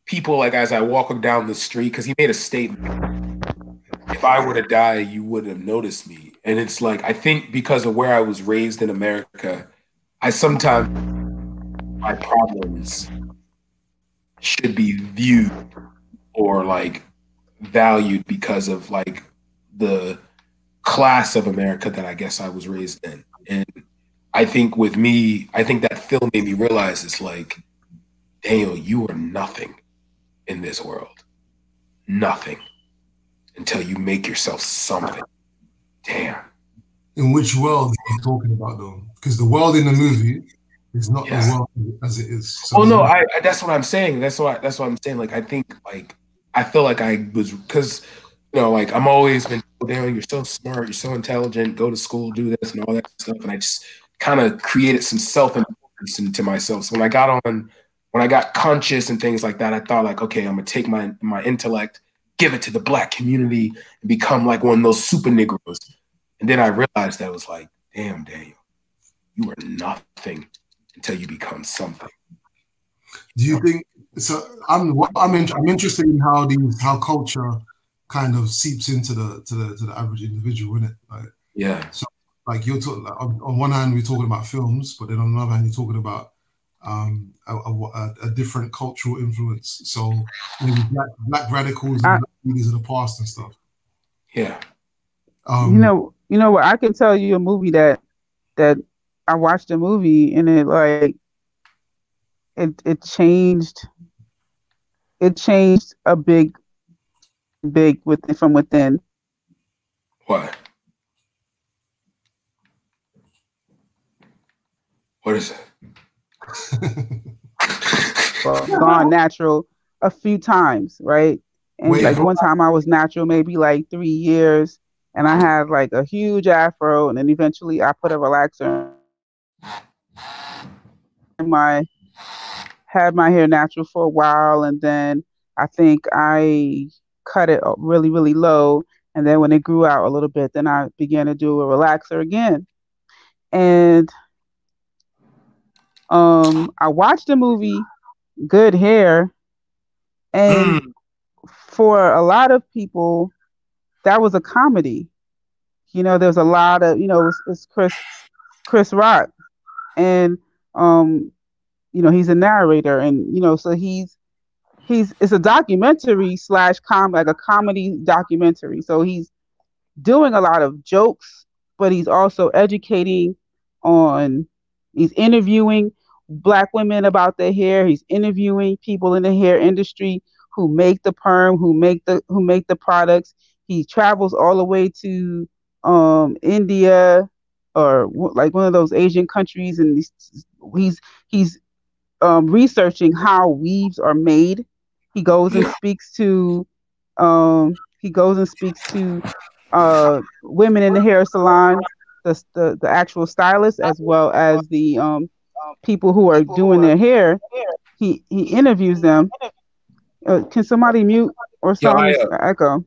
F: people, like as I walk down the street, because he made a statement. If I were to die, you wouldn't have noticed me. And it's like, I think because of where I was raised in America, I sometimes my problems should be viewed or like valued because of like the class of America that I guess I was raised in. And I think with me, I think that film made me realize it's like, Daniel, you are nothing in this world. Nothing. Until you make yourself something. Damn.
I: In which world are you talking about though? Because the world in the movie is not the world as it is. So
F: no, that's what I'm saying. That's what I'm saying. Like, I think like, I feel like I was, because, you know, like I'm always been, Daniel, you're so smart, you're so intelligent, go to school, do this and all that stuff. And I just kind of created some self-importance into myself. So when I got conscious and things like that, I thought like, okay, I'm gonna take my intellect, give it to the Black community and become like one of those super Negroes. And then I realized that I was like, damn, Daniel, you are nothing until you become something.
I: Do you think so? I'm interested in how culture kind of seeps into the average individual, isn't it? Like,
F: yeah.
I: So like you're talking on one hand we're talking about films, but then on the other hand you're talking about a different cultural influence. So maybe black radicals and black leaders of the past and stuff.
F: Yeah.
E: You know what? I can tell you a movie that I watched a movie and it like it changed a big from within.
F: What? What is it?
E: Gone natural a few times, right? And
I: Wait,
E: like
I: hold
E: one time I was natural, maybe like 3 years, and I had like a huge afro, and then eventually I put a relaxer in my had my hair natural for a while, and then I think I cut it really, really low. And then when it grew out a little bit, then I began to do a relaxer again. And I watched the movie Good Hair, and for a lot of people, that was a comedy. You know, there's a lot of, you know, it's Chris Rock, and you know, he's a narrator, and you know, so he's it's a documentary slash like a comedy documentary. So he's doing a lot of jokes, but he's also educating on, he's interviewing Black women about their hair. He's interviewing people in the hair industry who make the perm, who make the products. He travels all the way to India or like one of those Asian countries, and he's researching how weaves are made. He goes and speaks to women in the hair salon, the actual stylists, as well as the people who are doing their hair. He interviews them. Can somebody mute or something? Echo.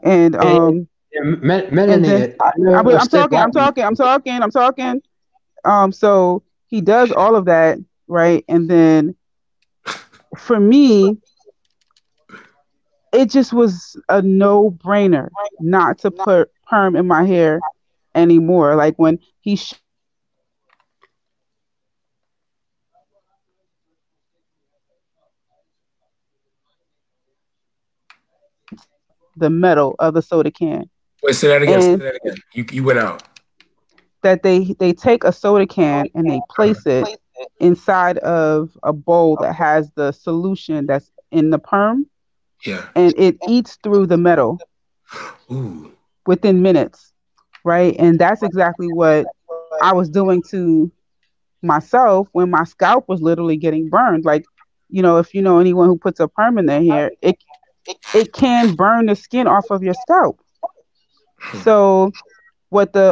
E: And
J: melanated.
E: I'm talking. So he does all of that, right? And then for me, it just was a no-brainer not to put perm in my hair anymore. Like when he the metal of the soda can.
F: Wait, say that again. You went out.
E: That they take a soda can and they place it inside of a bowl that has the solution that's in the perm.
F: Yeah.
E: And it eats through the metal.
F: Ooh.
E: Within minutes, right? And that's exactly what I was doing to myself when my scalp was literally getting burned. Like, you know, if you know anyone who puts a perm in their hair, it can burn the skin off of your scalp. So what they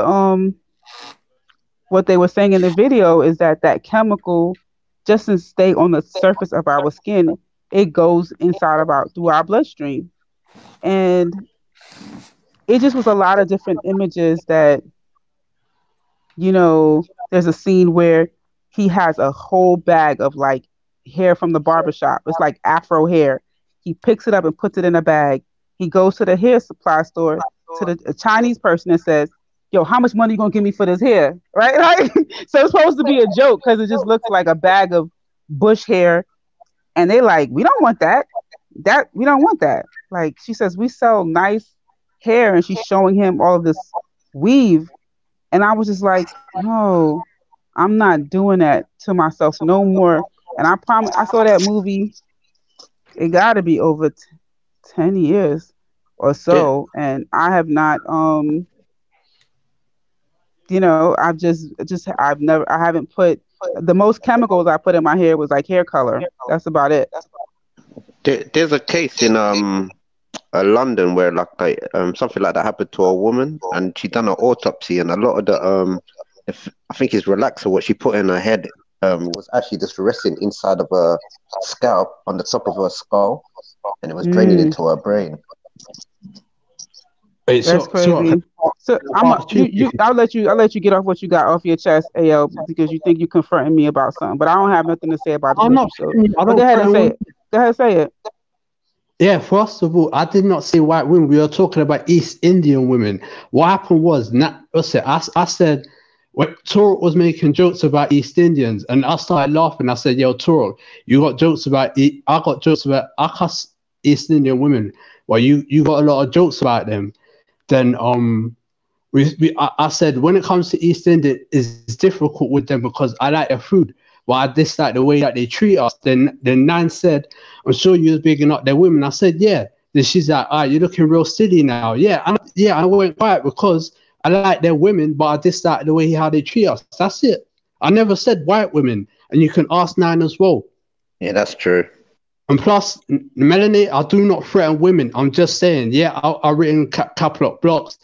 E: were saying in the video is that chemical just to stay on the surface of our skin, it goes inside through our bloodstream. And it just was a lot of different images that, you know, there's a scene where he has a whole bag of like hair from the barbershop. It's like Afro hair. He picks it up and puts it in a bag. He goes to the hair supply store to a Chinese person and says, yo, how much money you gonna give me for this hair? Right? Like, so it's supposed to be a joke because it just looks like a bag of bush hair. And they like, we don't want that. We don't want that. Like, she says, we sell nice hair, and she's showing him all of this weave. And I was just like, no, I'm not doing that to myself no more. And I promise, I saw that movie, it got to be over 10 years or so. Yeah. And I have not, you know, I haven't put, the most chemicals I put in my hair was like hair color. That's about it.
G: There's a case in London where like something like that happened to a woman, and she done an autopsy, and a lot of the I think it's relaxer what she put in her head was actually just resting inside of her scalp on the top of her skull, and it was draining into her brain.
J: Wait,
E: that's crazy. So I'll let you get off what you got off your chest, AL, because you think you're confronting me about something, but I don't have nothing to say about it. Go ahead and say it. Go ahead and say it.
J: Yeah, first of all, I did not say white women. We were talking about East Indian women. What happened was, I said, when Turok was making jokes about East Indians, and I started laughing. I said, yo, Turok, I got jokes about us East Indian women. Well, you got a lot of jokes about them. Then I said, when it comes to East Indian, it's difficult with them because I like their food. But I dislike the way that they treat us. Then Nan said, I'm sure you was bigging up their women. I said, yeah. Then she's like, you're looking real silly now. Yeah, I went quiet because I like their women, but I dislike the way how they treat us. That's it. I never said white women. And you can ask Nan as well.
G: Yeah, that's true.
J: And plus, Melanie, I do not threaten women. I'm just saying, yeah, I written a couple of blocks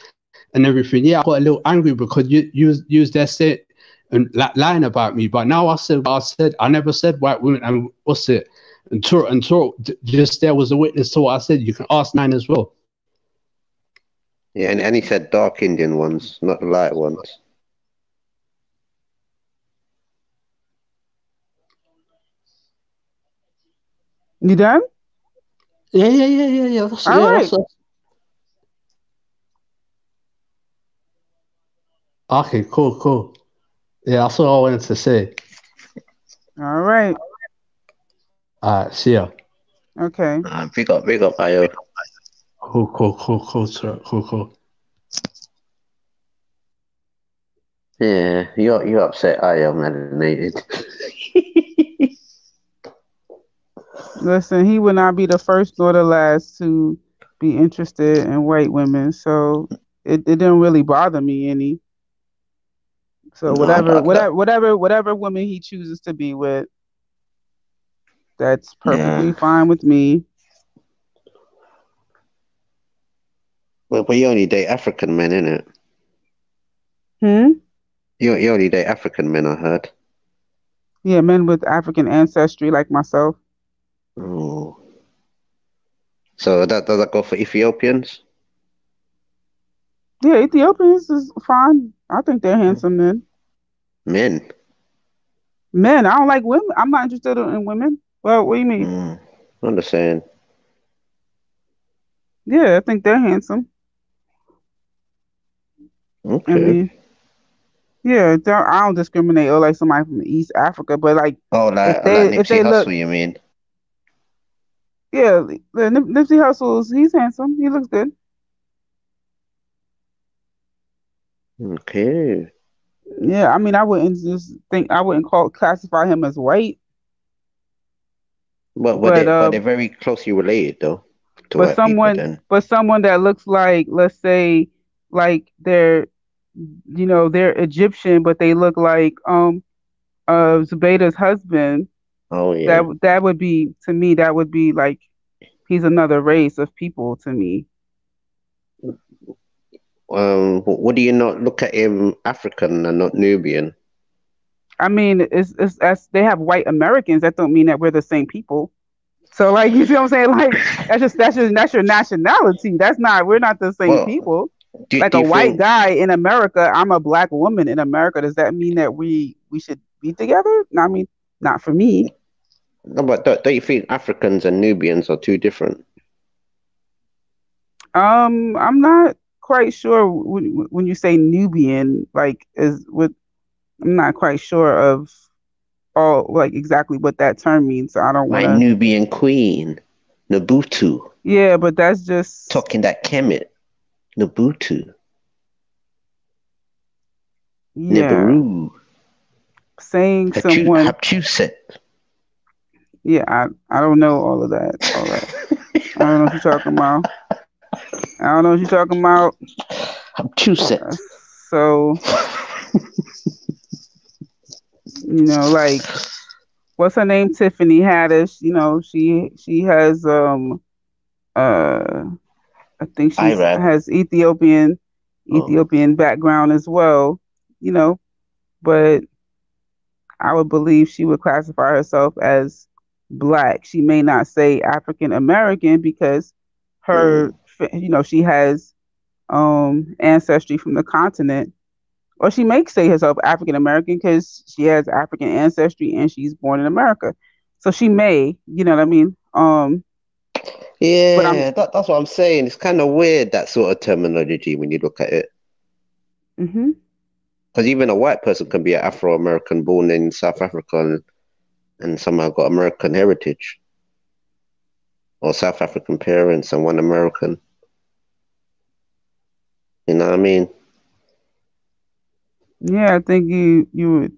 J: and everything. Yeah, I got a little angry because you used their set and lying about me. But now I said what I said. I never said white women. And what's it? And Toro just there was a witness to what I said. You can ask Nine as well.
G: Yeah, and he said dark Indian ones, not the light ones.
E: You done?
J: Yeah.
E: All right.
J: Okay, cool. Yeah, that's what I wanted to say.
E: All right.
J: See ya.
E: Okay.
G: Big up, Ayo.
J: Cool.
G: Yeah, you're upset, Ayo, melanated.
E: Listen, he would not be the first nor the last to be interested in white women, so it didn't really bother me any. So whatever woman he chooses to be with, that's perfectly fine with me.
G: Well, but you only date African men, innit? You only date African men, I heard.
E: Yeah, men with African ancestry like myself.
G: Oh. So does that go for Ethiopians?
E: Yeah, Ethiopians is fine. I think they're handsome men. Men, I don't like women. I'm not interested in women. Well, what do you mean?
G: I'm just saying.
E: Yeah, I think they're handsome.
G: Okay.
E: I mean, yeah, I don't discriminate or like somebody from East Africa, but like,
G: like Nipsey Hussle, you mean?
E: Yeah, Nipsey Hussle, he's handsome. He looks good.
G: Okay.
E: Yeah, I mean, I wouldn't classify him as white.
G: But they're very closely related though.
E: But someone that looks like, let's say, like they're Egyptian, but they look like Zubaydah's husband.
G: Oh yeah.
E: That would be, to me, that would be like he's another race of people to me.
G: What do you not look at him African and not Nubian?
E: I mean, it's they have white Americans. That don't mean that we're the same people. So like, you see what I'm saying? Like that's your nationality. We're not the same people. Like a white guy in America, I'm a black woman in America. Does that mean that we should be together? I mean, not for me.
G: No, but don't you think Africans and Nubians are two different?
E: I'm not quite sure when you say Nubian, I'm not quite sure of exactly what that term means. So I don't want
G: My Nubian queen, Nabutu.
E: Yeah, but that's just
G: talking that Kemet, Nabutu.
E: Yeah.
G: Nibiru.
E: Saying someone.
G: Hattusep.
E: Yeah, I don't know all of that. All right. I don't know what you're talking about.
G: Hattusep.
E: So, like, what's her name? Tiffany Haddish. She has I think she has Ethiopian background as well. But I would believe she would classify herself as black. She may not say African American because her, she has ancestry from the continent, or she may say herself African American because she has African ancestry and she's born in America. So she may, you know what I mean?
G: Yeah, that's what I'm saying. It's kind of weird, that sort of terminology, when you look at it.
E: Mm-hmm.
G: Because even a white person can be an Afro-American born in South Africa and somehow got American heritage. Or South African parents and one American. You know what I mean?
E: Yeah, I think you would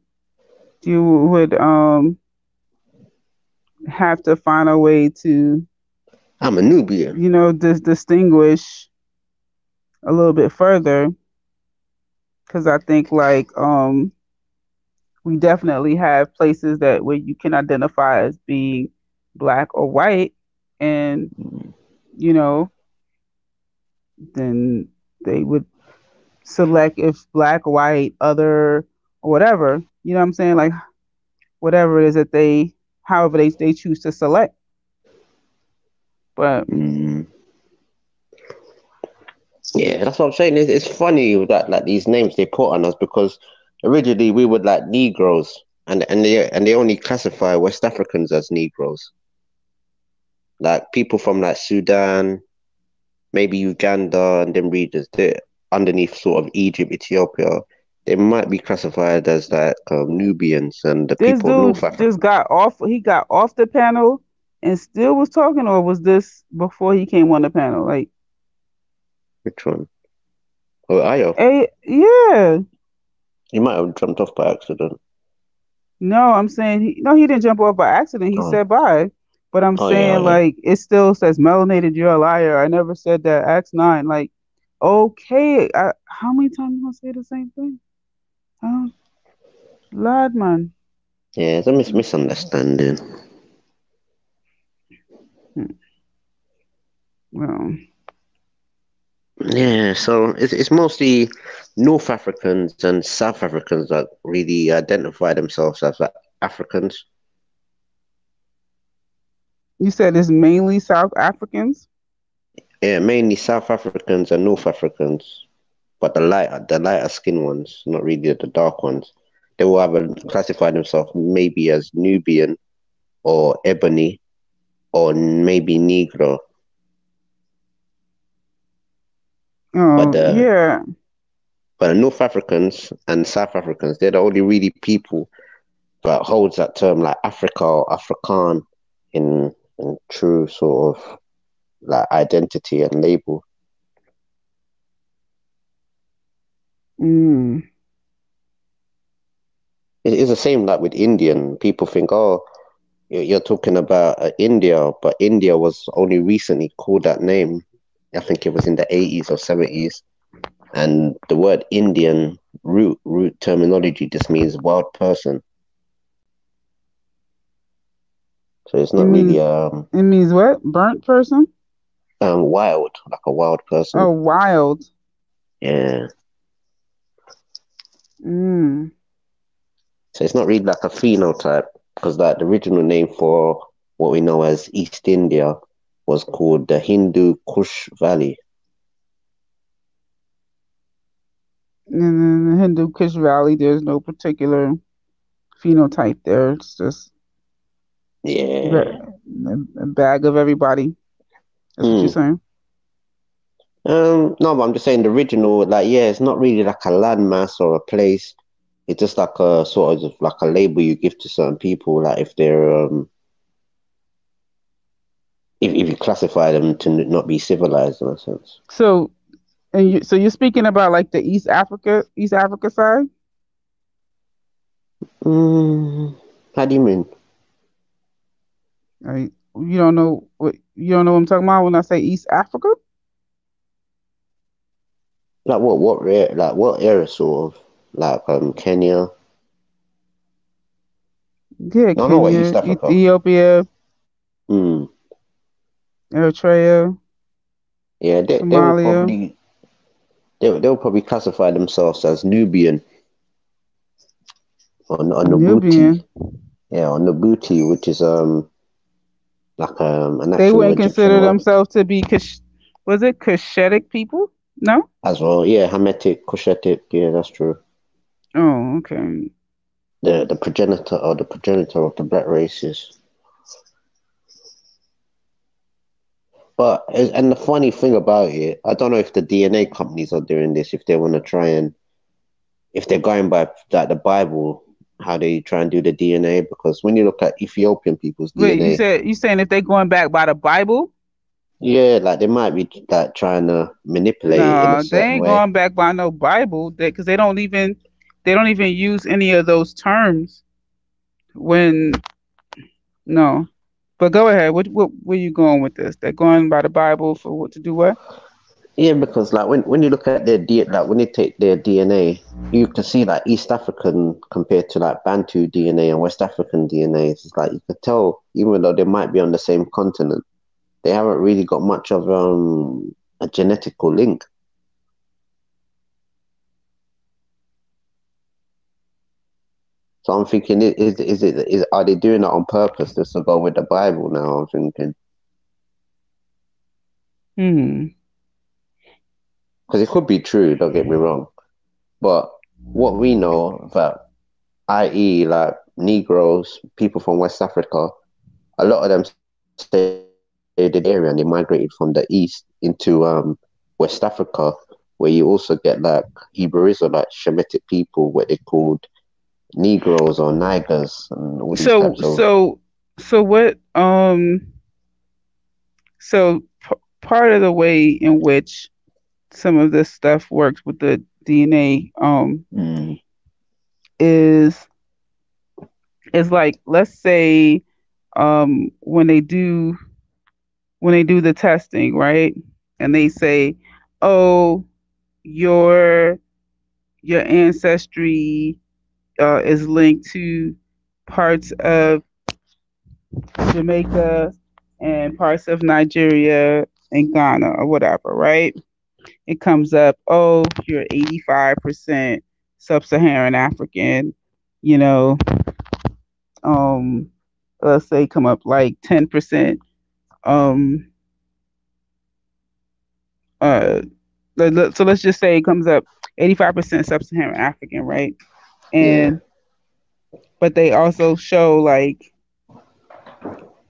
E: have to find a way to.
G: I'm a Nubian.
E: Distinguish a little bit further, because I think we definitely have places where you can identify as being black or white, and you know, then they would select if black, white, other, or whatever. You know what I'm saying? Like whatever it is that however they choose to select. But
G: Yeah, that's what I'm saying. It's funny that like these names they put on us because originally we were like Negroes, and they only classify West Africans as Negroes. Like people from like Sudan, maybe Uganda, and them regions, they underneath sort of Egypt, Ethiopia, they might be classified as like Nubians and the
E: this
G: people of North
E: dude
G: Africa.
E: just got off. He got off the panel and still was talking, or was this before he came on the panel? Like,
G: Which one? Oh, Ayo.
E: Yeah.
G: He might have jumped off by accident.
E: No, I'm saying he didn't jump off by accident. He said bye. But I'm saying
G: yeah.
E: like it still says melanated, you're a liar. I never said that. Acts 9. Like, okay. How many times you gonna say the same thing? Lord, man.
G: Yeah, it's a misunderstanding.
E: Well.
G: Yeah, so it's mostly North Africans and South Africans that really identify themselves as like, Africans.
E: You said it's mainly South Africans?
G: Yeah, mainly South Africans and North Africans, but the lighter skin ones, not really the dark ones. They will either classify themselves maybe as Nubian or Ebony or maybe Negro.
E: Oh, yeah.
G: But North Africans and South Africans, they're the only really people that holds that term like Africa or Afrikaan in true sort of like identity and label. It is the same like with Indian. People think, oh, you're talking about India, but India was only recently called that name. I think it was in the 80s or 70s. And the word Indian root terminology just means wild person. So it's not really
E: it means what? Burnt person?
G: Wild, like a wild person.
E: Oh, wild.
G: Yeah. So it's not really like a phenotype, because like the original name for what we know as East India was called the Hindu Kush Valley.
E: In the Hindu Kush Valley, there's no particular phenotype there. It's just a bag of everybody. That's what you're saying?
G: No, but I'm just saying the original, like, yeah, it's not really like a landmass or a place. It's just like a sort of like a label you give to certain people, like if they're if you classify them to not be civilized in a sense.
E: So, so you're speaking about like the East Africa side?
G: How do you mean?
E: You don't know what I'm talking about when I say East Africa?
G: Like what area sort of like Kenya?
E: Yeah, Kenya,
G: East Africa.
E: Ethiopia, Eritrea.
G: Yeah,
E: Somalia.
G: they'll probably classify themselves as Nubian or Nabuti.
E: Nubian.
G: Yeah, or Nabuti, which is like an actual
E: They wouldn't
G: Egyptian
E: consider
G: word.
E: themselves to be was it Cushitic people? No?
G: As well, yeah, Hamitic, Cushitic, yeah, that's true.
E: Oh, okay.
G: The progenitor of the black races. But and the funny thing about it, I don't know if the DNA companies are doing this, if they want to try and if they're going by like the Bible, how they try and do the DNA, because when you look at Ethiopian people's DNA,
E: Wait, you saying if they're going back by the Bible?
G: Yeah, like they might be like trying to manipulate it in a
E: They
G: certain
E: ain't
G: way.
E: going back by no Bible, because they don't even use any of those terms no. But go ahead. Where you going with this? They're going by the Bible to do what?
G: Yeah, because like when you look at like when you take their DNA, you can see like East African compared to like Bantu DNA and West African DNA. It's like you could tell, even though they might be on the same continent, they haven't really got much of a genetical link. So I'm thinking, are they doing it on purpose just to go with the Bible now? I'm thinking. Because it could be true, don't get me wrong. But what we know that, i.e. like Negroes, people from West Africa, a lot of them stayed in the area and they migrated from the east into West Africa, where you also get like Hebrew Israelite Shemitic people, what they called Negroes or Nigers, and all these types of...
E: So part of the way in which some of this stuff works with the DNA is like, let's say when they do the testing, right? And they say, oh, your ancestry is linked to parts of Jamaica and parts of Nigeria and Ghana or whatever, right? It comes up, oh, you're 85% sub-Saharan African, let's say come up like 10%, so let's just say it comes up 85% sub-Saharan African, right? And but they also show like,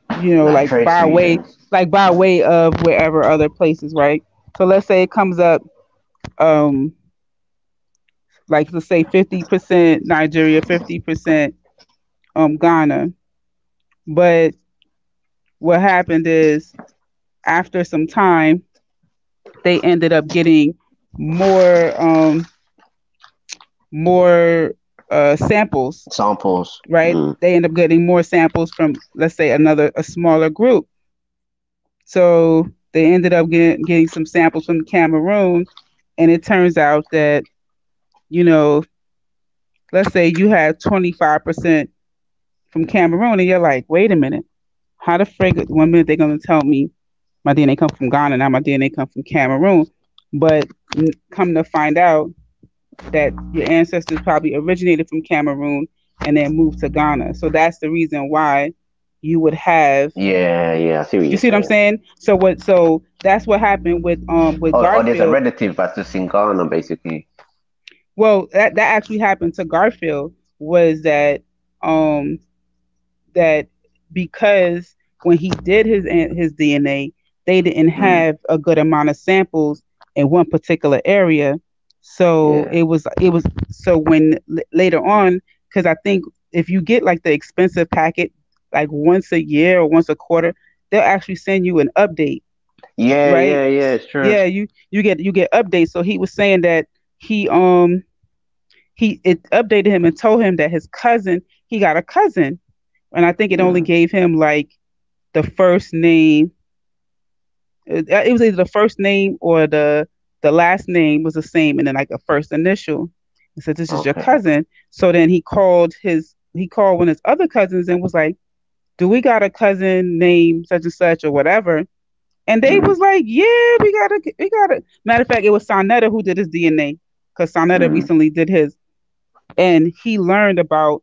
E: like by way of wherever other places, right? So let's say it comes up, like let's say 50% Nigeria, 50% Ghana. But what happened is, after some time, they ended up getting more samples, right? They end up getting more samples from, let's say, a smaller group. So they ended up getting some samples from Cameroon, and it turns out that, let's say you have 25% from Cameroon, and you're like, wait a minute, how the frig? 1 minute they're gonna tell me my DNA comes from Ghana, now my DNA comes from Cameroon, but come to find out that your ancestors probably originated from Cameroon and then moved to Ghana. So that's the reason why you would have.
G: I see what
E: you see what I'm saying. So that's what happened with Garfield.
G: Oh, there's a relative that's just in Ghana, basically.
E: Well, that actually happened to Garfield, was that because when he did his DNA, they didn't have a good amount of samples in one particular area. So it was so when later on, because I think if you get like the expensive packet, like once a year or once a quarter, they'll actually send you an update.
G: Yeah,
E: right?
G: yeah, it's true.
E: Yeah, you get updates. So he was saying that it updated him and told him that he got a cousin, and I think it only gave him like the first name. It was either the first name or the last name was the same, and then like a first initial. And said, "This is your cousin." So then he called one of his other cousins and was like, "Do we got a cousin named such and such or whatever?" And they was like, "Yeah, we got it." Matter of fact, it was Sonetta who did his DNA, because Sonetta recently did his, and he learned about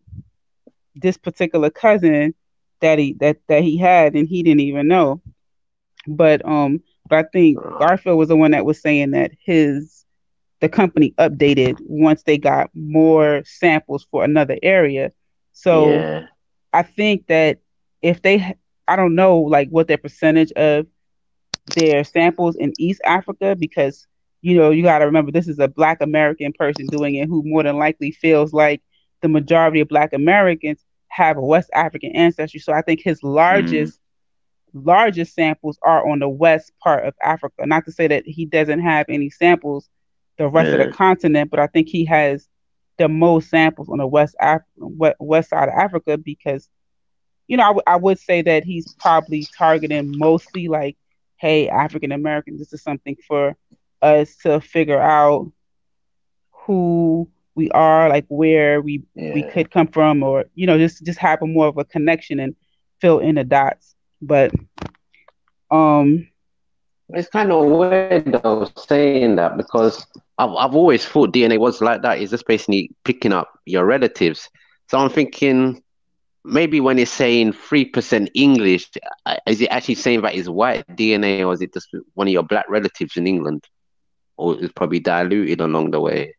E: this particular cousin that he had, and he didn't even know. But I think Garfield was the one that was saying that the company updated once they got more samples for another area. So I think that if I don't know like what their percentage of their samples in East Africa, because you got to remember, this is a Black American person doing it, who more than likely feels like the majority of Black Americans have a West African ancestry. So I think his largest samples are on the west part of Africa. Not to say that he doesn't have any samples the rest of the continent, but I think he has the most samples on the west side of Africa, because I would say that he's probably targeting mostly like, hey, African Americans, this is something for us to figure out who we are, like where we could come from, or just have a more of a connection and fill in the dots. But
G: it's kind of weird though saying that, because I've always thought DNA was like that. It's just basically picking up your relatives. So I'm thinking maybe when it's saying 3% English, is it actually saying that it's white DNA, or is it just one of your black relatives in England? Or it's probably diluted along the way?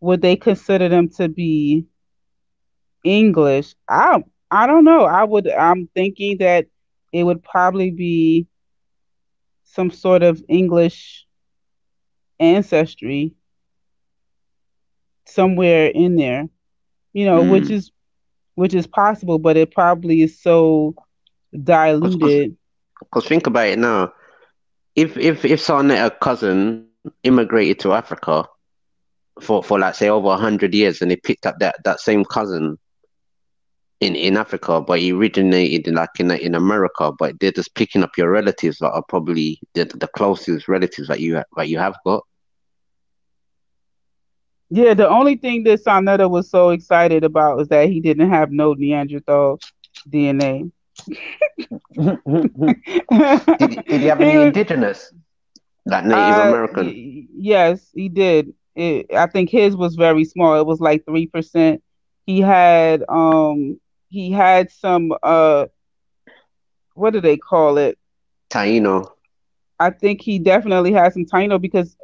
E: Would they consider them to be English? I don't know. I'm thinking that it would probably be some sort of English ancestry somewhere in there, which is possible, but it probably is so diluted.
G: Because think about it now. If Sarnetta cousin immigrated to Africa for like say over 100 years, and they picked up that same cousin in Africa, but he originated like in America, but they're just picking up your relatives that are probably the closest relatives that you have got.
E: Yeah, the only thing that Sarnetta was so excited about was that he didn't have no Neanderthal DNA.
G: Did he have any indigenous, like Native American?
E: Yes, he did. I think his was very small. It was like 3%. He had some what do they call it?
G: Taino.
E: I think he definitely had some Taino, because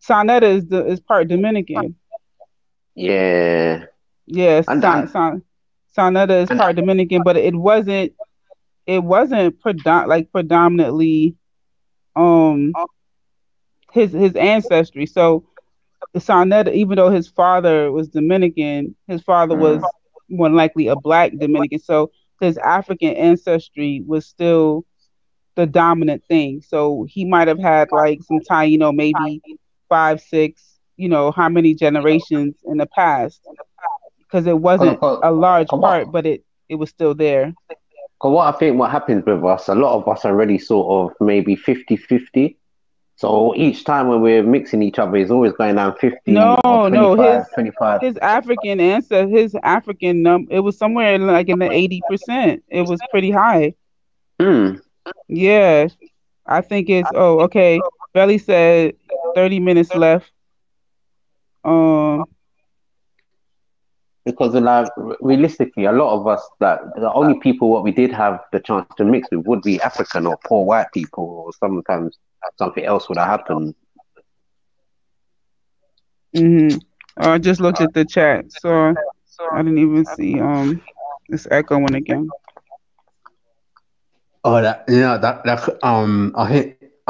E: Sarnetta is part Dominican.
G: Yeah.
E: Yes, Sarnetta is part Dominican, but it wasn't predominantly his ancestry. So Sarnetta, even though his father was Dominican, his father was more likely a black Dominican. So his African ancestry was still the dominant thing. So he might have had like some Taino, maybe 5, 6, how many generations in the past, because it wasn't a large part, but it was still there.
G: Because what I think what happens with us, a lot of us are really sort of maybe 50-50. So each time when we're mixing each other, it's always going down 50 or 25.
E: His African ancestor, his African it was somewhere like in the 80%. It was pretty high. Yeah, I think it's okay. Belly said 30 minutes left.
G: Because like realistically, a lot of us, that the only people what we did have the chance to mix with would be African or poor white people, or sometimes something else would have happened.
E: I just looked at the chat, so I didn't even see it's echoing again.
J: Oh, I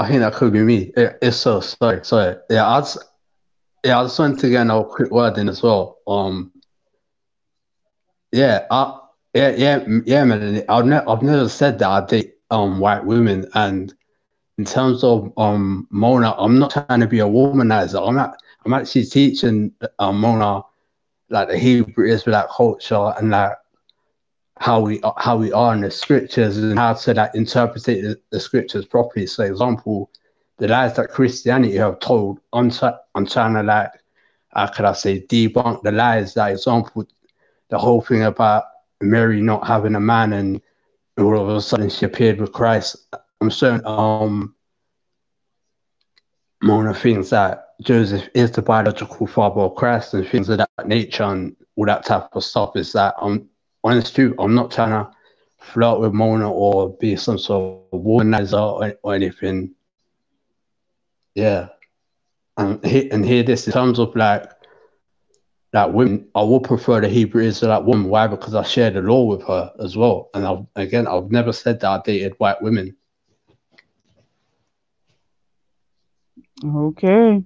J: think that could be me. It's so sorry. Yeah, I just wanted to get a quick word in as well. Melanie. I've never said that I date white women, and in terms of Mona, I'm not trying to be a womanizer. I'm actually teaching Mona like the Hebrew Israelite culture, and like how we are in the scriptures, and how to like interpret the scriptures properly. So, example, the lies that Christianity have told, I'm trying to like, how could I say, debunk the lies. Like, example, the whole thing about Mary not having a man, and all of a sudden she appeared with Christ. I'm certain Mona thinks that Joseph is the biological father of Christ, and things of that nature, and all that type of stuff. Is that honestly, I'm not trying to flirt with Mona or be some sort of womanizer or anything. Yeah. And hear this in terms of like women, I would prefer the Hebrew Israelite woman. Why? Because I share the law with her as well. And I've never said that I dated white women.
E: Okay.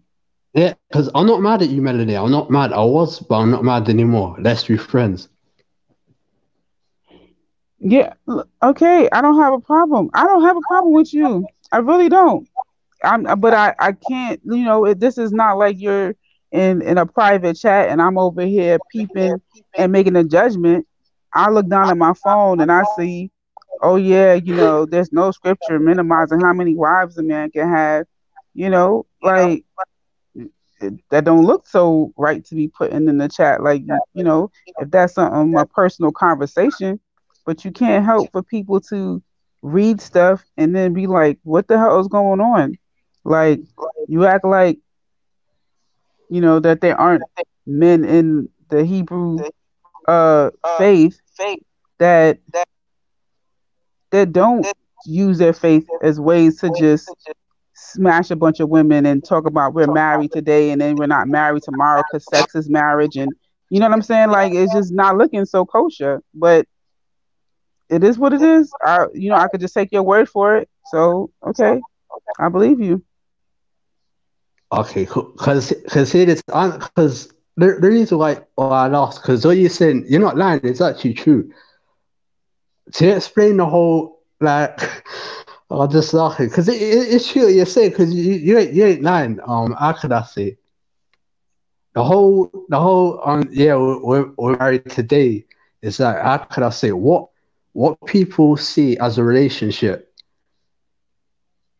J: Yeah, because I'm not mad at you, Melanie. I'm not mad. I was, but I'm not mad anymore. Let's be friends.
E: Yeah. Okay. I don't have a problem. I don't have a problem with you. I really don't. But I can't. This is not like you're in a private chat and I'm over here peeping and making a judgment. I look down at my phone and I see, oh yeah, there's no scripture minimizing how many wives a man can have. Like that don't look so right to be putting in the chat. Like, if that's a personal conversation, but you can't help for people to read stuff and then be like, what the hell is going on? Like, you act like, that there aren't men in the Hebrew faith that don't use their faith as ways to just smash a bunch of women and talk about we're married today and then we're not married tomorrow because sex is marriage. And you know what I'm saying? Like, it's just not looking so kosher, but it is what it is. I could just take your word for it. So, okay, I believe you.
J: Okay, cool. Because the reason why I laughed, because what you're saying, you're not lying, it's actually true. To explain the whole, like, I'm just laughing, because it's true what you're saying, because you ain't lying. How could I say? The whole yeah, we're married today is like, how could I say, what people see as a relationship,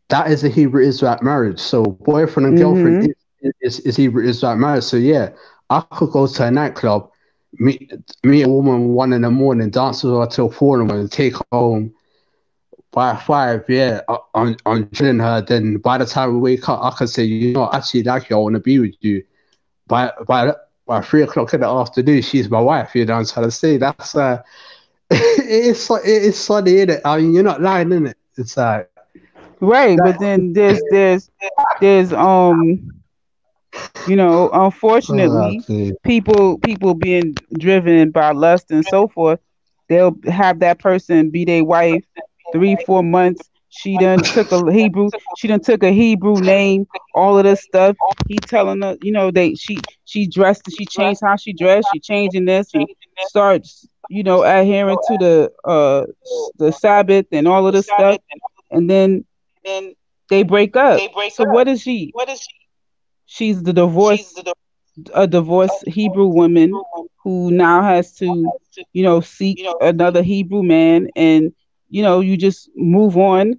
J: that is a Hebrew Israelite marriage. So boyfriend and girlfriend is Hebrew Israelite marriage. So yeah, I could go to a nightclub, meet a woman 1 a.m, dance with her till 4 a.m, take her home by 5. Yeah, I'm drilling her. Then by the time we wake up, I could say, I actually like you. I want to be with you. By 3 o'clock in the afternoon, she's my wife. You know what I'm trying to say? That's it's funny, innit? I mean, you're not lying, innit? It's like.
E: Right, but then there's unfortunately, people being driven by lust and so forth, they'll have that person be their wife 3-4 months. She done took a Hebrew name, all of this stuff. He telling her, she dressed, she changed how she dressed, she changing this, and starts, adhering to the Sabbath and all of this stuff, and then they break up. So what is she? She's a divorced Hebrew woman who now has to, seek another Hebrew man, and you just move on.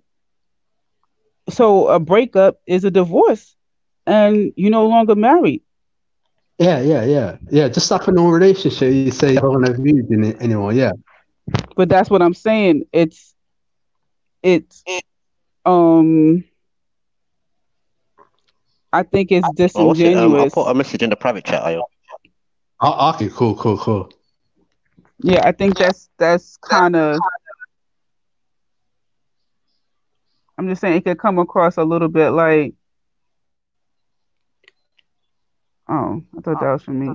E: So a breakup is a divorce, and you're no longer married.
J: Yeah. Just like a normal relationship, you say you don't want to be in it anymore. Yeah.
E: But that's what I'm saying. It's I think it's disingenuous.
G: I put a message in the private chat, Ayo.
J: Okay, cool.
E: Yeah, I think that's kind of. I'm just saying it could come across a little bit like. Oh, I thought that was for me.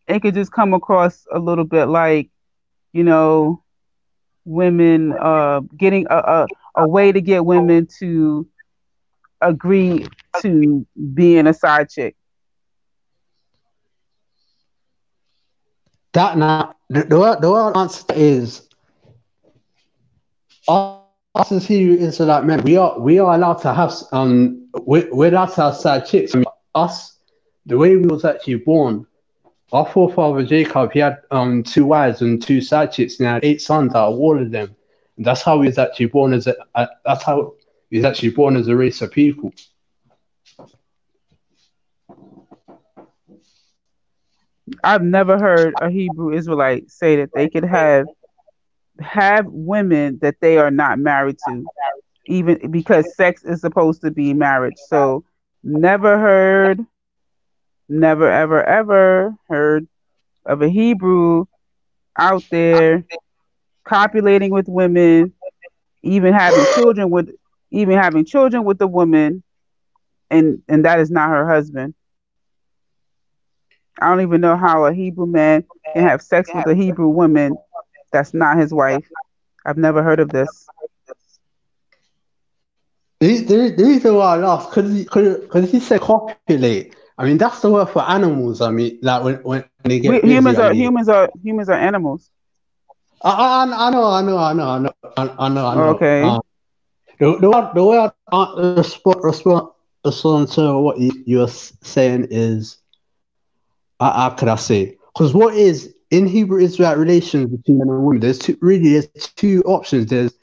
E: It could just come across a little bit like, women getting a way to get women to agree to being a side chick.
J: That now the real answer is us as Hebrew Israelite men, we are allowed to have we're allowed to have side chicks. I mean, us, the way we was actually born, our forefather Jacob, he had 2 wives and 2 side chicks, and he had 8 sons out of all of them. And that's how he was actually born as a race of people.
E: I've never heard a Hebrew Israelite say that they could have women that they are not married to, even because sex is supposed to be marriage. So never ever heard of a Hebrew out there copulating with women, even having children with the woman, and that is not her husband. I don't even know how a Hebrew man can have sex with a Hebrew woman that's not his wife. I've never heard of this.
J: The reason why I laugh, because he said copulate. I mean, that's the word for animals. I mean, like when they get busy,
E: humans are animals.
J: I know.
E: Okay.
J: The way I respond to what you're saying is, how could I say? Because what is in Hebrew Israelite relations between men and women, there's two options.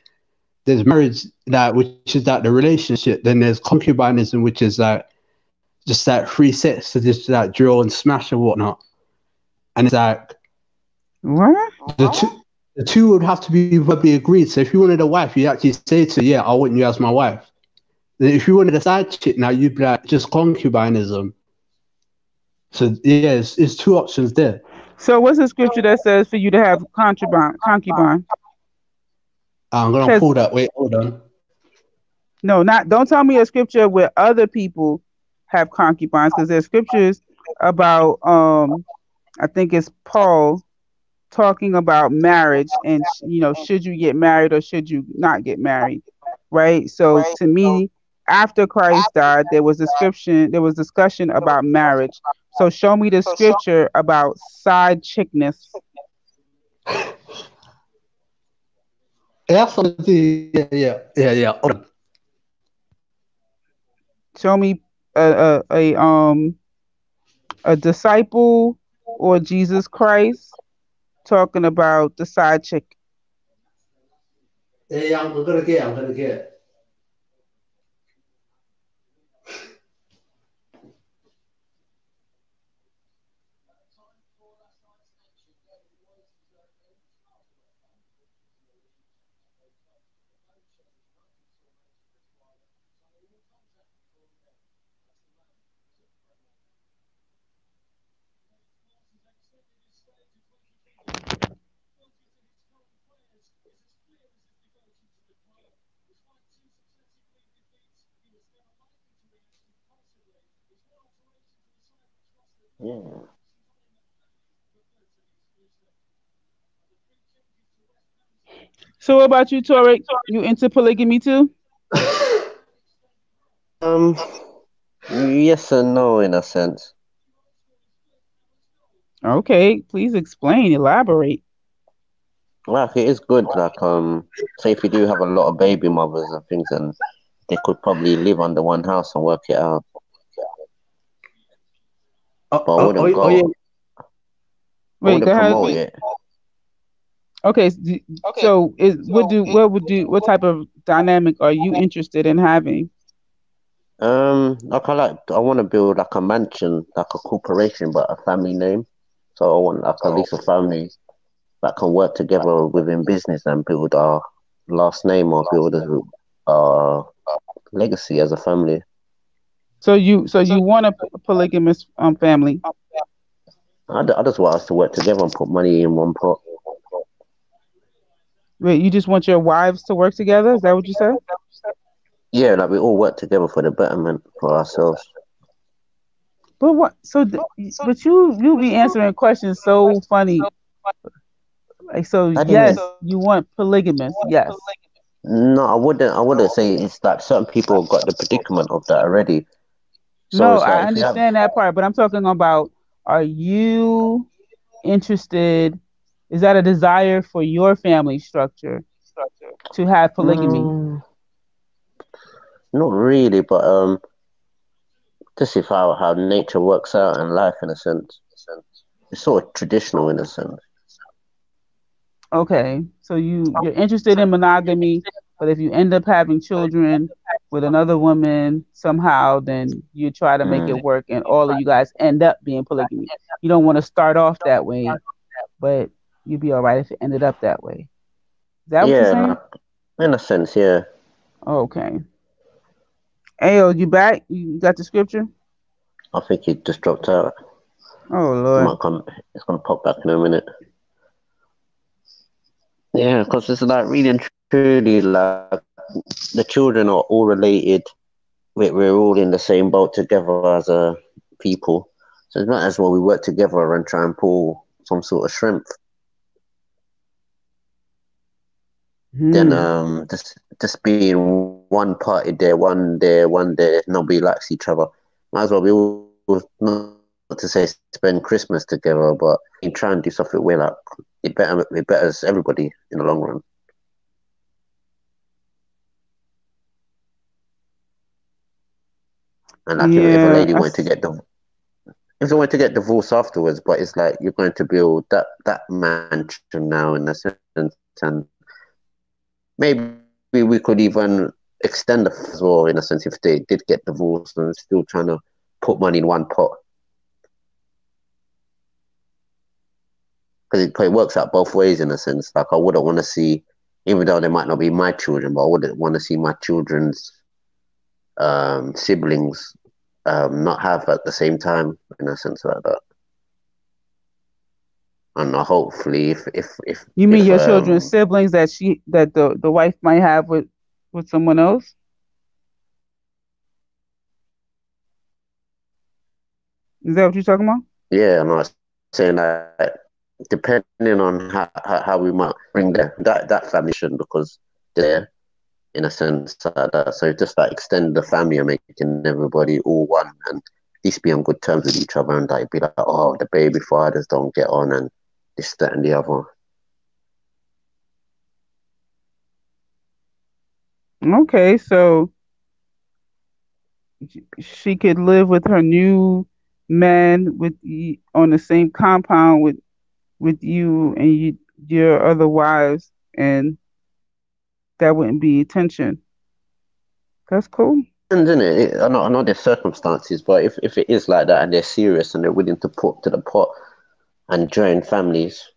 J: There's marriage, that which is like the relationship. Then there's concubinism, which is like just like free sex, so just like drill and smash and whatnot. And it's like
E: What?
J: the two would have to be verbally agreed. So if you wanted a wife, you actually say to her, yeah, I want you as my wife. Then if you wanted a side chick, now you'd be like just concubinism. So yeah, it's two options there.
E: So what's the scripture that says for you to have concubine?
J: I'm gonna
E: Says-
J: pull that. Wait, hold on.
E: No, don't tell me a scripture where other people have concubines, because there's scriptures about I think it's Paul talking about marriage and should you get married or should you not get married, right? So to me, after Christ died, there was discussion about marriage. So show me the scripture about side chickness.
J: Yeah. Hold on.
E: Show me a disciple or Jesus Christ talking about the side chick.
J: Yeah, I'm gonna get.
G: Yeah.
E: So what about you, Torek? You into polygamy too?
G: Yes and no in a sense.
E: Okay, please explain, elaborate.
G: Like it is good. Like say if you do have a lot of baby mothers and things, and they could probably live under one house and work it out. But I wouldn't go.
J: Yeah.
G: I
E: Wait,
G: wouldn't
E: go ahead.
G: promote it.
E: Okay, so what type of dynamic are you interested in having?
G: Like I want to build like a mansion, like a corporation, but a family name. So I want like at least a family that can work together within business and build our last name or build a legacy as a family.
E: So you want a polygamous family?
G: I just want us to work together and put money in one pot.
E: Wait, you just want your wives to work together? Is that what you said?
G: Yeah, like we all work together for the betterment for ourselves.
E: But what? But you be answering questions so funny. Like yes, you want polygamous? Yes.
G: No, I wouldn't say it's like certain people got the predicament of that already. So
E: No,
G: it's like
E: I understand that part, but I'm talking about, are you interested? Is that a desire for your family structure to have polygamy?
G: Not really, but just if how nature works out in life in a sense. It's sort of traditional in a sense.
E: Okay, so you're interested in monogamy, but if you end up having children with another woman somehow, then you try to make it work, and all of you guys end up being polygamy. You don't want to start off that way, but you'd be all right if it ended up that way. Is that what you're saying?
G: Like, in a sense, yeah.
E: Okay. Ayo, you back? You got the scripture?
G: I think it just dropped out.
E: Oh Lord.
G: It's gonna pop back in a minute. Yeah, because it's like really and truly, like the children are all related. We're all in the same boat together as a people. So it's not as well we work together and try and pull some sort of strength. Then just being one party there, one there, nobody likes each other. Might as well be all, not to say spend Christmas together, but you try and do something where like it betters everybody in the long run. And like if a lady wanted to get if they want to get divorced afterwards, but it's like you're going to build that mansion now in a sense, and maybe we could even extend it as well in a sense if they did get divorced and still trying to put money in one pot. Because it works out both ways in a sense. Like I wouldn't want to see, even though they might not be my children, but I wouldn't want to see my children's siblings not have at the same time in a sense like that. And hopefully, if
E: you mean your children's siblings that the wife might have with someone else? Is that what you're talking about?
G: Yeah, I'm not saying that. Depending on how we might bring that family, because they're in a sense like that. So just like extend the family and making everybody all one, and at least be on good terms with each other, and like be like, oh, the baby fathers don't get on, and this, that, and the other.
E: Okay, so she could live with her new man on the same compound with you and your other wives, and that wouldn't be tension. That's cool.
G: And isn't it? I know there's circumstances, but if it is like that and they're serious and they're willing to put to the pot and join families,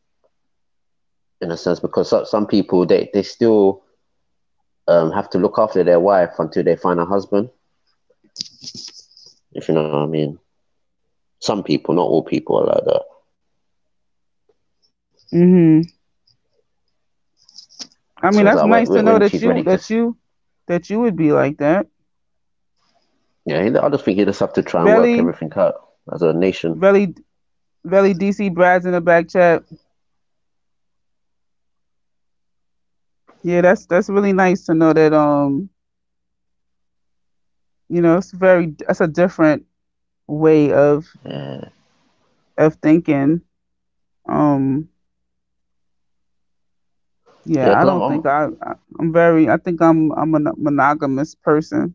G: in a sense, because some people they still have to look after their wife until they find a husband. If you know what I mean. Some people, not all people, are like that.
E: Mm-hmm. I mean, that's nice to know that you would be like that.
G: Yeah, I just think you just have to try and work everything out as a nation.
E: Velly DC Brad's in the back chat. Yeah, that's really nice to know that that's a different way of thinking. I don't think I think I'm a monogamous person.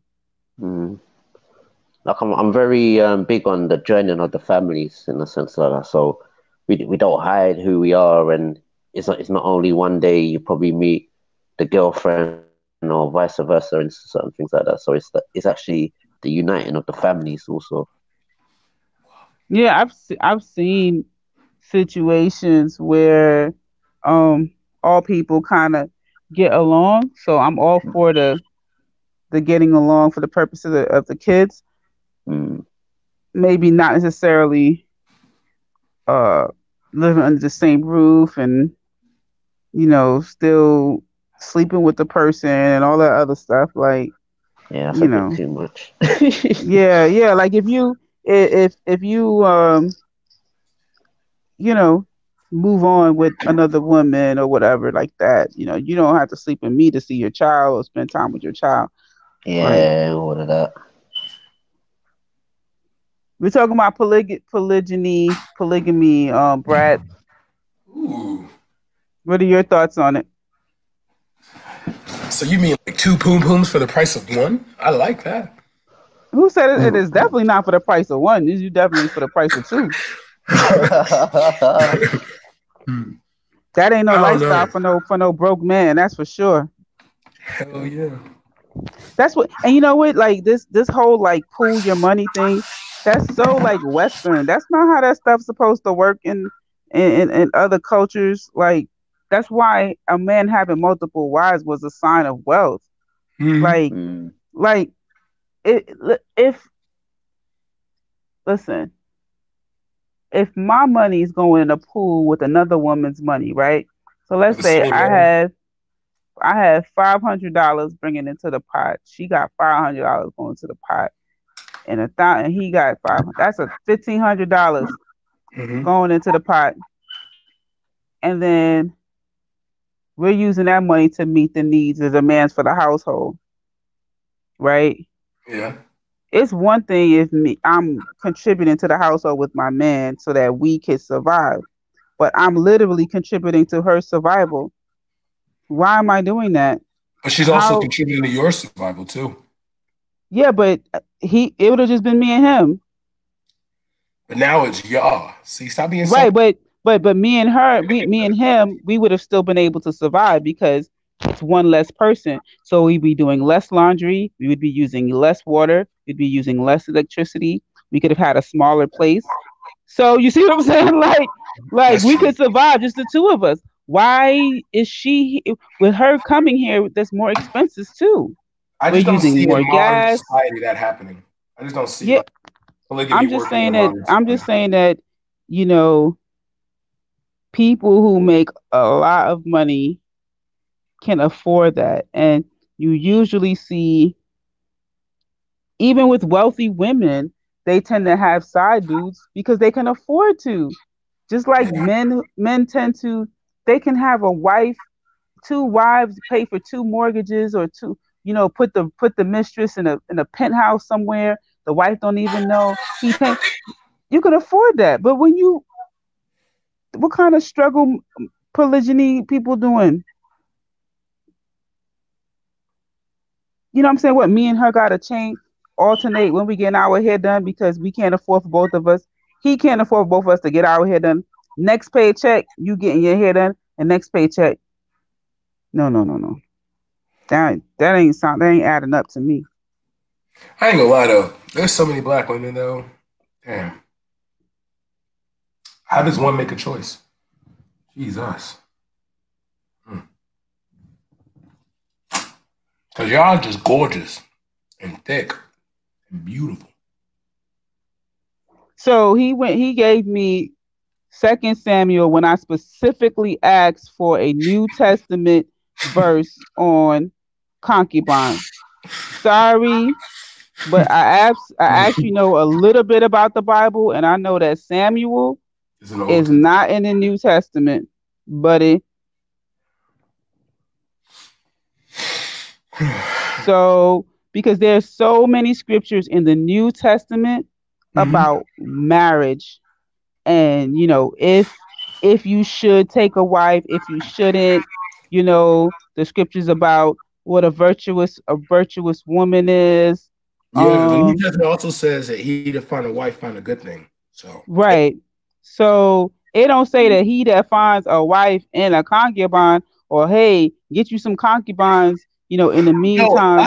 G: Like I'm very big on the joining of the families in a sense like that. So we don't hide who we are, and it's not only one day you probably meet the girlfriend or vice versa and certain things like that. So it's actually the uniting of the families also.
E: Yeah, I've seen situations where all people kind of get along. So I'm all for the getting along for the purpose of the kids. Maybe not necessarily living under the same roof and still sleeping with the person and all that other stuff. Like,
G: yeah, that's a bit too much.
E: yeah. Like if you move on with another woman or whatever like that, you don't have to sleep with me to see your child or spend time with your child.
G: Yeah, all of that.
E: We're talking about polygamy, Brad.
F: Ooh.
E: What are your thoughts on it?
F: So you mean like 2 poom pooms for the price of 1? I like that.
E: Who said it? It is definitely not for the price of 1. This is definitely for the price of 2. That ain't no lifestyle for no broke man. That's for sure.
F: Hell yeah.
E: That's what, and you know what? Like this whole like pool your money thing. That's so like Western. That's not how that stuff's supposed to work in other cultures. Like that's why a man having multiple wives was a sign of wealth. Like if my money is going in a pool with another woman's money, right? So let's say I have $500 bringing into the pot. She got $500 going to the pot, and he got $500. That's a $1,500 going into the pot, and then we're using that money to meet the needs, the demands for the household, right?
F: Yeah.
E: It's one thing if I'm contributing to the household with my man so that we can survive, but I'm literally contributing to her survival. Why am I doing that?
F: But she's also contributing to your survival too.
E: Yeah, but it would have just been me and him.
F: But now it's y'all. See, stop being
E: Right,
F: selfish.
E: but me and her, me and him, we would have still been able to survive because it's one less person. So we'd be doing less laundry, we would be using less water, we'd be using less electricity. We could have had a smaller place. So you see what I'm saying? Like
F: That's
E: we
F: true.
E: could survive just the two of us. Why is she with her coming here? That's more expenses too.
F: I
E: We're
F: just don't
E: using
F: see
E: more
F: in modern
E: gas.
F: society that happening. I just don't see
E: Yeah,
F: like polygamy working in modern
E: I'm just
F: society.
E: saying that, you know, people who make a lot of money can afford that. And you usually see, even with wealthy women, they tend to have side dudes because they can afford to. Just like men tend to, they can have a wife, two wives, pay for two mortgages or two, put the mistress in a penthouse somewhere. The wife don't even know he pay. You can afford that. But what kind of struggle polygyny people doing? You know what I'm saying? What, me and her got to alternate when we get our hair done because we can't afford for both of us. He can't afford both of us to get our hair done. Next paycheck, you getting your hair done, and next paycheck. No. That ain't adding up to me.
F: I ain't gonna lie though. There's so many black women though. Damn. How does one make a choice? Jesus. Cause y'all just gorgeous and thick and beautiful.
E: So he gave me 2 Samuel when I specifically asked for a New Testament verse on concubines. Sorry, but I actually know a little bit about the Bible, and I know that Samuel is not in the New Testament, buddy. So, because there's so many scriptures in the New Testament about marriage, and if you should take a wife, if you shouldn't, the scriptures about what a virtuous woman is.
F: Yeah, the New Testament also says that he to find a wife find a good thing. So
E: right. So it don't say that he that finds a wife and a concubine, or hey, get you some concubines, in the meantime.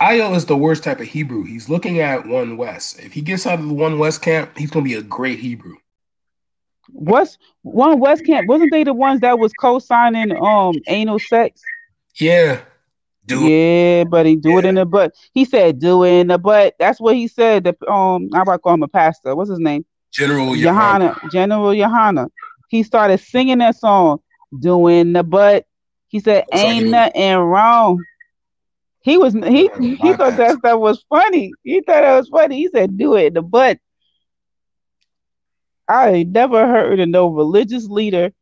F: Io is the worst type of Hebrew. He's looking at One West. If he gets out of the One West camp, he's gonna be a great Hebrew.
E: What's One West camp? Wasn't they the ones that was co-signing anal sex?
F: Yeah.
E: Buddy, do it in the butt. He said, "Do it in the butt." That's what he said. I'm about to call him a pastor. What's his name?
F: General
E: Yohana. He started singing that song, "Doing the butt." He said, "Ain't nothing wrong." He thought that stuff was funny. He thought it was funny. He said, "Do it in the butt." I never heard of no religious leader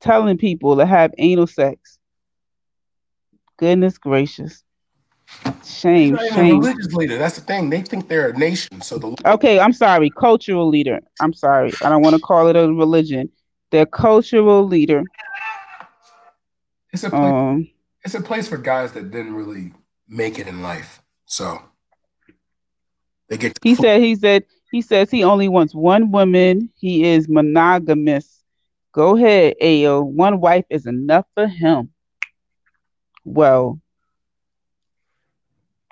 E: telling people to have anal sex. Goodness gracious. Shame.
F: Religious leader. That's the thing. They think they're a nation.
E: Okay, I'm sorry. Cultural leader. I'm sorry. I don't want to call it a religion. They're cultural leader.
F: It's a place for guys that didn't really make it in life. So they get.
E: He says he only wants one woman. He is monogamous. Go ahead, Ayo. One wife is enough for him. Well,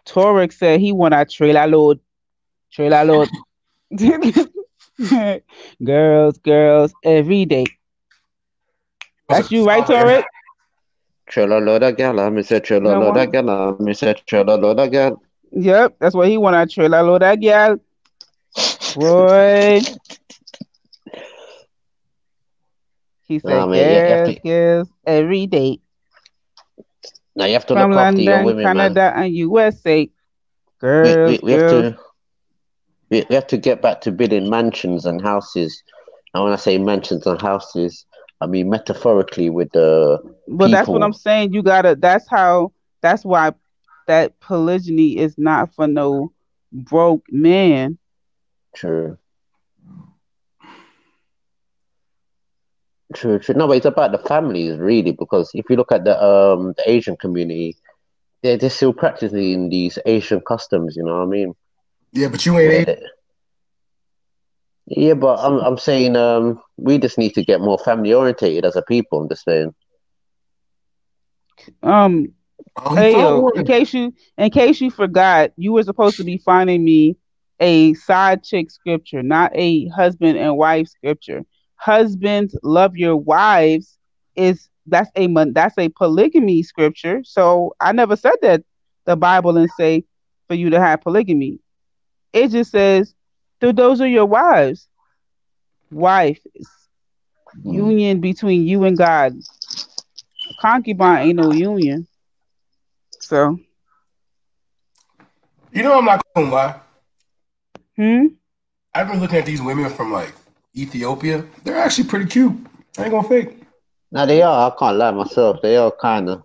E: Torek said he want a trailer load. Girls, every day. That's you, right, Torek?
G: Trailer load again. I said trailer load again. I said trailer load again.
E: Yep, that's what he want a trailer load again. Boy. He said, girls, every day.
G: Now you have to look after your women,
E: Canada,
G: man.
E: and USA. Girls,
G: we have to get back to building mansions and houses. And when I say mansions and houses, I mean metaphorically with the people.
E: That's what I'm saying. You gotta. That's why that polygyny is not for no broke man.
G: True. No, but it's about the families really, because if you look at the Asian community, they're still practicing these Asian customs. You know what I mean?
F: Yeah, but you ain't.
G: Yeah, but I'm saying we just need to get more family orientated as a people. I'm just saying.
F: Oh, he
E: Hey
F: found
E: yo,
F: one.
E: in case you forgot, you were supposed to be finding me a side chick scripture, not a husband and wife scripture. Husbands love your wives is that's a polygamy scripture. So I never said that the Bible and say for you to have polygamy. It just says those are your wives. Wife is union between you and God. Concubine ain't no union. So
F: You know, I'm not gonna lie.
E: hmm.
F: I've been looking at these women from like Ethiopia. They're actually pretty cute. I ain't gonna fake.
G: Now they are. I can't lie myself. They are kind of.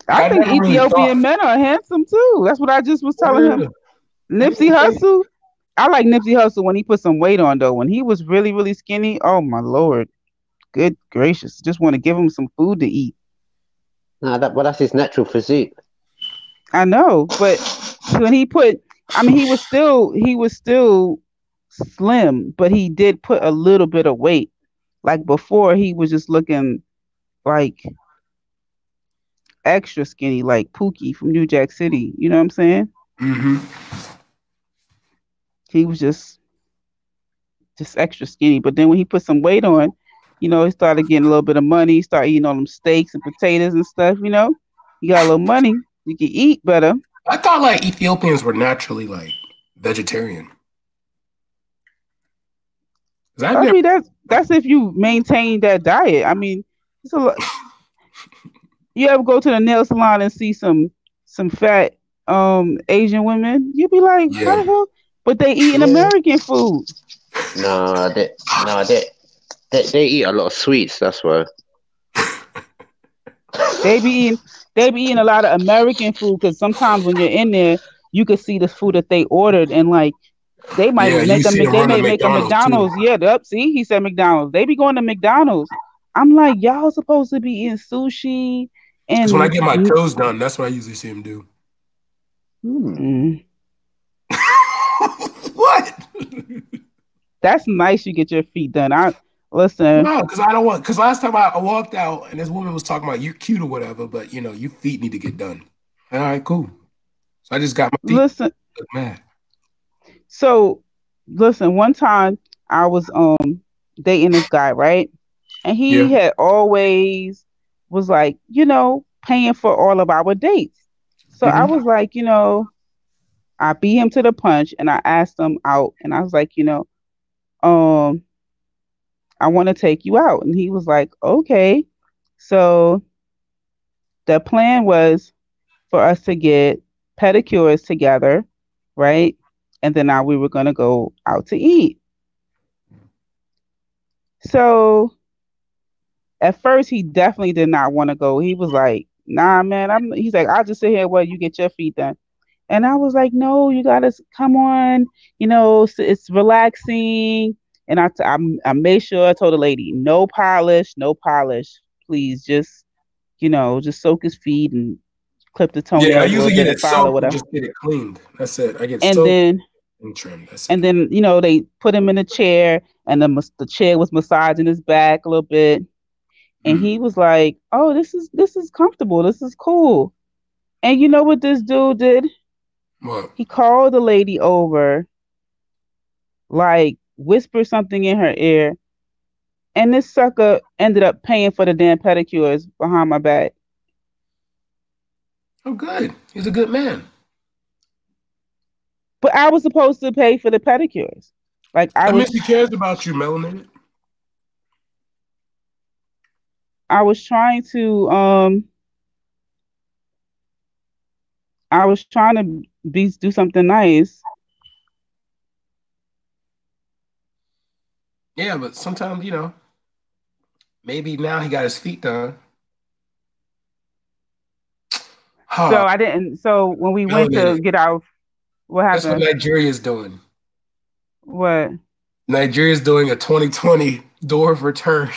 E: I
F: I
E: think
F: never really
E: Ethiopian
F: thought.
E: men are handsome too. That's what I just was telling him.
F: Yeah, I ain't
E: Nipsey
F: gonna fake.
E: Hussle. I like Nipsey Hussle when he put some weight on though. When he was really, really skinny, oh my lord. Good gracious. Just want to give him some food to eat.
G: Nah, but that's his natural physique.
E: I know, but when he was still slim, but he did put a little bit of weight. Like before he was just looking like extra skinny, like Pookie from New Jack City. You know what I'm saying?
F: Mm-hmm.
E: He was just extra skinny. But then when he put some weight on, he started getting a little bit of money. He started eating all them steaks and potatoes and stuff. He got a little money. You can eat better.
F: I thought like Ethiopians were naturally like vegetarian. 'Cause I've
E: I
F: never.
E: mean, that's if you maintain that diet. I mean, it's a lot. You ever go to the nail salon and see some fat Asian women? You'd be like, how the
F: Yeah.
E: hell? But they eating American food.
G: No, they eat a lot of sweets. That's why.
E: They be eating a lot of American food because sometimes when you're in there, you can see the food that they ordered and like they might
F: Yeah, you see them
E: they
F: run to
E: may make a
F: McDonald's too.
E: McDonald's. Yeah, up. See, he said McDonald's. They be going to McDonald's. I'm like, y'all supposed to be eating sushi
F: Because when I
E: and
F: get my toes done, that's what I usually see them do.
E: mm,
F: What?
E: that's nice. You get your feet done. Listen.
F: No, because I don't want. Because last time I walked out and this woman was talking about you're cute or whatever, but your feet need to get done. All right, cool. So I just got my feet.
E: Listen.
F: Man.
E: So, listen. One time I was dating this guy, right? And he had always was like, paying for all of our dates. So I was like, I beat him to the punch and I asked him out and I was like, I want to take you out. And he was like, okay. So the plan was for us to get pedicures together, right? And then we were going to go out to eat. So at first, he definitely did not want to go. He was like, nah, man. He's like, I'll just sit here while you get your feet done. And I was like, no, you got to come on. It's relaxing. And I made sure I told the lady, no polish. Please just soak his feet and clip the toenails.
F: Yeah, I usually get it soaked
E: whatever.
F: and just get it cleaned. That's it. I get
E: and
F: soaked
E: then
F: and trimmed. That's it.
E: and then they put him in a chair and the chair was massaging his back a little bit. And he was like, oh, this is comfortable. This is cool. And you know what this dude did?
F: What?
E: He called the lady over, like whispered something in her ear, and this sucker ended up paying for the damn pedicures behind my back.
F: Oh, good. He's a good man.
E: But I was supposed to pay for the pedicures. Like
F: I mean, he cares about you, melanated.
E: I was trying to do something nice.
F: Yeah, but sometimes, maybe now he got his feet done.
E: So I didn't. So when we went to get out, what happened?
F: That's what Nigeria's doing.
E: What?
F: Nigeria's doing a 2020 door of return.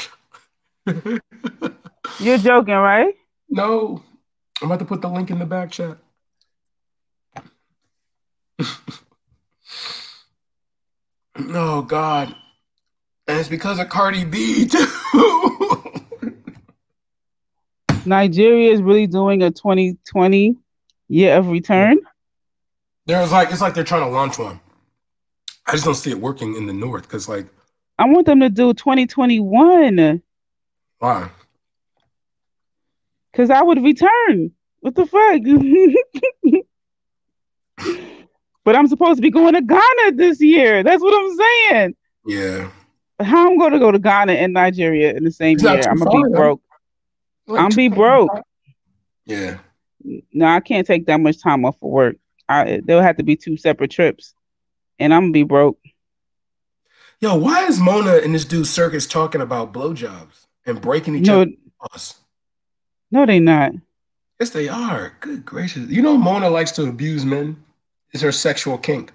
E: You're joking, right?
F: No. I'm about to put the link in the back chat. Oh God. And it's because of Cardi B too.
E: Nigeria is really doing a 2020 year of return.
F: It's like they're trying to launch one. I just don't see it working in the north because like
E: I want them to do 2021
F: why?
E: because I would return. What the fuck? But I'm supposed to be going to Ghana this year. That's what I'm saying.
F: Yeah.
E: How I'm going to go to Ghana and Nigeria in the same
F: It's not
E: year?
F: too
E: I'm gonna
F: far,
E: be
F: though.
E: broke.
F: Like
E: I'm be broke.
F: Yeah.
E: No, I can't take that much time off for work. There'll have to be 2 separate trips, and I'm gonna be broke.
F: Yo, why is Mona and this dude Circus talking about blowjobs and breaking each
E: No,
F: other's balls?
E: no, they not.
F: Yes, they are. Good gracious. You know Mona likes to abuse men. It's her sexual kink.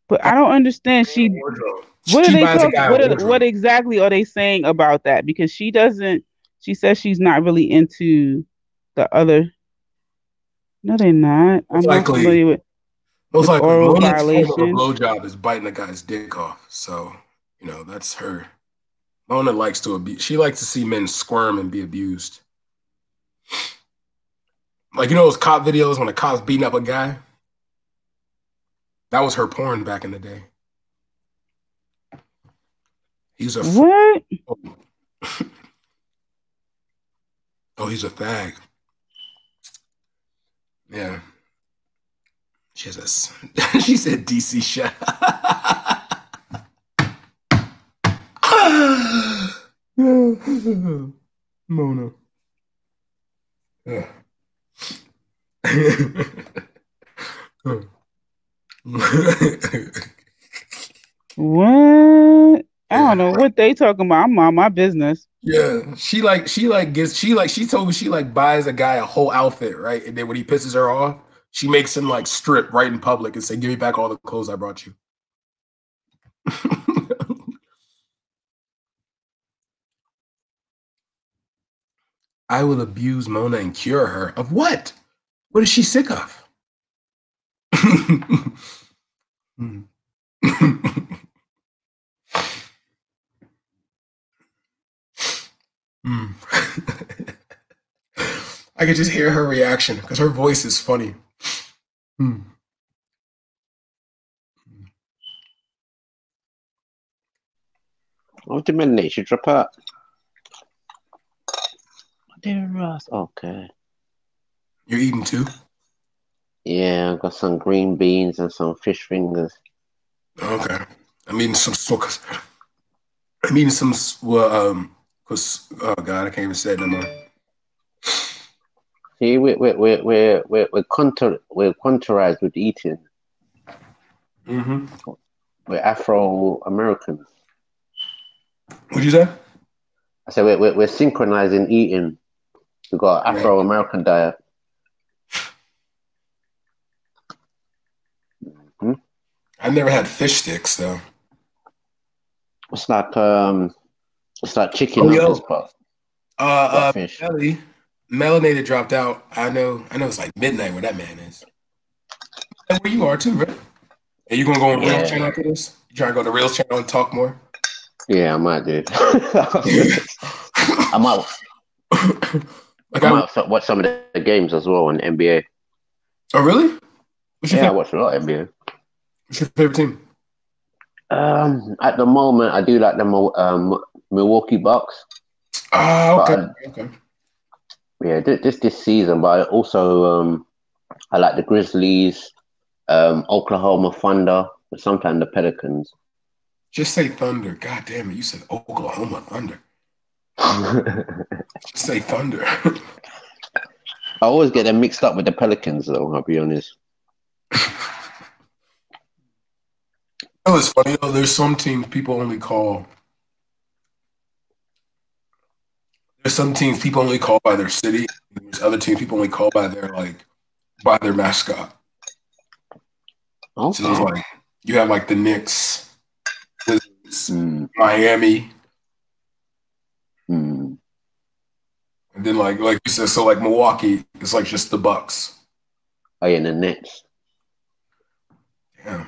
E: But I don't understand.
F: Wardrobe.
E: What are
F: She
E: they
F: buys a
E: talking?
F: guy a
E: What
F: wardrobe.
E: exactly are they saying about that? Because she doesn't. She says she's not really into the other. No, they're not. I'm not familiar with
F: Most likely,
E: oral
F: Mona's form of a
E: violations.
F: blowjob is biting a guy's dick off. So, that's her. Mona likes to abuse. She likes to see men squirm and be abused. Like, those cop videos when a cop's beating up a guy? That was her porn back in the day. He's a
E: what?
F: Oh, he's a fag. Yeah. She has a. She said DC shut. Mona. Yeah.
E: What? I don't know what they talking about. I'm on my business.
F: Yeah, she told me she buys a guy a whole outfit, right? And then when he pisses her off, she makes him like strip right in public and say, "Give me back all the clothes I brought you." I will abuse Mona and cure her of what? What is she sick of? I could just hear her reaction because her voice is funny.
G: What do you mean, Nate? You drop out? Dear Ross. Okay.
F: You're eating too?
G: Yeah, I've got some green beans and some fish fingers.
F: Okay. I'm eating some suckers. I'm eating some, oh God, I can't even say it no more.
G: See, we're contourized with eating.
F: Mm-hmm.
G: We're Afro-Americans.
F: What'd you say?
G: I said we're synchronizing eating. We've got an Afro-American diet. Mm-hmm.
F: I've never had fish sticks though.
G: It's like chicken nuggets, but fish.
F: Melanated dropped out. I know it's like midnight where that man is. That's where you are too, right? Are you gonna go on Reels channel after this? You trying to go to Reels channel and talk more?
G: Yeah, I might do. I might watch some of the games as well on NBA.
F: Oh, really?
G: I watch a lot of NBA.
F: What's your favorite team?
G: At the moment, I do like the Milwaukee Bucks.
F: Okay.
G: Yeah, this season, but I also I like the Grizzlies, Oklahoma Thunder, but sometimes the Pelicans.
F: Just say Thunder. God damn it, you said Oklahoma Thunder. Just say Thunder.
G: I always get them mixed up with the Pelicans, though. I'll be honest.
F: It's funny though. There's some teams people only call. There's some teams people only call by their city. There's other teams people only call by their mascot.
G: Okay.
F: So there's like you have like the Knicks, Miami, and then like you said, so like Milwaukee, it's like just the Bucks.
G: Oh yeah, the Nets.
F: Yeah.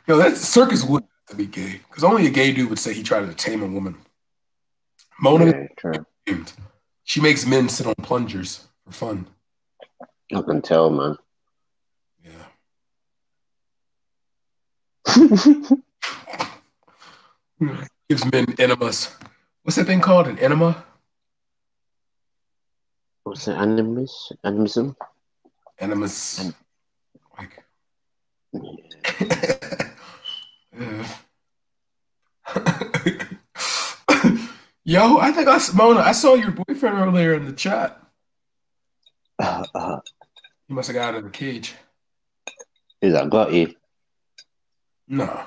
F: Yo, that Circus would have to be gay. Because only a gay dude would say he tried to tame a woman. Mona,
K: Yeah, true.
F: she makes men sit on plungers for fun.
K: I can tell, man.
F: Gives men enemas. What's that thing called? An enema?
K: What's it? Animism?
F: Enemas. Like. Yeah. Yo, I think Mona, I saw your boyfriend earlier in the chat. He must have got out of the cage.
K: Is that got you?
F: No.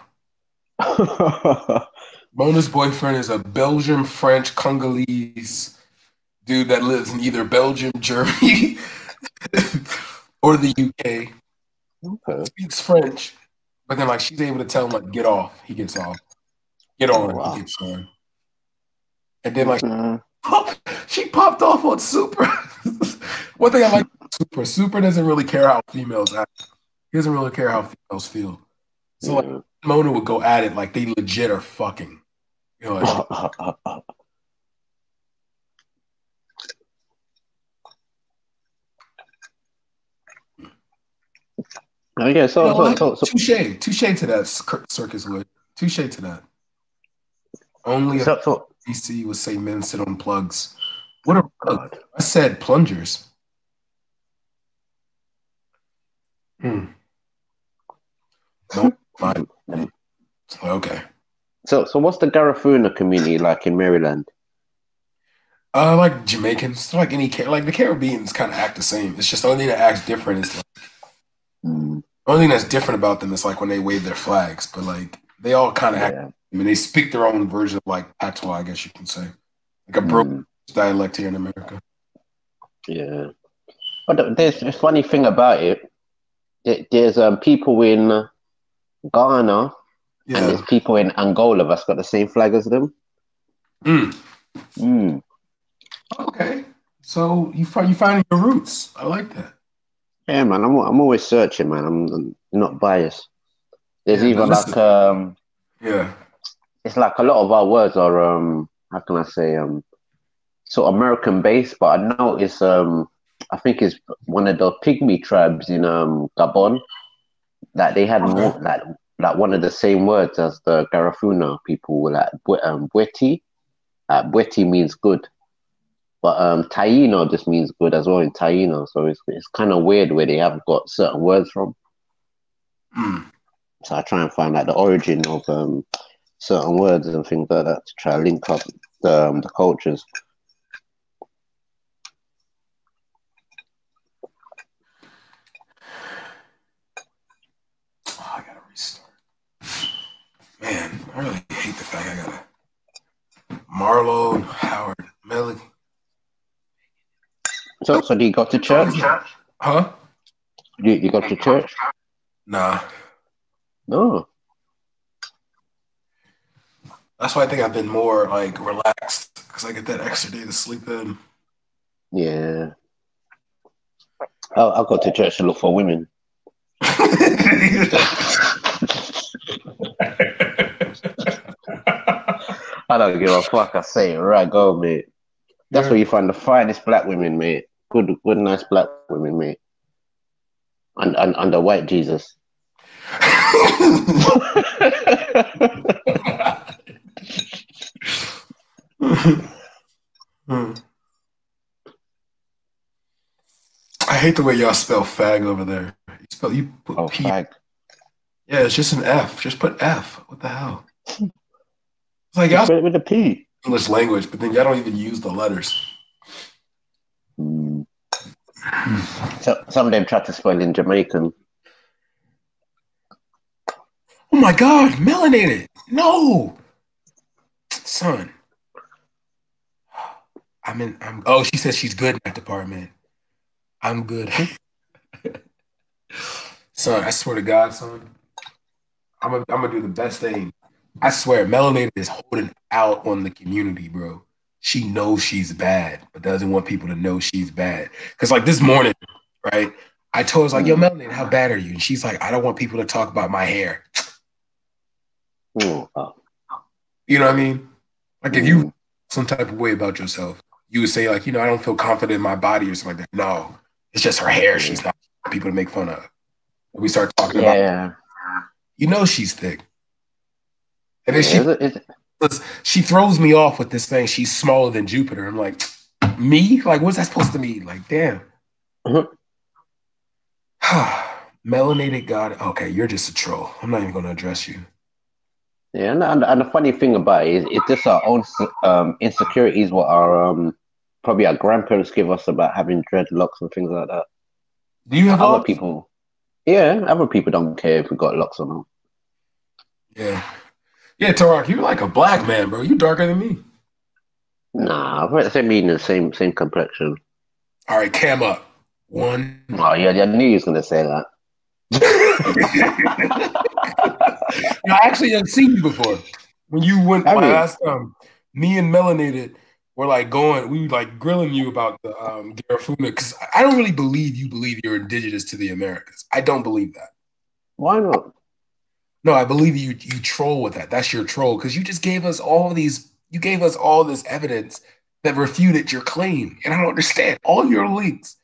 F: Mona's boyfriend is a Belgian, French, Congolese dude that lives in either Belgium, Germany, or the UK.
K: Okay.
F: Speaks French, but then like she's able to tell him like get off, he gets off. Get on,
K: wow.
F: He gets on. And then like she popped off on Super. One thing I like about Super doesn't really care how females act. He doesn't really care how females feel. So like Mona would go at it like they legit are fucking. You know, like,
K: okay, so
F: touche to that, Circus would. Touche to that. Only a PC would say men sit on plugs. What are plugs? I said plungers. No, okay.
K: So what's the Garifuna community like in Maryland?
F: Like Jamaicans, like like the Caribbeans kind of act the same. It's just the only thing that acts different is like the only thing that's different about them is like when they wave their flags, but like they all kind of act. I mean, they speak their own version of like patois, I guess you can say, like a broken dialect here in America.
K: Yeah, but there's a funny thing about it. There's people in Ghana and there's people in Angola that's got the same flag as them.
F: Okay, so you finding your roots. I like that.
K: Yeah, man. I'm always searching, man. I'm not biased. There's even like it's like a lot of our words are how can I say sort of American based, but I know it's I think it's one of the pygmy tribes in Gabon that they had more like one of the same words as the Garifuna people, like Bweti. Bweti means good, but Taino just means good as well in Taino. So it's kind of weird where they have got certain words from. So I try and find out the origin of certain words and things like that to try to link up the cultures.
F: I gotta restart. Man, I really hate the fact I gotta. Marlo, Howard, Melody.
K: So do you go to church?
F: Huh?
K: You go to church?
F: Nah.
K: No.
F: That's why I think I've been more like relaxed because I get that extra day to sleep in.
K: Yeah. I'll go to church to look for women. I don't give a fuck. I say it right, go, mate. That's where you find the finest black women, mate. Good, nice black women, mate. And the white Jesus.
F: I hate the way y'all spell fag over there. You put P.
K: Fag.
F: Yeah, it's just an F. Just put F. What the hell? It's like
K: y'all with a P.
F: English language, but then y'all don't even use the letters.
K: So some of them try to spell in Jamaican.
F: Oh my God, melanated. No. Son. Oh, she says she's good in that department. I'm good. Son, I swear to God, son. I'm gonna do the best thing. I swear, melanated is holding out on the community, bro. She knows she's bad, but doesn't want people to know she's bad. Because like this morning, right? I told her, like, yo, melanated, how bad are you? And she's like, I don't want people to talk about my hair. You know what I mean? Like if you some type of way about yourself, you would say like, I don't feel confident in my body or something like that. No, it's just her hair. She's not people to make fun of. And we start talking about, she's thick. And then she throws me off with this thing. She's smaller than Jupiter. I'm like, me? Like, what's that supposed to mean? Like, damn. Melanated God. Okay, you're just a troll. I'm not even going to address you.
K: Yeah, and the funny thing about it is, it's just our own insecurities, what our probably our grandparents give us about having dreadlocks and things like that.
F: Do you have
K: other people? Yeah, other people don't care if we got locks or not.
F: Yeah, Tarak, you're like a black man, bro. You darker than me.
K: Nah, we're the same complexion.
F: All right, cam up. 1.
K: Oh yeah, I knew you was gonna say that.
F: I actually have seen you before. When you went last time, me and Melanated were like we were like grilling you about the Garifuna, because I don't really believe you believe you're indigenous to the Americas. I don't believe that.
K: Why not?
F: No, I believe you troll with that. That's your troll, because you just gave us all this evidence that refuted your claim. And I don't understand. All your links.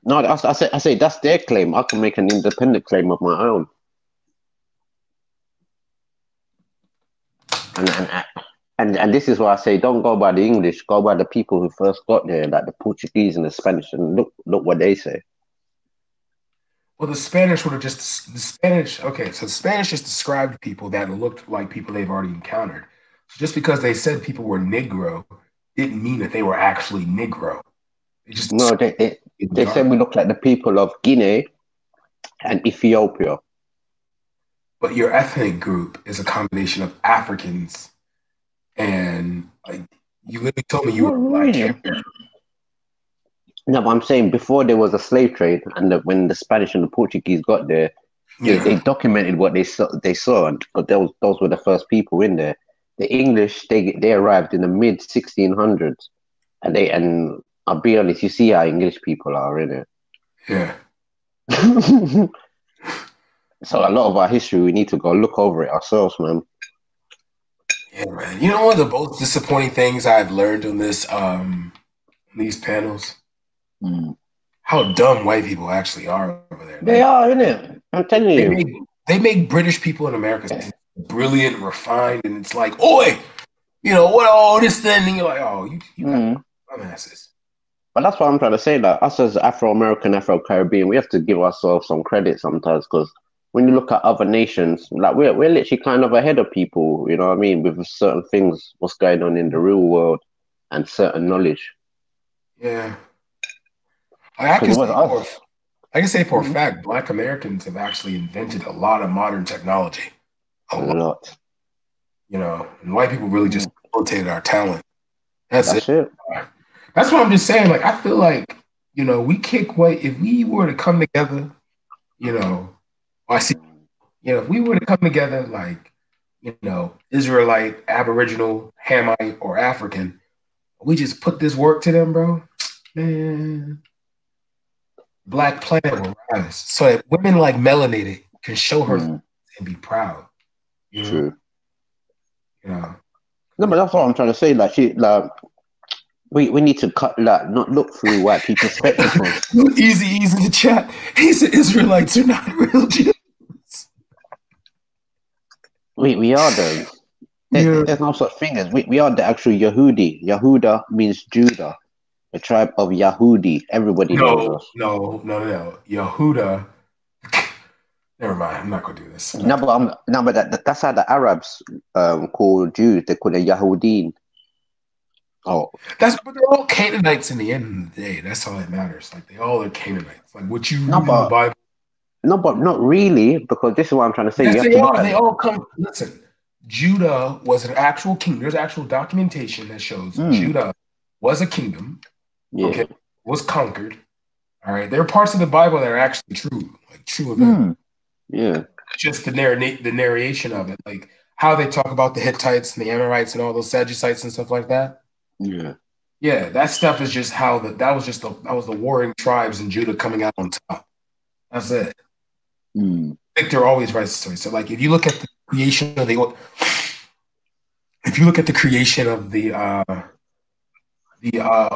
K: No, I say that's their claim. I can make an independent claim of my own. And this is why I say don't go by the English, go by the people who first got there, like the Portuguese and the Spanish, and look what they say.
F: Well, the Spanish would have just the Spanish just described people that looked like people they've already encountered. So just because they said people were Negro didn't mean that they were actually Negro. They said we look like the people of Guinea and Ethiopia. But your ethnic group is a combination of Africans and like you literally told me you were black.
K: No, but I'm saying before there was a slave trade, and when the Spanish and the Portuguese got there, they documented what they saw, but those were the first people in there. The English they arrived in the mid 1600s, and I'll be honest, you see how English people are in it.
F: Yeah.
K: So a lot of our history, we need to go look over it ourselves, man.
F: Yeah, man. You know one of the most disappointing things I've learned on these panels? How dumb white people actually are over there.
K: They are, innit? I'm telling you.
F: They make British people in America brilliant, refined, and it's like, oi, what all this thing, and you're like, oh, you dumbasses.
K: But that's what I'm trying to say. Like us as Afro-American, Afro-Caribbean, we have to give ourselves some credit sometimes, because when you look at other nations, like we're literally kind of ahead of people, you know what I mean, with certain things, what's going on in the real world, and certain knowledge.
F: Yeah. I can say for a fact, Black Americans have actually invented a lot of modern technology. A lot. And white people really just facilitated our talent. That's it. That's what I'm just saying. Like, I feel like, we kick white. If we were to come together, if we were to come together like, Israelite, Aboriginal, Hamite, or African, we just put this work to them, bro, man. Black Planet will rise. So that women like Melanated can show her and be proud.
K: True. No, but that's what I'm trying to say. Like, we need to not look through white people's spectacles.
F: Easy in the chat. He said Israelites are not real Jews.
K: We are though. There's no such thing as we are the actual Yehudi. Yehuda means Judah, the tribe of Yehudi. Everybody knows us.
F: No. Yehuda. Never mind. I'm not gonna do this.
K: But that's how the Arabs call Jews. They call them Yahudim. Oh,
F: but they're all Canaanites in the end of the day. That's all that matters. Like, they all are Canaanites. Like, what you read in the Bible.
K: No, but not really, because this is what I'm trying to say.
F: Yes, they all come. Listen, Judah was an actual king. There's actual documentation that shows Judah was a kingdom.
K: Yeah.
F: Okay, was conquered. All right, there are parts of the Bible that are actually true, like true events.
K: Yeah,
F: just the narration of it, like how they talk about the Hittites and the Amorites and all those Sadducites and stuff like that. Yeah, that stuff is just how that was the warring tribes in Judah coming out on top. That's it. Victor always writes the story. So, like, if you look at the creation of if you look at the creation of the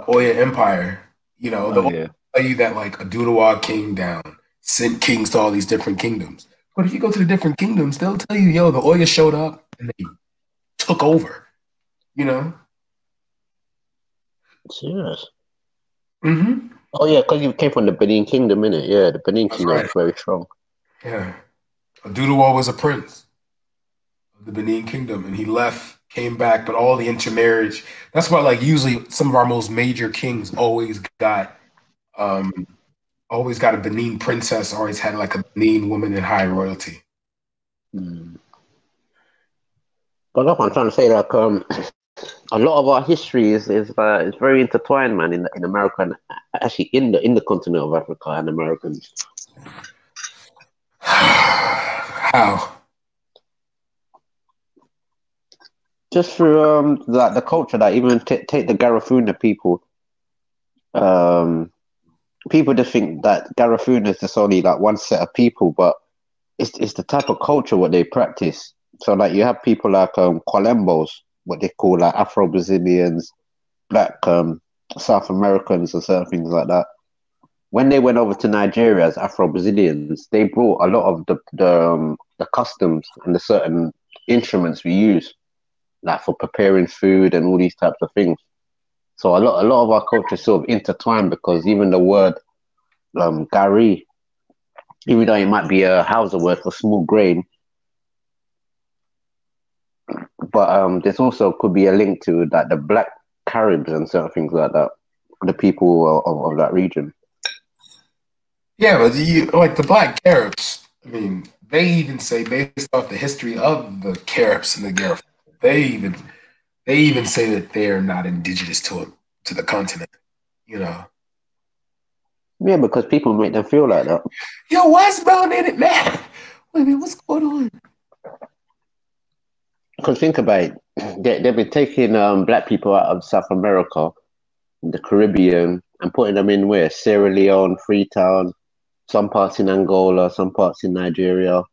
F: Oya Empire, you know, the
K: yeah.
F: tell you that like Adudawa came down, sent kings to all these different kingdoms. But if you go to the different kingdoms, they'll tell you, yo, the Oya showed up and they took over. You know?
K: Serious.
F: Mm-hmm.
K: Oh yeah, because you came from the Benin Kingdom, innit? Yeah, the Benin
F: That's
K: Kingdom
F: right.
K: is very strong.
F: Yeah. Adudawa was a prince of the Benin Kingdom, and he left, came back, but all the intermarriage. That's why, like, usually some of our most major kings always got a Benin princess, always had like a Benin woman in high royalty.
K: Mm. But look, I'm trying to say, like, a lot of our history is very intertwined, man, in America and actually in the continent of Africa and Americans.
F: How?
K: Just through the culture that even take the Garifuna people. People just think that Garifuna is just only like one set of people, but it's the type of culture what they practice. So like you have people like Qualembos, what they call like Afro-Brazilians, black South Americans and certain things like that. When they went over to Nigeria as Afro-Brazilians, they brought a lot of the customs and the certain instruments we use, like for preparing food and all these types of things. So a lot of our culture is sort of intertwined because even the word gari, even though it might be a Hausa word for small grain, but there's also could be a link to that the Black Caribs and certain things like that, the people of that region.
F: Yeah, but like the Black Caribs, I mean, they even say based off the history of the Caribs and the Garifuna, they even say that they're not indigenous to the continent, you know.
K: Yeah, because people make them feel like that.
F: Yo, why's brown in it, man? Wait a minute, what's going on?
K: Because think about it, they've been taking black people out of South America, the Caribbean, and putting them in where? Sierra Leone, Freetown, some parts in Angola, some parts in Nigeria.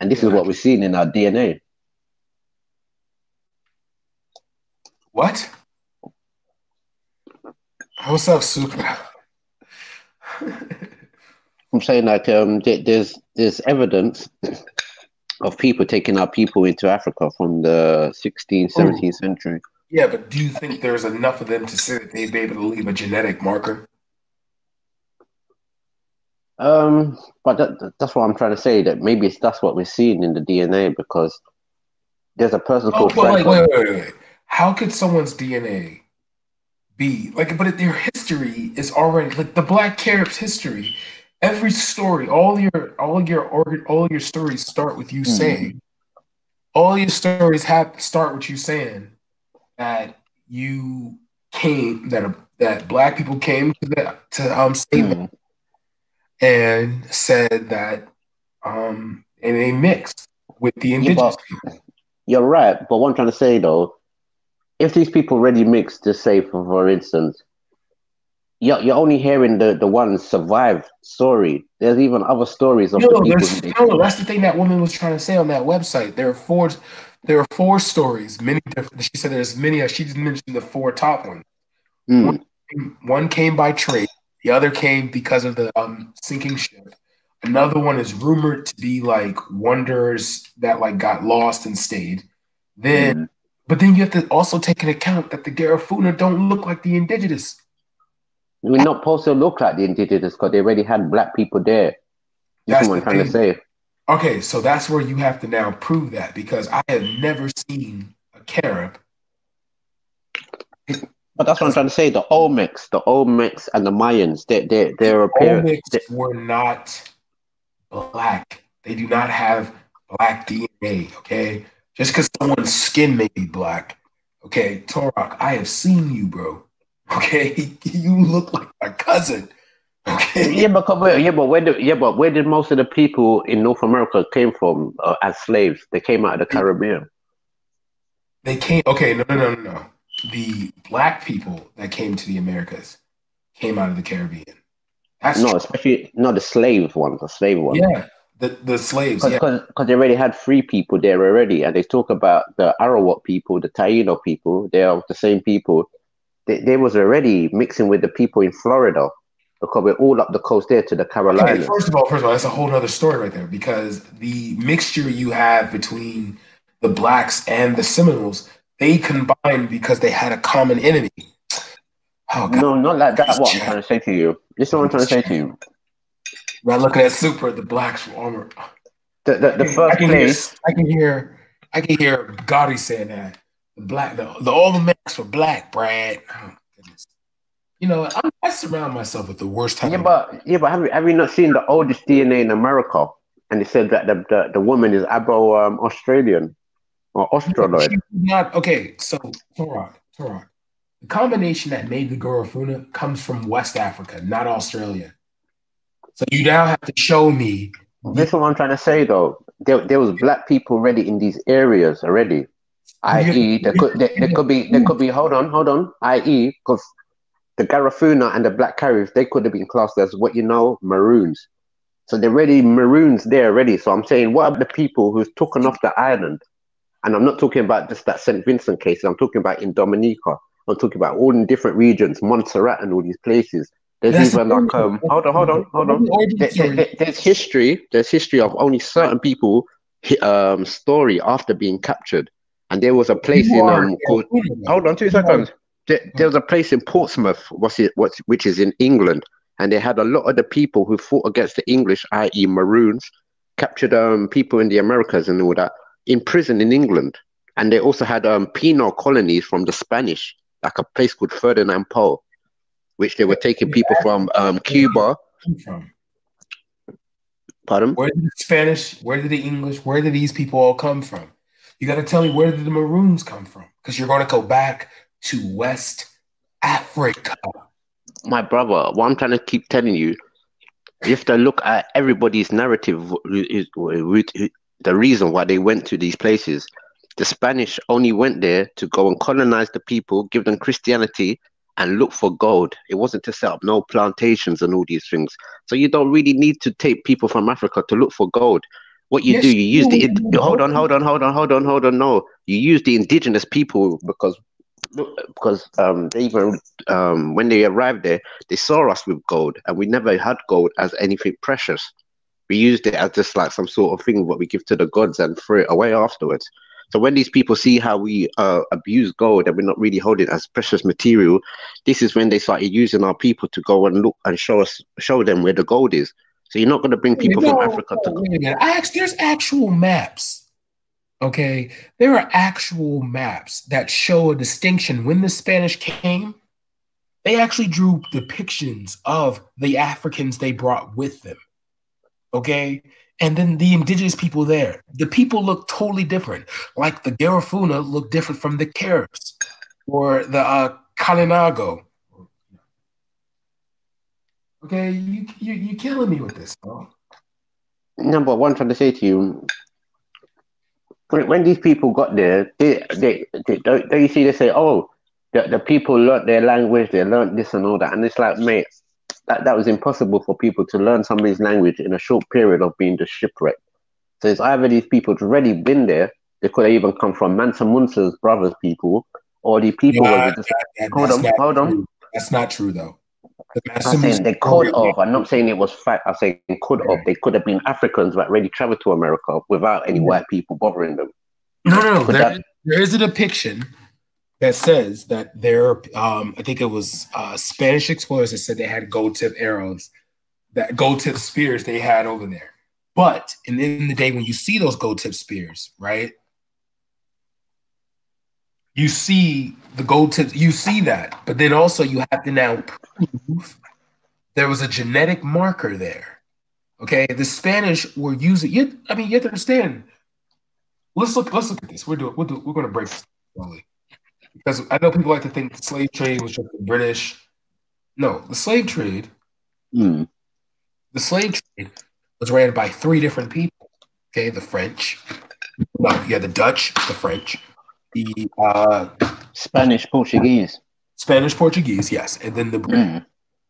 K: And this is what we're seeing in our DNA.
F: What? What's up, Super?
K: I'm saying like there's evidence of people taking our people into Africa from the 16th, 17th century.
F: Yeah, but do you think there's enough of them to say that they'd be able to leave a genetic marker?
K: But that's what I'm trying to say, that maybe that's what we're seeing in the DNA, because there's a person called Frank.
F: Wait. How could someone's DNA be like? But their history is already like the Black Caribs' history. Every story, all your stories start with you saying. All your stories start with you saying that you came, that Black people came to save them, and said that and they mixed with the indigenous people.
K: You're right, but what I'm trying to say though, if these people already mixed, just say for instance, you're only hearing the one survived story. There's even other stories of the people.
F: No, that's the thing that woman was trying to say on that website. There are four stories, many different. She said there's many. She just mentioned the four top ones. One came by trade. The other came because of the sinking ship. Another one is rumored to be like wanderers that like got lost and stayed. But then you have to also take into account that the Garifuna don't look like the indigenous.
K: We're not supposed to look like the indigenous because they already had black people there. That's what I'm trying to say.
F: Okay, so that's where you have to now prove that, because I have never seen a Carib.
K: But that's what I'm trying to say. The Olmecs and the Mayans, they're
F: Olmecs were not black. They do not have black DNA, okay? Just because someone's skin may be black. Okay, Torok, I have seen you, bro. Okay, you look like my cousin. Okay.
K: But where did most of the people in North America came from as slaves? They came out of the Caribbean.
F: They came. Okay, no. The black people that came to the Americas came out of the Caribbean.
K: Especially not the slave ones. The slave ones.
F: Yeah, The slaves,
K: because they already had free people there already, and they talk about the Arawak people, the Taino people. They are the same people. They was already mixing with the people in Florida, because we're all up the coast there to the Carolinas.
F: Okay, first of all, that's a whole other story right there, because the mixture you have between the blacks and the Seminoles, they combined because they had a common enemy.
K: Oh, God. No, not like that. What I'm trying to say to you. This is what I'm trying to say to you.
F: Now looking at Super, the blacks were armored.
K: The first place.
F: I can hear Gotti saying that. All the masks were black, Brad. Oh, goodness. You know, I surround myself with the worst type.
K: But have you not seen the oldest DNA in America? And it said that the woman is Australian or Australoid.
F: Not okay. So Torah. The combination that made the Garifuna comes from West Africa, not Australia. So you now have to show me.
K: That's what I'm trying to say, though. There was black people already in these areas already. I.e., there could be. Hold on. I.e., because the Garifuna and the Black Caribs, they could have been classed as maroons. So they're already maroons there already. So I'm saying, what are the people who's taken off the island? And I'm not talking about just that St. Vincent case. I'm talking about in Dominica. I'm talking about all in different regions, Montserrat and all these places. There's even like hold on. There's history of only certain people story after being captured. And there was a place called, hold on 2 seconds. There was a place in Portsmouth, which is in England, and they had a lot of the people who fought against the English, i.e. Maroons, captured people in the Americas and all that, in prison in England. And they also had penal colonies from the Spanish, like a place called Ferdinand Po, which they were taking people from Cuba. Pardon?
F: Where did the Spanish, where did the English, where did these people all come from? You got to tell me, where did the Maroons come from? Because you're going to go back to West Africa.
K: My brother, what I'm trying to keep telling you, you have to look at everybody's narrative, the reason why they went to these places. The Spanish only went there to go and colonize the people, give them Christianity, and look for gold. It wasn't to set up no plantations and all these things. So you don't really need to take people from Africa to look for gold. What you do, you use hold on. No, you use the indigenous people because they even when they arrived there, they saw us with gold, and we never had gold as anything precious. We used it as just like some sort of thing what we give to the gods and throw it away afterwards. So when these people see how we abuse gold and we're not really holding it as precious material, this is when they started using our people to go and look and show them where the gold is. So you're not going to bring people from Africa to go.
F: Wait a minute. There's actual maps. Okay, there are actual maps that show a distinction. When the Spanish came, they actually drew depictions of the Africans they brought with them. Okay, and then the indigenous people there, the people look totally different. Like the Garifuna look different from the Caribs or the Kalinago. Okay, you killing me with this, bro.
K: No, but what I'm trying to say to you, when these people got there, they don't you see they say, oh, the people learned their language, they learned this and all that, and it's like, mate, that was impossible for people to learn somebody's language in a short period of being just shipwrecked. So it's either these people had already been there, they could have even come from Mansa Musa's brothers' people, or the people were just hold on.
F: That's not true though.
K: I'm saying they could have. I'm not saying it was fact. I'm saying could have. They could have been Africans that already traveled to America without any white people bothering them.
F: No. There is a depiction that says that there, I think it was Spanish explorers that said they had gold-tip arrows, that gold-tip spears they had over there. But in the day when you see those gold-tip spears, right? You see the gold tips, you see that, but then also you have to now prove there was a genetic marker there. Okay, the Spanish were using. You have to understand. Let's look at this. We're going to break this slowly because I know people like to think the slave trade was just the British. No, the slave trade. The slave trade was ran by 3 different people. Okay, the French. The Dutch, the French. The
K: Spanish Portuguese,
F: yes, and then the British.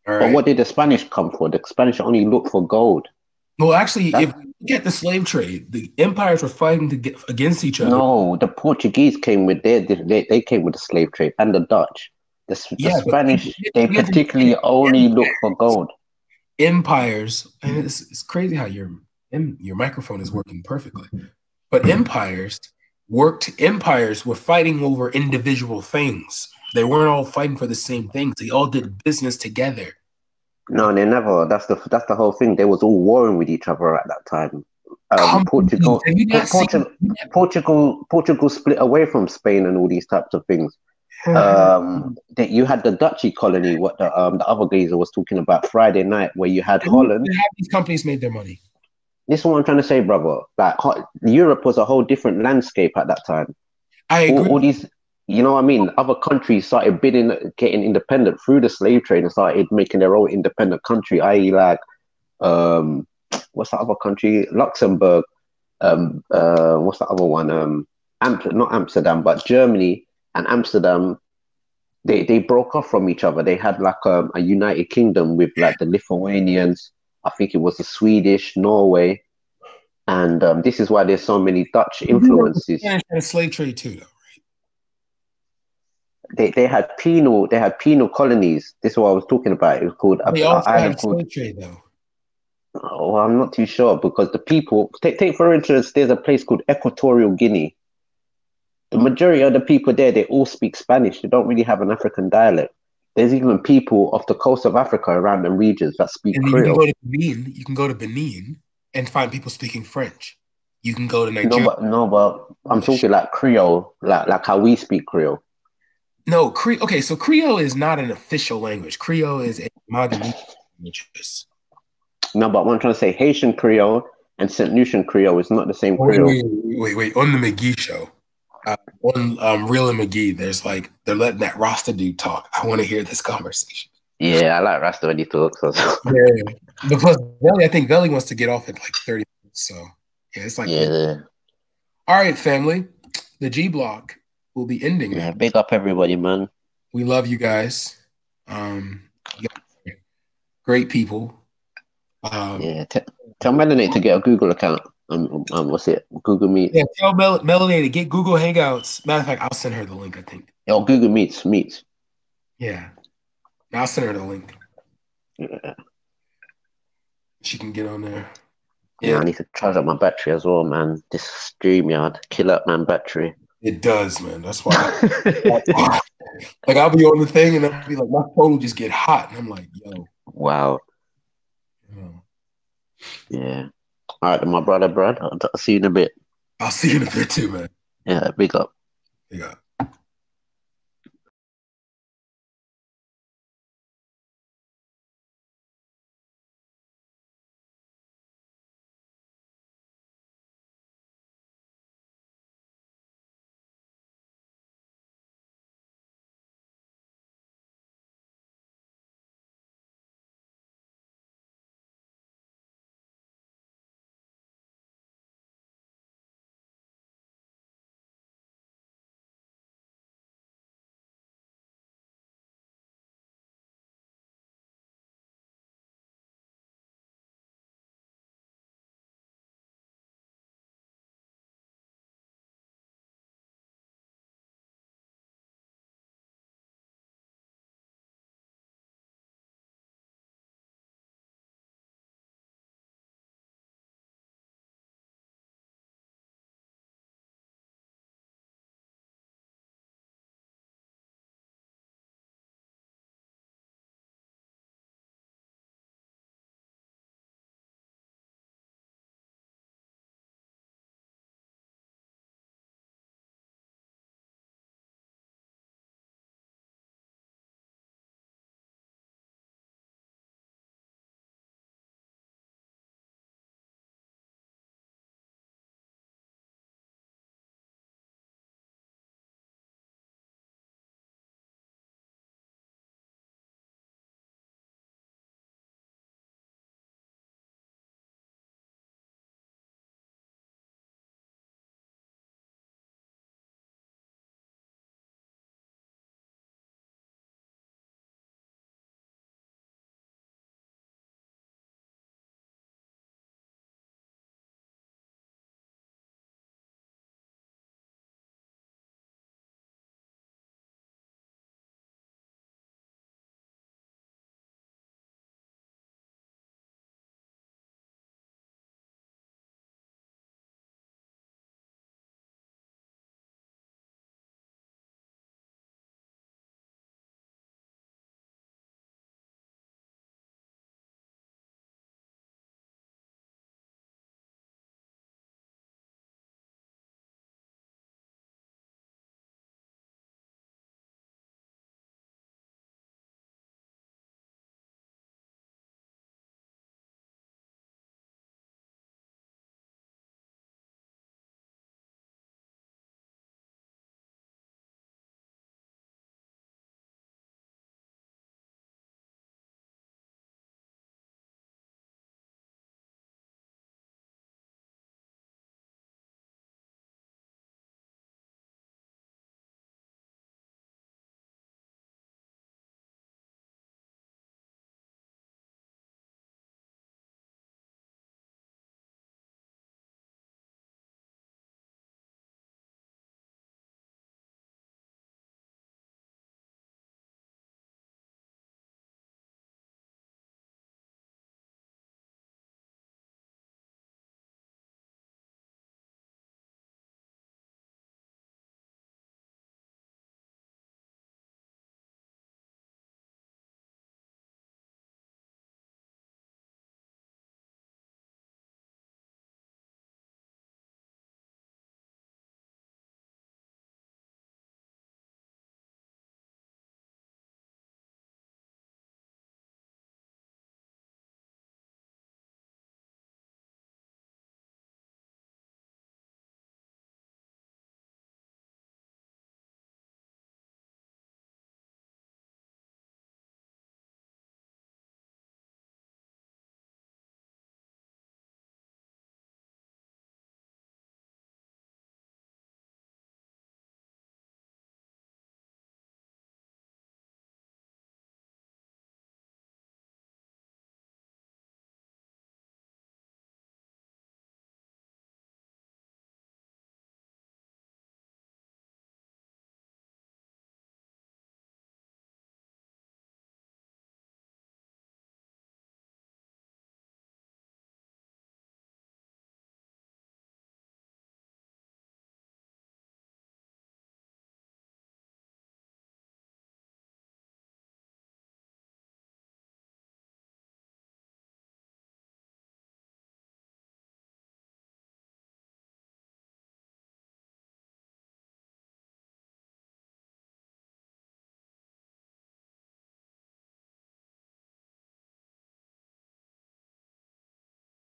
K: But what did the Spanish come for? The Spanish only looked for gold.
F: Well, actually,
K: That
F: if we look at the slave trade, the empires were fighting to get against each other.
K: no, the Portuguese came with they came with the slave trade and the Dutch. The
F: Yeah, but
K: Spanish, they
F: you have to
K: particularly only look for gold.
F: empires, and it's crazy how your microphone is working perfectly. But empires were fighting over individual things. They weren't all fighting for the same things. They all did business together.
K: No, they never. That's the whole thing. They was all warring with each other at that time. Portugal,
F: Have you not seen-
K: Portugal split away from Spain and all these types of things. That you had the Dutchy colony, what the other geezer was talking about Friday night, where you had Holland.
F: How these companies made their money?
K: This is what I'm trying to say, brother. Like Europe was a whole different landscape at that time.
F: I agree.
K: All these, you know what I mean? Other countries started getting independent through the slave trade and started making their own independent country, i.e. like, what's the other country? Luxembourg. What's the other one? Not Amsterdam, but Germany and Amsterdam. They broke off from each other. They had like a United Kingdom with like the Lithuanians. I think it was the Swedish, Norway. And this is why there's so many Dutch influences.
F: And slave trade too, though.
K: They had penal colonies. This is what I was talking about. It was called
F: They also had slave trade though.
K: Oh, I'm not too sure because the people take for instance, there's a place called Equatorial Guinea. The majority of the people there, they all speak Spanish. They don't really have an African dialect. There's even people off the coast of Africa around the regions that speak Creole.
F: You can go to Benin and find people speaking French. You can go to Nigeria.
K: No, but I'm talking like Creole, like how we speak Creole.
F: No, Creole. Okay, so Creole is not an official language. Creole is a amalgamation of languages.
K: No, but what I'm trying to say, Haitian Creole and St. Lucian Creole is not the same Creole.
F: Wait. On the McGee show, on Real and McGee, they're letting that Rasta dude talk. I want to hear this conversation.
K: Yeah, I like Rasta when he talks. So.
F: Yeah, because I think Velly wants to get off in like 30 minutes. So yeah, it's like All right, family. The G Block will be ending.
K: Yeah, big up everybody, man.
F: We love you guys. Great people.
K: Tell Melanie to get a Google account. What's it? Google Meet.
F: Yeah, tell Melanie to get Google Hangouts. Matter of fact, I'll send her the link, I think.
K: Yo, Google Meets.
F: Yeah. I'll send her the link.
K: Yeah.
F: She can get on there.
K: Yeah, I need to charge up my battery as well, man. This StreamYard kill up man battery.
F: It does, man. That's why. Like I'll be on the thing and I'll be like, my phone will just get hot, and I'm like, yo.
K: Wow. Yeah. All right, then, my brother, Brad. I'll see you in a bit.
F: I'll see you in a bit too, man.
K: Yeah, big up.
F: Big up.